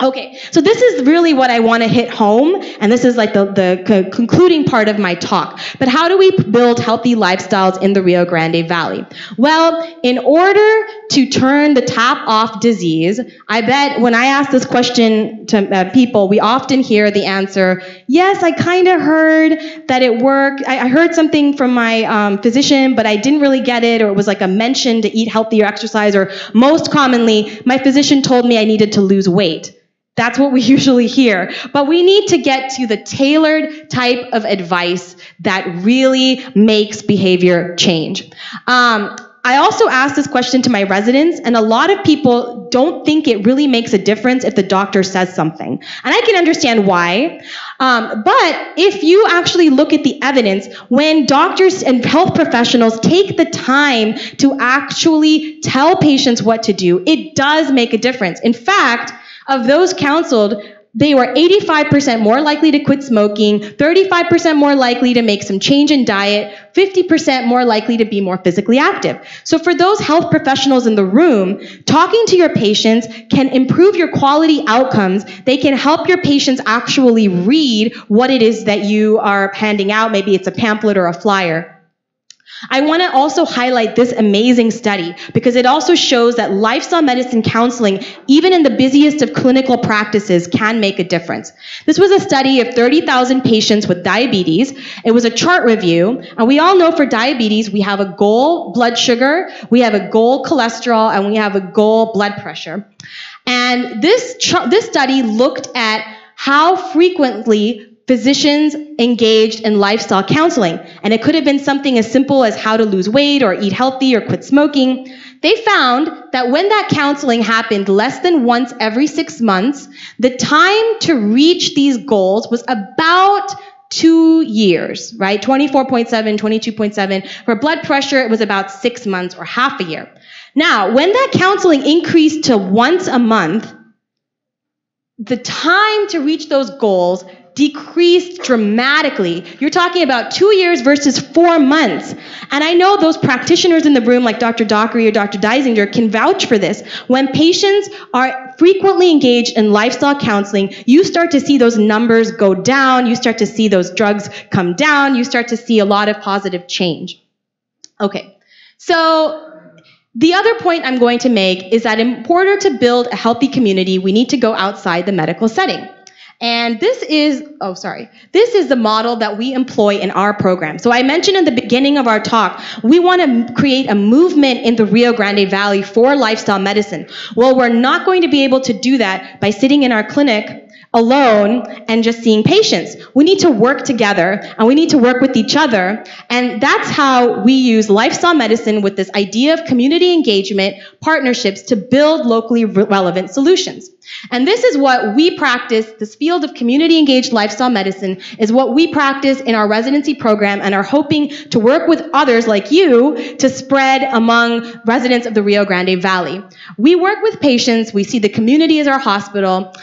Okay, so this is really what I want to hit home, and this is like the concluding part of my talk. But how do we build healthy lifestyles in the Rio Grande Valley? Well, in order to turn the tap-off disease, I bet when I ask this question to people, we often hear the answer, yes, I kind of heard that it worked. I heard something from my physician, but I didn't really get it, or it was like a mention to eat healthy or exercise, or most commonly, my physician told me I needed to lose weight. That's what we usually hear. But we need to get to the tailored type of advice that really makes behavior change. I also asked this question to my residents, and a lot of people don't think it really makes a difference if the doctor says something. And I can understand why. But if you actually look at the evidence, when doctors and health professionals take the time to actually tell patients what to do, it does make a difference. In fact, of those counseled, they were 85% more likely to quit smoking, 35% more likely to make some change in diet, 50% more likely to be more physically active. So for those health professionals in the room, talking to your patients can improve your quality outcomes. They can help your patients actually read what it is that you are handing out. Maybe it's a pamphlet or a flyer. I want to also highlight this amazing study because it also shows that lifestyle medicine counseling, even in the busiest of clinical practices, can make a difference. This was a study of 30,000 patients with diabetes. It was a chart review, and we all know for diabetes, we have a goal blood sugar, we have a goal cholesterol, and we have a goal blood pressure. And this study looked at how frequently physicians engaged in lifestyle counseling. And it could have been something as simple as how to lose weight or eat healthy or quit smoking. They found that when that counseling happened less than once every 6 months, the time to reach these goals was about 2 years, right? 24.7, 22.7. For blood pressure, it was about 6 months or half a year. Now, when that counseling increased to once a month, the time to reach those goals decreased dramatically. You're talking about 2 years versus 4 months. And I know those practitioners in the room like Dr. Dockery or Dr. Deisinger can vouch for this. When patients are frequently engaged in lifestyle counseling, you start to see those numbers go down, you start to see those drugs come down, you start to see a lot of positive change. Okay, so the other point I'm going to make is that in order to build a healthy community, we need to go outside the medical setting. And this is the model that we employ in our program. So I mentioned in the beginning of our talk, we want to create a movement in the Rio Grande Valley for lifestyle medicine. Well, we're not going to be able to do that by sitting in our clinic alone and just seeing patients. We need to work together and we need to work with each other. And that's how we use lifestyle medicine with this idea of community engagement, partnerships to build locally relevant solutions. And this is what we practice, this field of community engaged lifestyle medicine is what we practice in our residency program and are hoping to work with others like you to spread among residents of the Rio Grande Valley. We work with patients, we see the community as our hospital,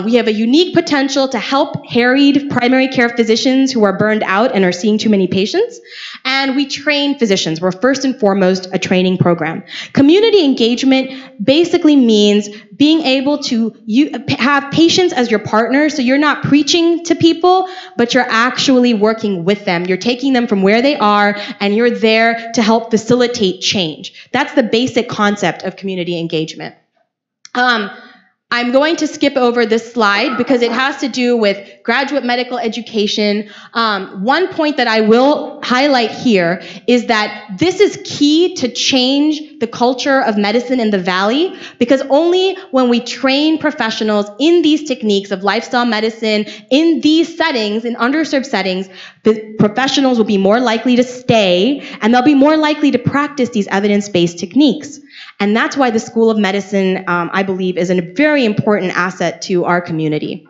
we have a unique potential to help harried primary care physicians who are burned out and are seeing too many patients, and we train physicians. We're first and foremost a training program. Community engagement basically means being able to have patients as your partner, so you're not preaching to people, but you're actually working with them. You're taking them from where they are, and you're there to help facilitate change. That's the basic concept of community engagement. I'm going to skip over this slide because it has to do with graduate medical education. One point that I will highlight here is that this is key to change the culture of medicine in the Valley, because only when we train professionals in these techniques of lifestyle medicine, in these settings, in underserved settings, the professionals will be more likely to stay and they'll be more likely to practice these evidence-based techniques. And that's why the School of Medicine, I believe, is a very important asset to our community.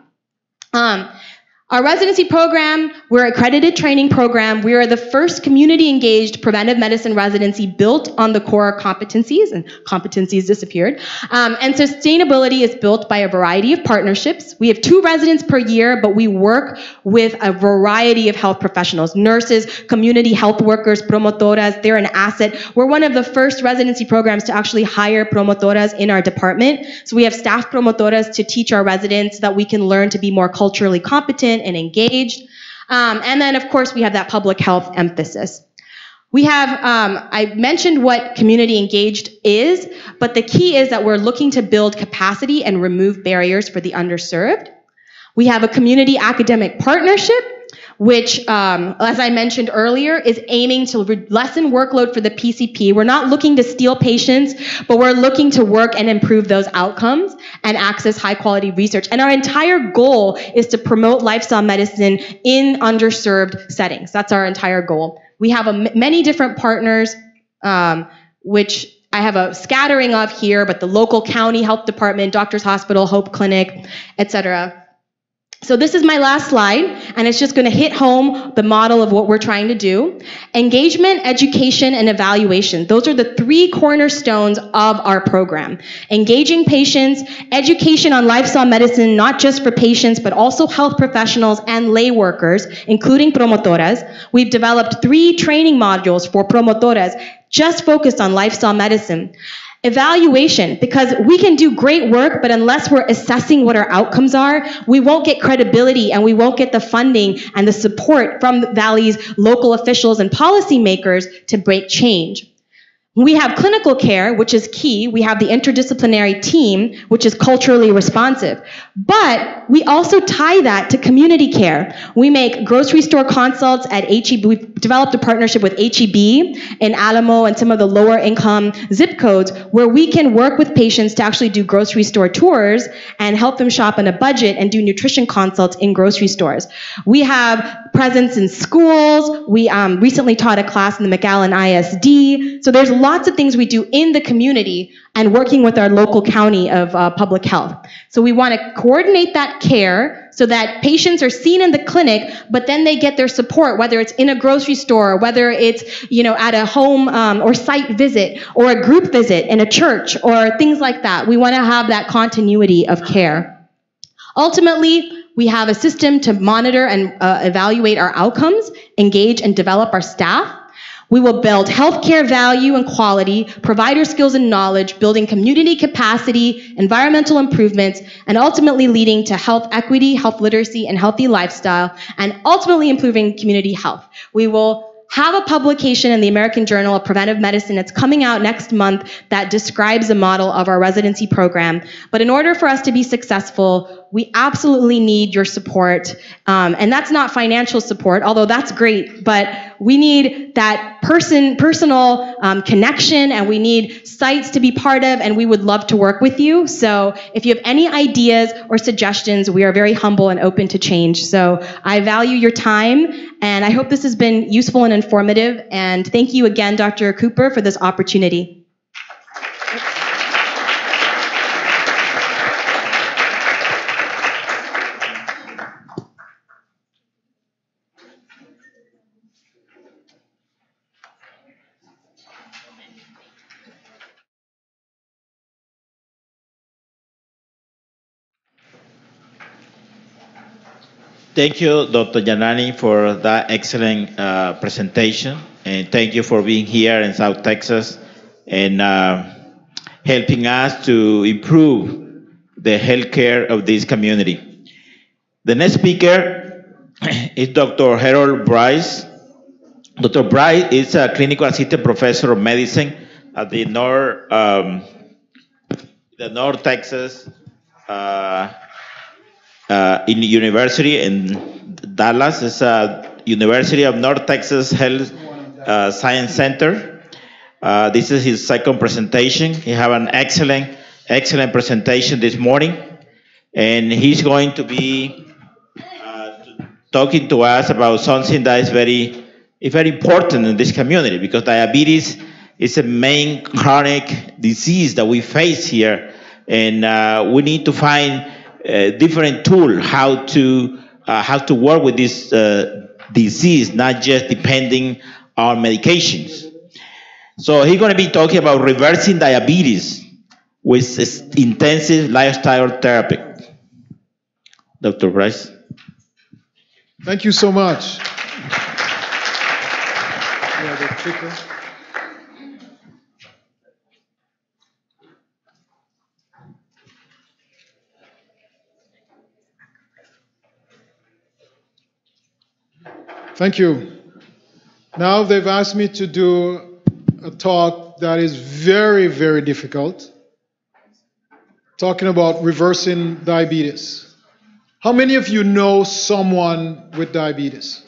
Our residency program, we're an accredited training program. We are the first community-engaged preventive medicine residency built on the core competencies, and competencies disappeared. And sustainability is built by a variety of partnerships. We have 2 residents per year, but we work with a variety of health professionals, nurses, community health workers, promotoras. They're an asset. We're one of the first residency programs to actually hire promotoras in our department. So we have staff promotoras to teach our residents so that we can learn to be more culturally competent and engaged. And then, of course, we have that public health emphasis. We have, I mentioned what community engaged is, but the key is that we're looking to build capacity and remove barriers for the underserved. We have a community academic partnership, which, as I mentioned earlier, is aiming to lessen workload for the PCP. We're not looking to steal patients, but we're looking to work and improve those outcomes and access high-quality research. And our entire goal is to promote lifestyle medicine in underserved settings. That's our entire goal. We have many different partners, which I have a scattering of here, but the local county health department, Doctors Hospital, Hope Clinic, etc. So this is my last slide, and it's just going to hit home the model of what we're trying to do. Engagement, education, and evaluation. Those are the 3 cornerstones of our program. Engaging patients, education on lifestyle medicine, not just for patients, but also health professionals and lay workers, including promotoras. We've developed 3 training modules for promotoras just focused on lifestyle medicine. Evaluation, because we can do great work, but unless we're assessing what our outcomes are, we won't get credibility and we won't get the funding and the support from the Valley's local officials and policymakers to break change. We have clinical care, which is key. We have the interdisciplinary team, which is culturally responsive. But we also tie that to community care. We make grocery store consults at HEB. We've developed a partnership with HEB in Alamo and some of the lower income zip codes where we can work with patients to actually do grocery store tours and help them shop on a budget and do nutrition consults in grocery stores. We have presence in schools. We recently taught a class in the McAllen ISD. So there's lots of things we do in the community and working with our local county of public health. So we want to coordinate that care so that patients are seen in the clinic, but then they get their support, whether it's in a grocery store, whether it's, at a home or site visit, or a group visit in a church, or things like that. We want to have that continuity of care. Ultimately, we have a system to monitor and evaluate our outcomes, engage and develop our staff. We will build healthcare value and quality, provider skills and knowledge, building community capacity, environmental improvements, and ultimately leading to health equity, health literacy, and healthy lifestyle, and ultimately improving community health. We will have a publication in the American Journal of Preventive Medicine that's coming out next month that describes the model of our residency program. But in order for us to be successful, we absolutely need your support. And that's not financial support, although that's great, but we need that personal connection, and we need sites to be part of, and we would love to work with you. So if you have any ideas or suggestions, we are very humble and open to change. So I value your time, and I hope this has been useful and informative. And thank you again, Dr. Cooper, for this opportunity. Thank you, Dr. Janani, for that excellent presentation. And thank you for being here in South Texas and helping us to improve the healthcare of this community. The next speaker is Dr. Harold Bryce. Dr. Bryce is a clinical assistant professor of medicine at the North Texas in the university in Dallas. It's a University of North Texas Health Science Center. This is his second presentation. He have an excellent presentation this morning, and he's going to be talking to us about something that is very important in this community, because diabetes is a main chronic disease that we face here, and we need to find different tool how to work with this disease, not just depending on medications. So he's going to be talking about reversing diabetes with intensive lifestyle therapy. Dr. Bryce. Thank you so much. Thank you. Now they've asked me to do a talk that is very, very difficult, talking about reversing diabetes. How many of you know someone with diabetes?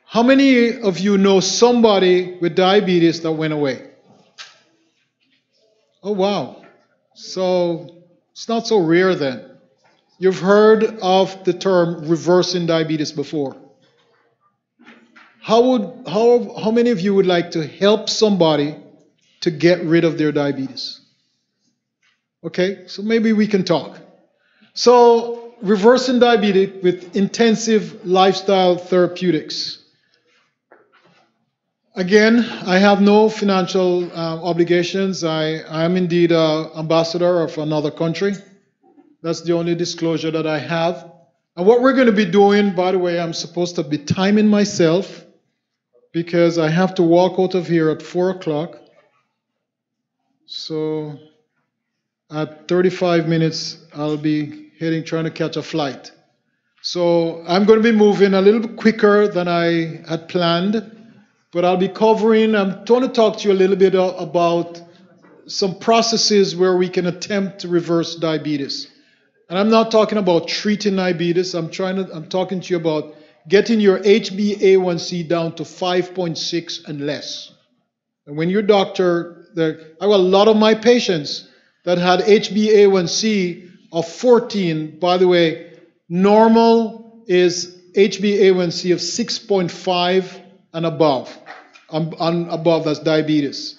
How many of you know somebody with diabetes that went away? Oh, wow. So it's not so rare then. You've heard of the term reversing diabetes before. How many of you would like to help somebody to get rid of their diabetes? Okay, so maybe we can talk. So, reversing diabetes with intensive lifestyle therapeutics. Again, I have no financial obligations. I am indeed an ambassador of another country. That's the only disclosure that I have. And what we're going to be doing, by the way, I'm supposed to be timing myself because I have to walk out of here at 4 o'clock. So at 35 minutes, I'll be trying to catch a flight. So I'm going to be moving a little bit quicker than I had planned, but I'm going to talk to you a little bit about some processes where we can attempt to reverse diabetes. And I'm not talking about treating diabetes. I'm talking to you about getting your HbA1c down to 5.6 and less. And when your doctor, I have a lot of my patients that had HbA1c of 14. By the way, normal is HbA1c of 6.5 and above. above, that's diabetes.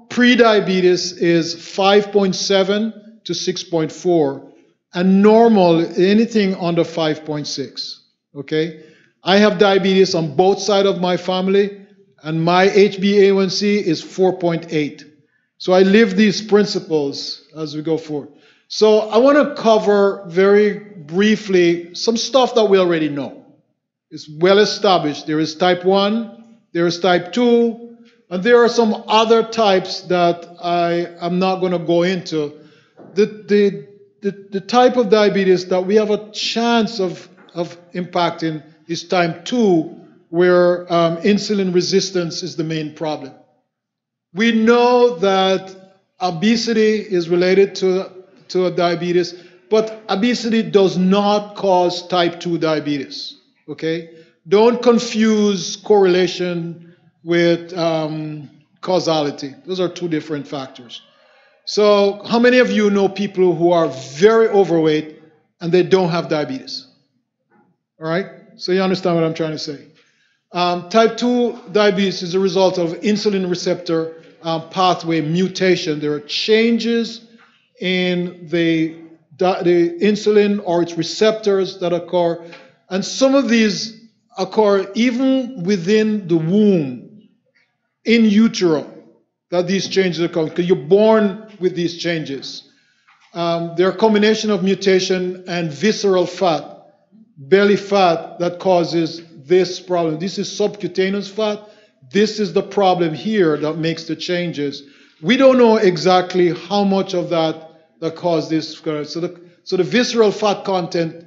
Pre-diabetes is 5.7 to 6.4, and normal, anything under 5.6, okay? I have diabetes on both sides of my family, and my HbA1c is 4.8. So I live these principles as we go forward. So I want to cover very briefly some stuff that we already know. It's well established. There is type 1, there is type 2, and there are some other types that I am not going to go into. The type of diabetes that we have a chance of impacting is type 2, where insulin resistance is the main problem. We know that obesity is related to diabetes, but obesity does not cause type 2 diabetes, okay? Don't confuse correlation with causality. Those are two different factors. So how many of you know people who are very overweight and they don't have diabetes? All right? So you understand what I'm trying to say. Type 2 diabetes is a result of insulin receptor pathway mutation. There are changes in the insulin or its receptors that occur, and some of these occur even within the womb, in utero, that these changes occur, because you're born with these changes. They're a combination of mutation and visceral fat, belly fat, that causes this problem. This is subcutaneous fat. This is the problem here that makes the changes. We don't know exactly how much of that caused this. So the visceral fat content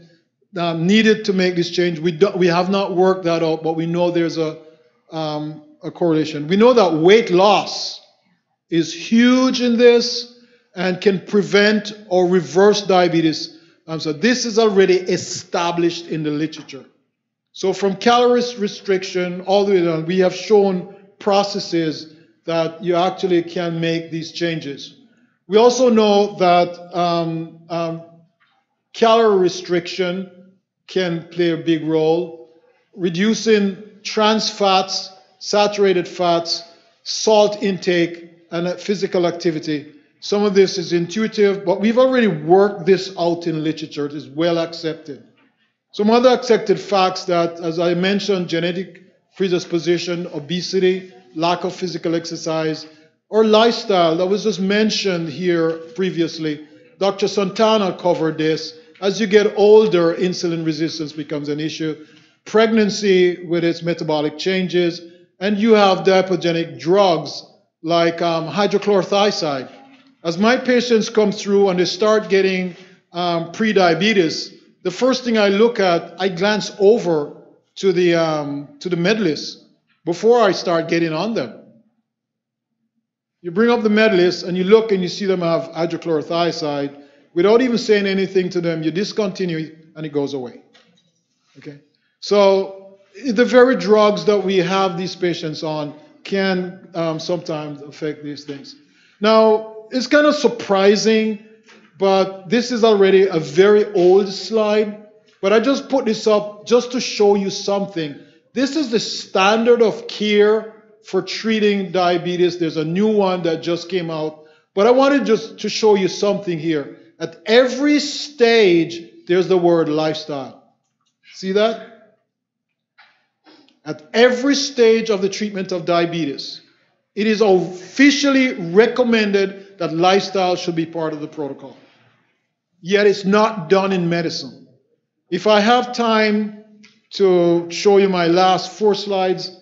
needed to make this change. We have not worked that out, but we know there's a correlation. We know that weight loss is huge in this and can prevent or reverse diabetes. So this is already established in the literature. So from calories restriction all the way down, we have shown processes that you actually can make these changes. We also know that calorie restriction can play a big role. Reducing trans fats, saturated fats, salt intake, and physical activity. Some of this is intuitive, but we've already worked this out in literature. It is well accepted. Some other accepted facts that, as I mentioned, genetic predisposition, obesity, lack of physical exercise, or lifestyle that was just mentioned here previously. Dr. Santana covered this. As you get older, insulin resistance becomes an issue. Pregnancy with its metabolic changes, and you have diapogenic drugs like hydrochlorothiazide. As my patients come through and they start getting pre-diabetes, the first thing I look at, I glance over to the med list before I start getting on them. You bring up the med list and you look and you see them have hydrochlorothiazide. Without even saying anything to them, you discontinue it and it goes away. Okay? So the very drugs that we have these patients on can sometimes affect these things. Now, it's kind of surprising, but this is already a very old slide. But I just put this up just to show you something. This is the standard of care for treating diabetes. There's a new one that just came out. But I wanted just to show you something here. At every stage, there's the word lifestyle. See that? At every stage of the treatment of diabetes, it is officially recommended that lifestyle should be part of the protocol. Yet it's not done in medicine. If I have time to show you my last 4 slides,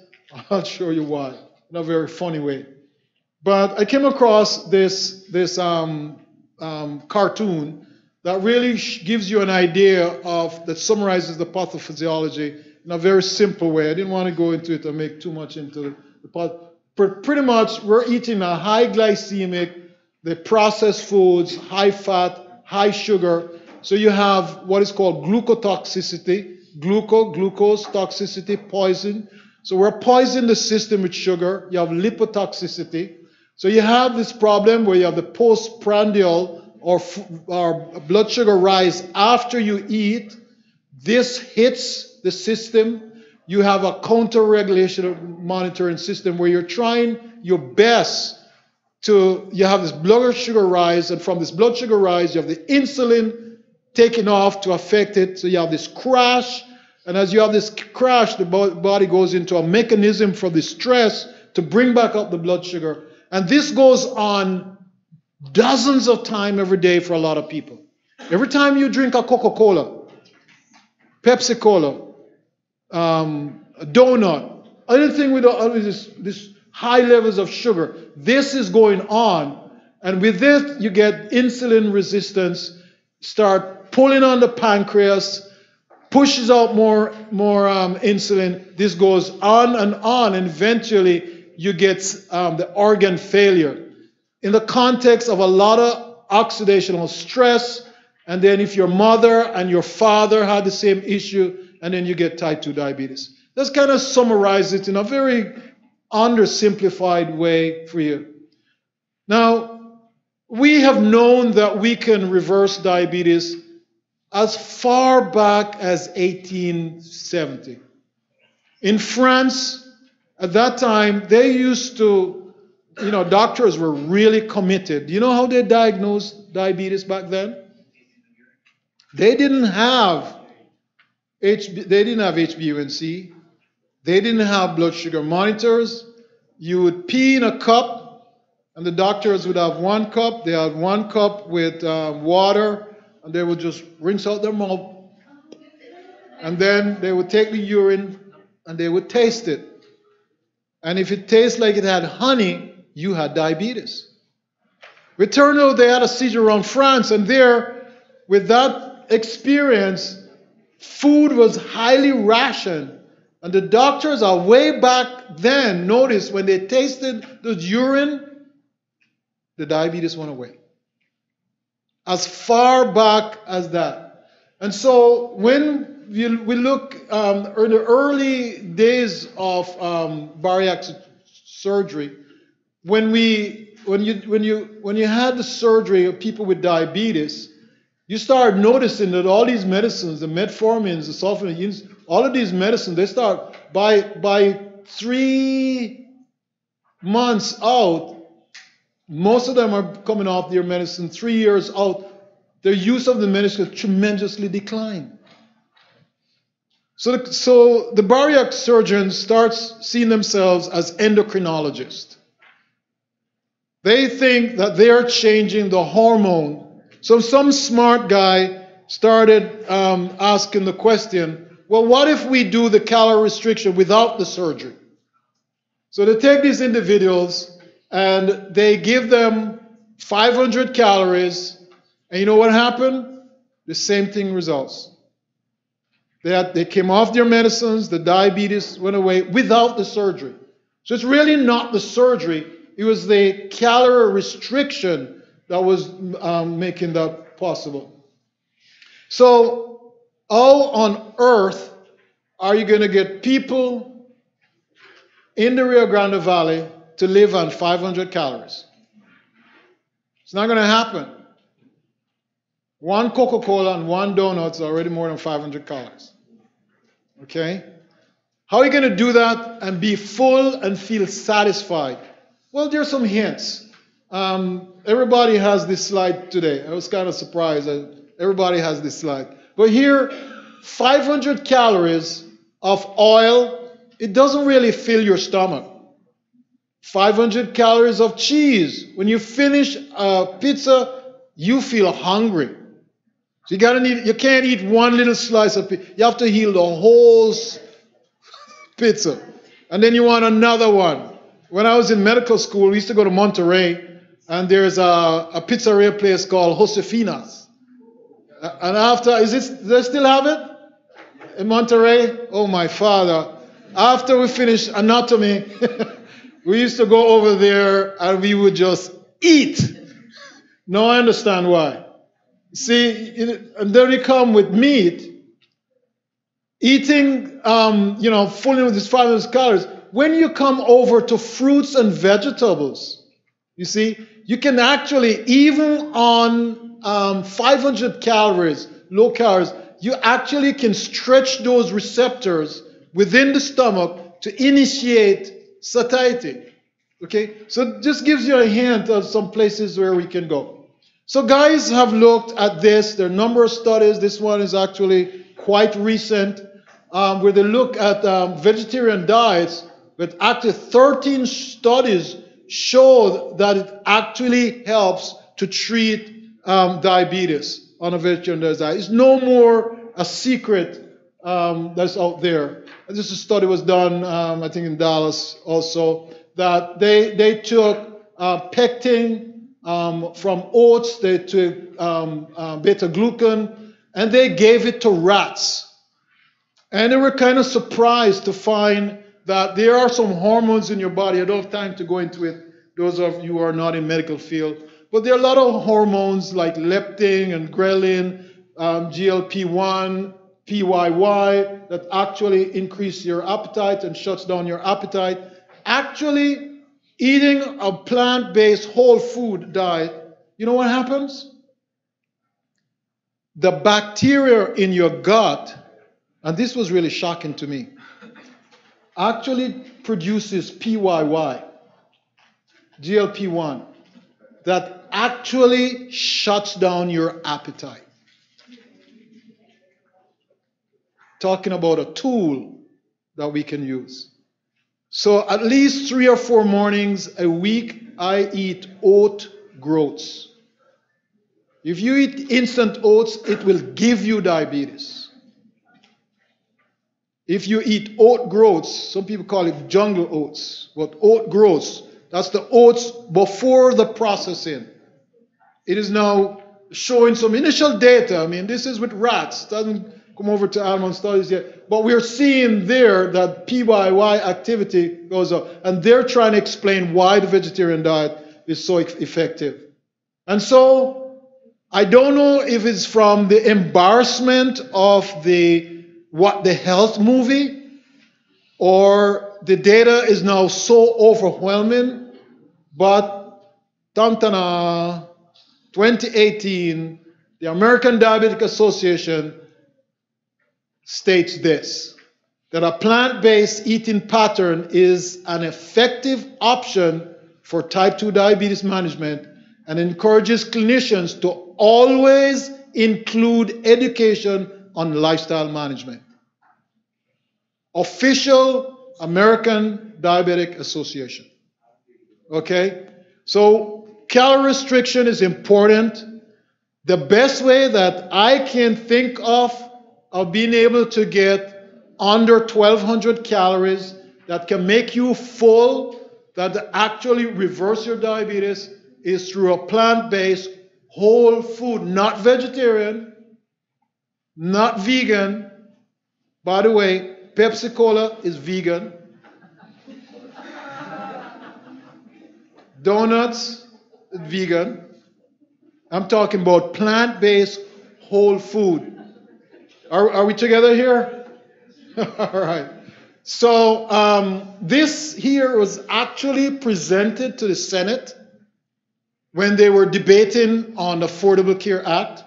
I'll show you why, in a very funny way. But I came across this cartoon that really gives you an idea of, that summarizes the pathophysiology in a very simple way. I didn't want to go into it and make too much into the path. But pretty much, we're eating a high glycemic, the processed foods, high fat, high sugar. So you have what is called glucotoxicity, glucose toxicity, poison. So we're poisoning the system with sugar. You have lipotoxicity. So you have this problem where you have the postprandial or blood sugar rise after you eat. This hits the system, you have a counter-regulation monitoring system where you're trying your best to, you have this blood sugar rise, and from this blood sugar rise, you have the insulin taking off to affect it. So you have this crash, and as you have this crash, the body goes into a mechanism for the stress to bring back up the blood sugar. And this goes on dozens of times every day for a lot of people. Every time you drink a Coca-Cola, Pepsi-Cola, a donut, anything with this high levels of sugar, this is going on. And with this, you get insulin resistance, start pulling on the pancreas, pushes out more insulin. This goes on, and eventually you get the organ failure. In the context of a lot of oxidational stress, and then if your mother and your father had the same issue, and then you get type 2 diabetes. Let's kind of summarize it in a very undersimplified way for you. Now, we have known that we can reverse diabetes as far back as 1870. In France, at that time, they used to, doctors were really committed. Do you know how they diagnosed diabetes back then? They didn't have HbA1c. They didn't have blood sugar monitors. You would pee in a cup, and the doctors would have 1 cup. They had 1 cup with water, and they would just rinse out their mouth. And then they would take the urine, and they would taste it. And if it tastes like it had honey, you had diabetes. It turned out they had a seizure around France, and there, with that experience, food was highly rationed. And the doctors are way back then noticed when they tasted the urine, the diabetes went away. As far back as that. And so when we look in the early days of bariatric surgery, when you had the surgery of people with diabetes, you start noticing that all these medicines, the metformins, the sulfonamines, all of these medicines, they start by 3 months out, most of them are coming off their medicine 3 years out. Their use of the medicine tremendously declined. So the bariatric surgeon starts seeing themselves as endocrinologists. They think that they are changing the hormone. So some smart guy started asking the question, well, what if we do the calorie restriction without the surgery? So they take these individuals and they give them 500 calories, and you know what happened? The same thing results. They came off their medicines, the diabetes went away without the surgery. So it's really not the surgery, it was the calorie restriction that was making that possible. So how on earth are you going to get people in the Rio Grande Valley to live on 500 calories? It's not going to happen. 1 Coca-Cola and 1 donut is already more than 500 calories. Okay? How are you going to do that and be full and feel satisfied? Well, there's some hints. Everybody has this slide today. I was kind of surprised that everybody has this slide. But here, 500 calories of oil, it doesn't really fill your stomach. 500 calories of cheese. When you finish a pizza, you feel hungry. So you can't eat 1 little slice of pizza. You have to eat the whole pizza. And then you want another one. When I was in medical school, we used to go to Monterey, and there's a pizzeria place called Josefina's. And after, do they still have it in Monterey? Oh, my father. After we finished anatomy, we used to go over there and we would just eat. Now I understand why. See, and then we come with meat, eating, fully with this 500 calories. When you come over to fruits and vegetables, you see, you can actually, even on 500 calories, low calories, you actually can stretch those receptors within the stomach to initiate satiety. Okay, so it just gives you a hint of some places where we can go. So guys have looked at this. There are a number of studies. This one is actually quite recent, where they look at vegetarian diets, but actually 13 studies showed that it actually helps to treat diabetes on a vegetarian diet. It's no more a secret that's out there. This study was done, I think, in Dallas also, that they took pectin from oats, they took beta-glucan, and they gave it to rats. And they were kind of surprised to find that there are some hormones in your body. I don't have time to go into it, those of you who are not in medical field. But there are a lot of hormones like leptin and ghrelin, GLP-1, PYY, that actually increase your appetite and shuts down your appetite. Actually, eating a plant-based whole food diet, you know what happens? The bacteria in your gut, and this was really shocking to me, actually produces PYY, GLP-1, that actually shuts down your appetite. Talking about a tool that we can use. So at least 3 or 4 mornings a week, I eat oat groats. If you eat instant oats, it will give you diabetes. If you eat oat groats, some people call it jungle oats, but oat groats, that's the oats before the processing. It is now showing some initial data. I mean, this is with rats. Doesn't come over to animal studies yet. But we're seeing there that PYY activity goes up. And they're trying to explain why the vegetarian diet is so effective. And so, I don't know if it's from the embarrassment of the What the Health movie, or the data is now so overwhelming, but Tantana 2018, the American Diabetic Association states this, that a plant-based eating pattern is an effective option for type 2 diabetes management and encourages clinicians to always include education on lifestyle management. Official American Diabetic Association. Okay? So calorie restriction is important. The best way that I can think of being able to get under 1,200 calories that can make you full, that actually reverse your diabetes, is through a plant-based whole food, not vegetarian, not vegan. By the way, Pepsi Cola is vegan. Donuts, vegan. I'm talking about plant-based whole food. Are we together here? All right. So this here was actually presented to the Senate when they were debating on the Affordable Care Act.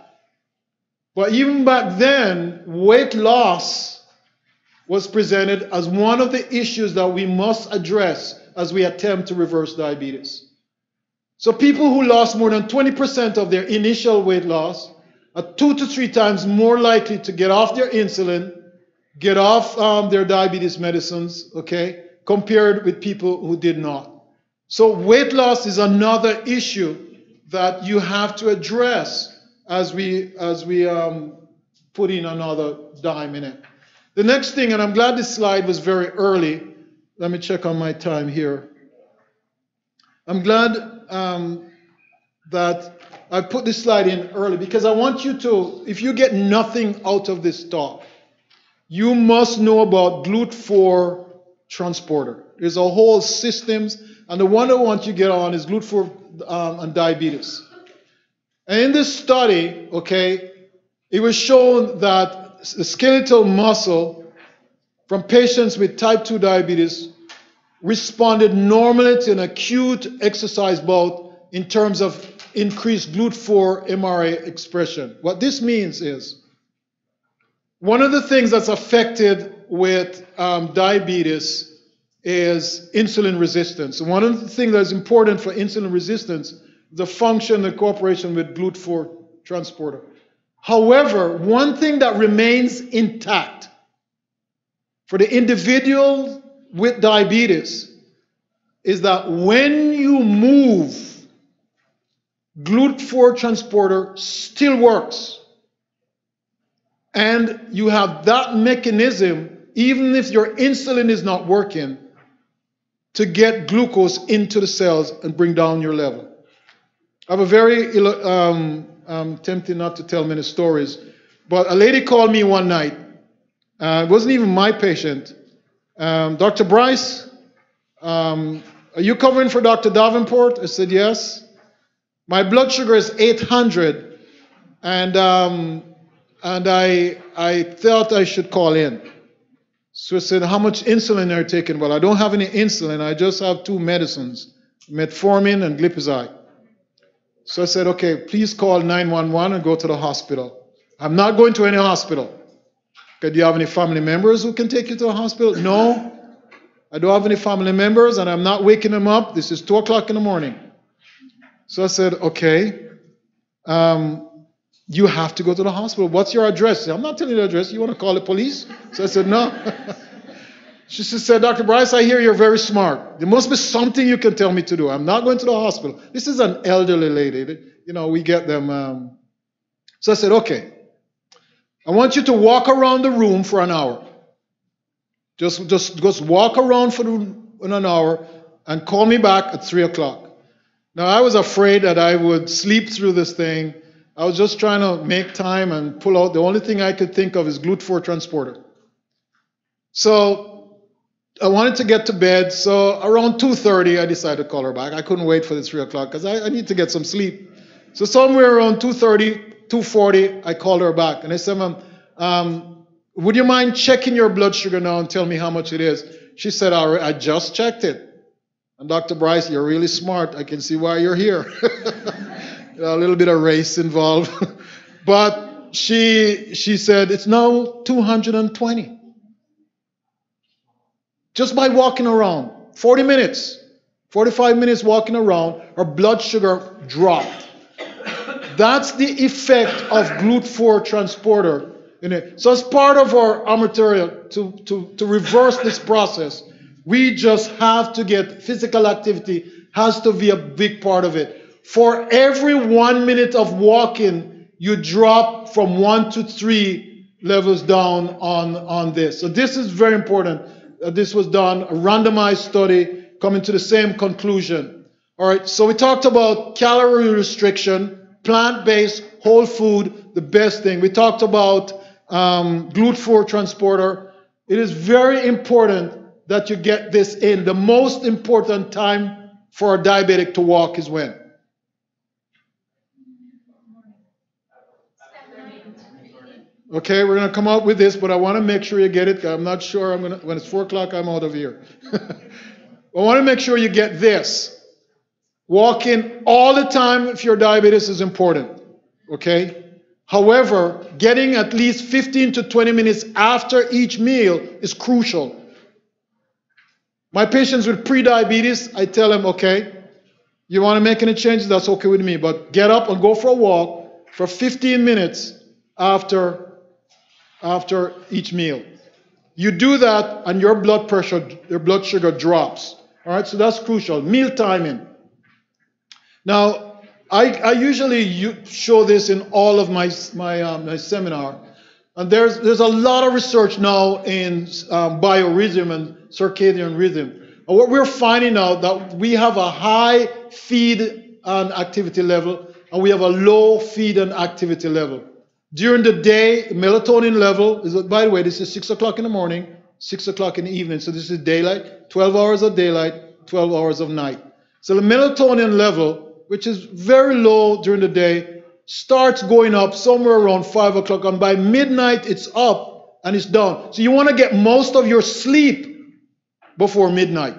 But even back then, weight loss was presented as one of the issues that we must address as we attempt to reverse diabetes. So people who lost more than 20% of their initial weight loss are 2 to 3 times more likely to get off their insulin, get off their diabetes medicines, okay, compared with people who did not. So weight loss is another issue that you have to address as we put in another dime in it. The next thing, and I'm glad this slide was very early. Let me check on my time here. I'm glad that I put this slide in early because I want you to, if you get nothing out of this talk, you must know about GLUT4 transporter. There's a whole systems, and the one I want you to get on is GLUT4 and diabetes. And in this study, okay, it was shown that the skeletal muscle from patients with type 2 diabetes responded normally to an acute exercise bout in terms of increased GLUT4 mRNA expression. What this means is, one of the things that's affected with diabetes is insulin resistance. One of the things that's important for insulin resistance, the function and cooperation with GLUT4 transporter. However, one thing that remains intact for the individual with diabetes is that when you move, GLUT4 transporter still works. And you have that mechanism, even if your insulin is not working, to get glucose into the cells and bring down your level. I have a very, I'm tempted not to tell many stories, but a lady called me one night. It wasn't even my patient. Dr. Bryce, are you covering for Dr. Davenport? I said, yes. My blood sugar is 800, and I thought I should call in. So I said, how much insulin are you taking? Well, I don't have any insulin. I just have 2 medicines, metformin and glipizide. So I said, okay, please call 911 and go to the hospital. I'm not going to any hospital. Okay, do you have any family members who can take you to the hospital? No, I don't have any family members, and I'm not waking them up. This is 2 o'clock in the morning. So I said, okay, you have to go to the hospital. What's your address? I'm not telling you the address. You want to call the police? So I said, no. She said, Dr. Bryce, I hear you're very smart. There must be something you can tell me to do. I'm not going to the hospital. This is an elderly lady. You know, we get them. So I said, okay, I want you to walk around the room for an hour. Just walk around for an hour and call me back at 3 o'clock. Now, I was afraid that I would sleep through this thing. I was just trying to make time and pull out. The only thing I could think of is GLUT4 transporter. So I wanted to get to bed. So around 2:30, I decided to call her back. I couldn't wait for the 3 o'clock because I need to get some sleep. So somewhere around 2:30, 2:40, I called her back. And I said, would you mind checking your blood sugar now and tell me how much it is? She said, I just checked it. And Dr. Bryce, you're really smart. I can see why you're here. A little bit of race involved. But she said, it's now 220. Just by walking around, 40 minutes, 45 minutes walking around, her blood sugar dropped. That's the effect of GLUT4 transporter in it. So as part of our armatorial, to reverse this process, we just have to get physical activity, has to be a big part of it. For every 1 minute of walking, you drop from 1 to 3 levels down on this. So this is very important. This was done, a randomized study, coming to the same conclusion. All right, so we talked about calorie restriction, plant-based, whole food, the best thing. We talked about GLUT4 transporter. It is very important that you get this in. The most important time for a diabetic to walk is when? Okay, we're going to come out with this, but I want to make sure you get it. I'm not sure when it's 4 o'clock, I'm out of here. I want to make sure you get this. Walking all the time if you're diabetes is important, okay? However, getting at least 15 to 20 minutes after each meal is crucial. My patients with pre-diabetes, I tell them, okay, you want to make any changes, that's okay with me, but get up and go for a walk for 15 minutes after each meal. You do that and your blood pressure, your blood sugar drops. All right, so that's crucial. Meal timing. Now, I usually show this in all of my seminar, and there's a lot of research now in biorhythm and circadian rhythm. And what we're finding out that we have a high feed and activity level, and we have a low feed and activity level. During the day, melatonin level is, by the way, this is 6 o'clock in the morning, 6 o'clock in the evening. So this is daylight, 12 hours of daylight, 12 hours of night. So the melatonin level, which is very low during the day, starts going up somewhere around 5 o'clock. And by midnight, it's up and it's down. So you want to get most of your sleep before midnight.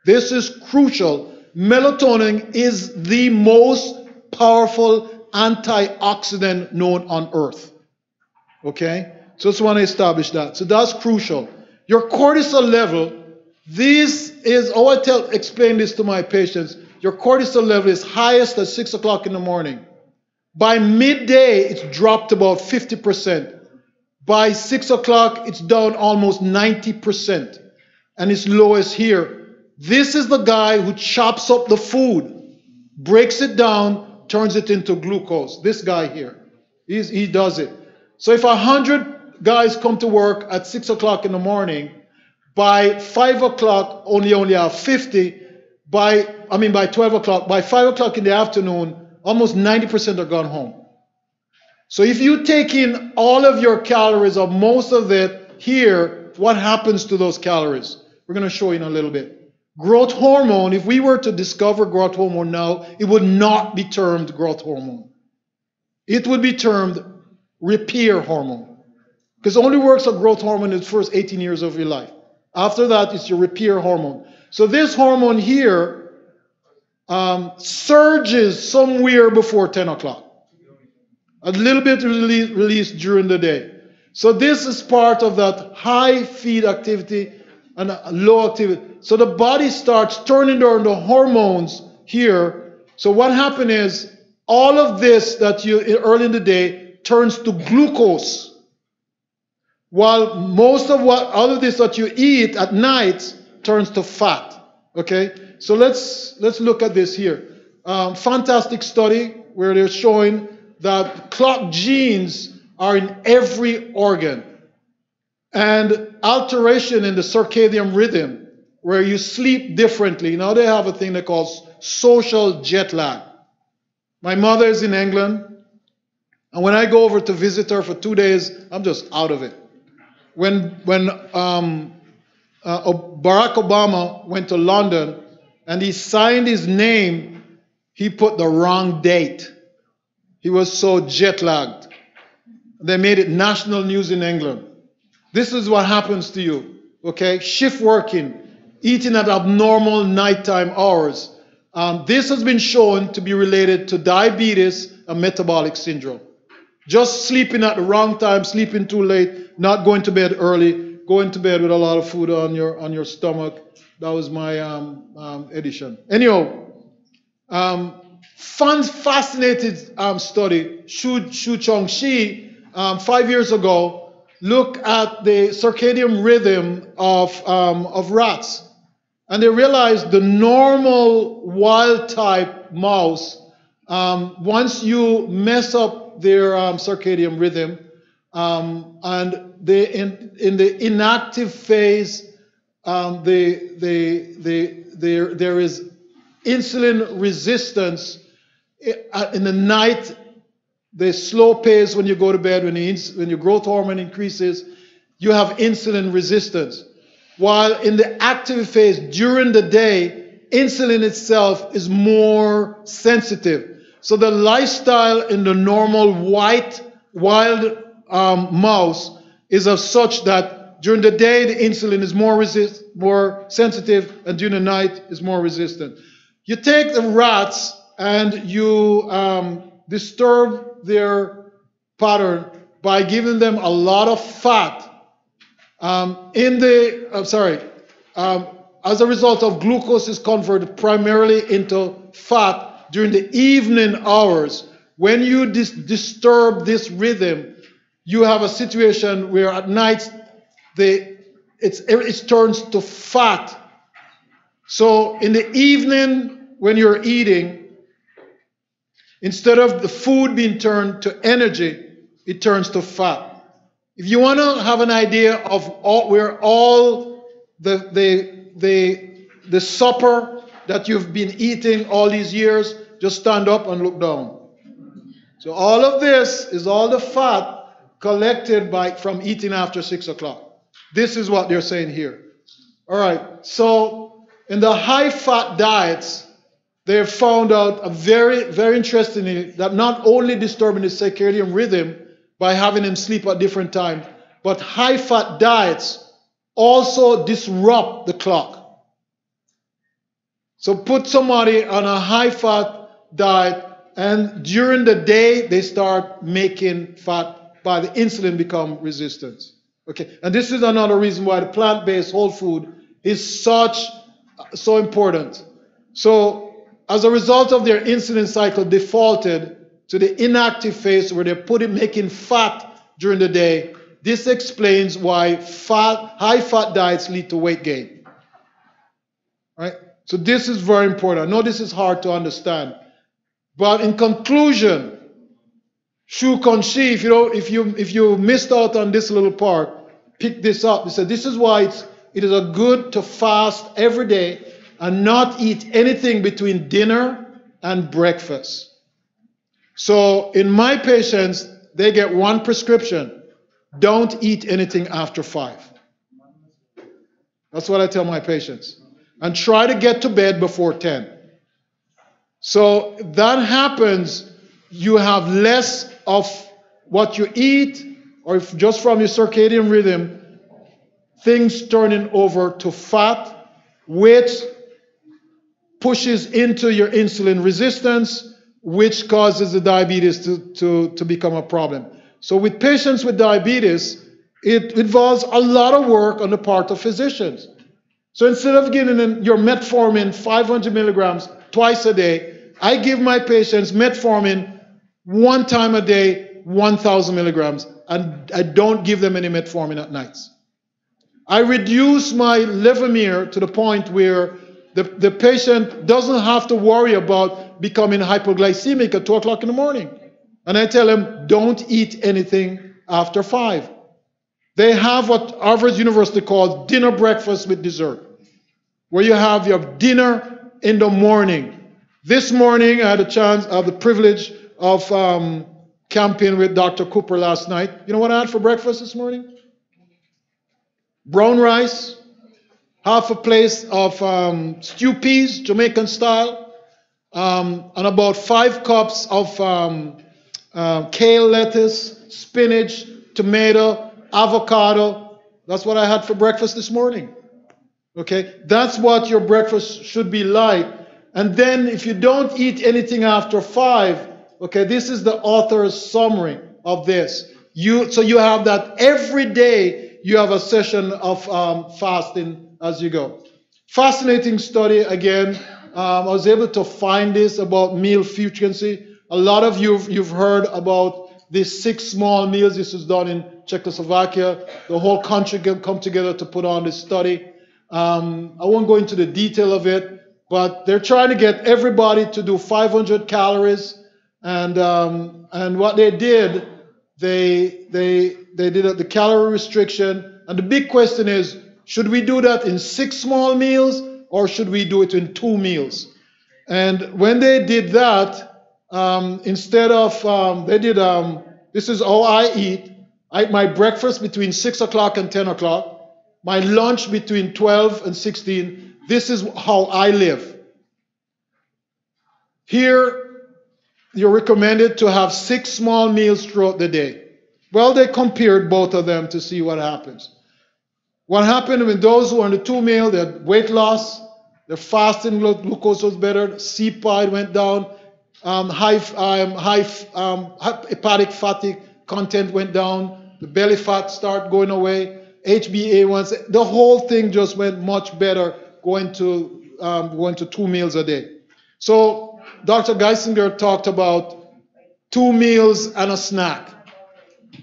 This is crucial. Melatonin is the most powerful antioxidant known on earth. Okay? So I just want to establish that. So that's crucial. Your cortisol level, this is, explain this to my patients. Your cortisol level is highest at 6 o'clock in the morning. By midday, it's dropped about 50%. By 6 o'clock, it's down almost 90%. And it's lowest here. This is the guy who chops up the food, breaks it down, turns it into glucose. This guy here, he does it. So if 100 guys come to work at 6 o'clock in the morning, by 5 o'clock, only have 50. By 12 o'clock, by 5 o'clock in the afternoon, almost 90% are gone home. So if you take in all of your calories, or most of it here, what happens to those calories? We're going to show you in a little bit. Growth hormone, if we were to discover growth hormone now, it would not be termed growth hormone. It would be termed repair hormone. Because it only works on growth hormone in the first 18 years of your life. After that, it's your repair hormone. So this hormone here surges somewhere before 10 o'clock. A little bit released during the day. So this is part of that high feed activity and low activity. So the body starts turning on the hormones here. So what happens is all of this that you early in the day turns to glucose. While most of all of this that you eat at night turns to fat. Okay? So let's look at this here. Fantastic study where they're showing that clock genes are in every organ. And alteration in the circadian rhythm, where you sleep differently. Now they have a thing they call social jet lag. My mother is in England, and when I go over to visit her for 2 days, I'm just out of it. When Barack Obama went to London and he signed his name, he put the wrong date. He was so jet lagged. They made it national news in England. This is what happens to you, okay? Shift working, eating at abnormal nighttime hours. This has been shown to be related to diabetes and metabolic syndrome. Just sleeping at the wrong time, sleeping too late, not going to bed early, going to bed with a lot of food on your stomach. That was my edition. Anyhow, fascinating study. Shu Chong-Shi, 5 years ago, looked at the circadian rhythm of rats. And they realized the normal wild-type mouse, once you mess up their circadian rhythm, and they in the inactive phase, there is insulin resistance. In the night, the slow pace when you go to bed, when your growth hormone increases, you have insulin resistance. While in the active phase during the day, insulin itself is more sensitive. So the lifestyle in the normal wild mouse is of such that during the day the insulin is more sensitive, and during the night is more resistant. You take the rats and you disturb their pattern by giving them a lot of fat. As a result of glucose is converted primarily into fat during the evening hours. When you disturb this rhythm, you have a situation where at night it turns to fat. So in the evening when you're eating, instead of the food being turned to energy, it turns to fat. If you want to have an idea of where all the supper that you've been eating all these years, just stand up and look down. So all of this is all the fat collected from eating after 6 o'clock. This is what they're saying here. All right, so in the high-fat diets, they've found out very, very interestingly that not only disturbing the circadian rhythm by having them sleep at different times, but high-fat diets also disrupt the clock. So put somebody on a high-fat diet, and during the day they start making fat by the insulin become resistant. Okay, and this is another reason why the plant-based whole food is so important. So as a result of their insulin cycle defaulted to the inactive phase where they're making fat during the day, this explains why high-fat diets lead to weight gain. Right? So this is very important. I know this is hard to understand, but in conclusion, Shu Konshi, if you missed out on this little part, pick this up. He said this is why it is good to fast every day and not eat anything between dinner and breakfast. So in my patients, they get one prescription: don't eat anything after 5. That's what I tell my patients. And try to get to bed before 10. So that happens, you have less of what you eat, or if just from your circadian rhythm, things turning over to fat, which pushes into your insulin resistance, which causes the diabetes to become a problem. So with patients with diabetes, it involves a lot of work on the part of physicians. So instead of giving your metformin 500 milligrams twice a day, I give my patients metformin one time a day, 1,000 milligrams, and I don't give them any metformin at nights. I reduce my levomir to the point where the patient doesn't have to worry about becoming hypoglycemic at 2 o'clock in the morning. And I tell them, don't eat anything after 5. They have what Harvard University calls dinner, breakfast with dessert, where you have your dinner in the morning. This morning, I had the privilege of camping with Dr. Cooper last night. You know what I had for breakfast this morning? Brown rice, half a plate of stew peas, Jamaican style, and about 5 cups of kale lettuce, spinach, tomato, avocado. That's what I had for breakfast this morning. Okay, that's what your breakfast should be like. And then if you don't eat anything after 5, okay, this is the author's summary of this. So you have that every day. You have a session of fasting as you go. Fascinating study again. I was able to find this about meal frequency. A lot of you've heard about these 6 small meals. This was done in Czechoslovakia. The whole country can come together to put on this study. I won't go into the detail of it, but they're trying to get everybody to do 500 calories. And what they did, they did the calorie restriction. And the big question is, should we do that in 6 small meals or should we do it in 2 meals? And when they did that, instead of, this is how I eat. I eat my breakfast between 6 o'clock and 10 o'clock. My lunch between 12 and 16. This is how I live. Here, you're recommended to have 6 small meals throughout the day. Well, they compared both of them to see what happens. What happened with those who are on the 2 meal, they had weight loss, their fasting glucose was better, CPI went down, hepatic fatty content went down, the belly fat started going away, HbA1c, the whole thing just went much better going to 2 meals a day. So Dr. Geisinger talked about 2 meals and a snack.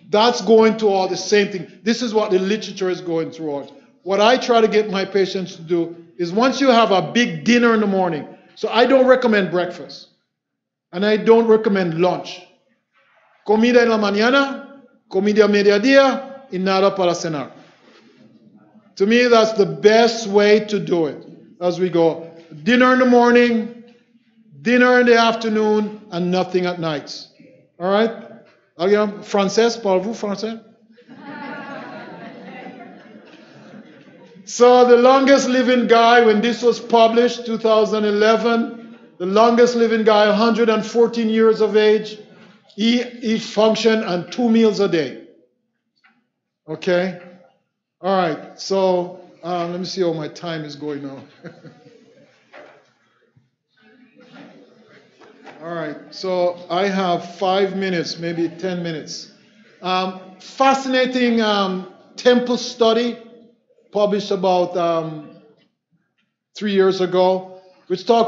That's going to all the same thing. This is what the literature is going towards. What I try to get my patients to do is once you have a big dinner in the morning, so I don't recommend breakfast, and I don't recommend lunch. Comida en la mañana, comida a mediodía, y nada para cenar. To me, that's the best way to do it as we go. Dinner in the morning, dinner in the afternoon, and nothing at night. All right? Français, parlez-vous français? So the longest living guy, when this was published, 2011, the longest living guy, 114 years of age, he functioned on 2 meals a day. Okay? All right, so let me see how my time is going now. All right, so I have 5 minutes, maybe 10 minutes. Fascinating Temple study published about 3 years ago, which talked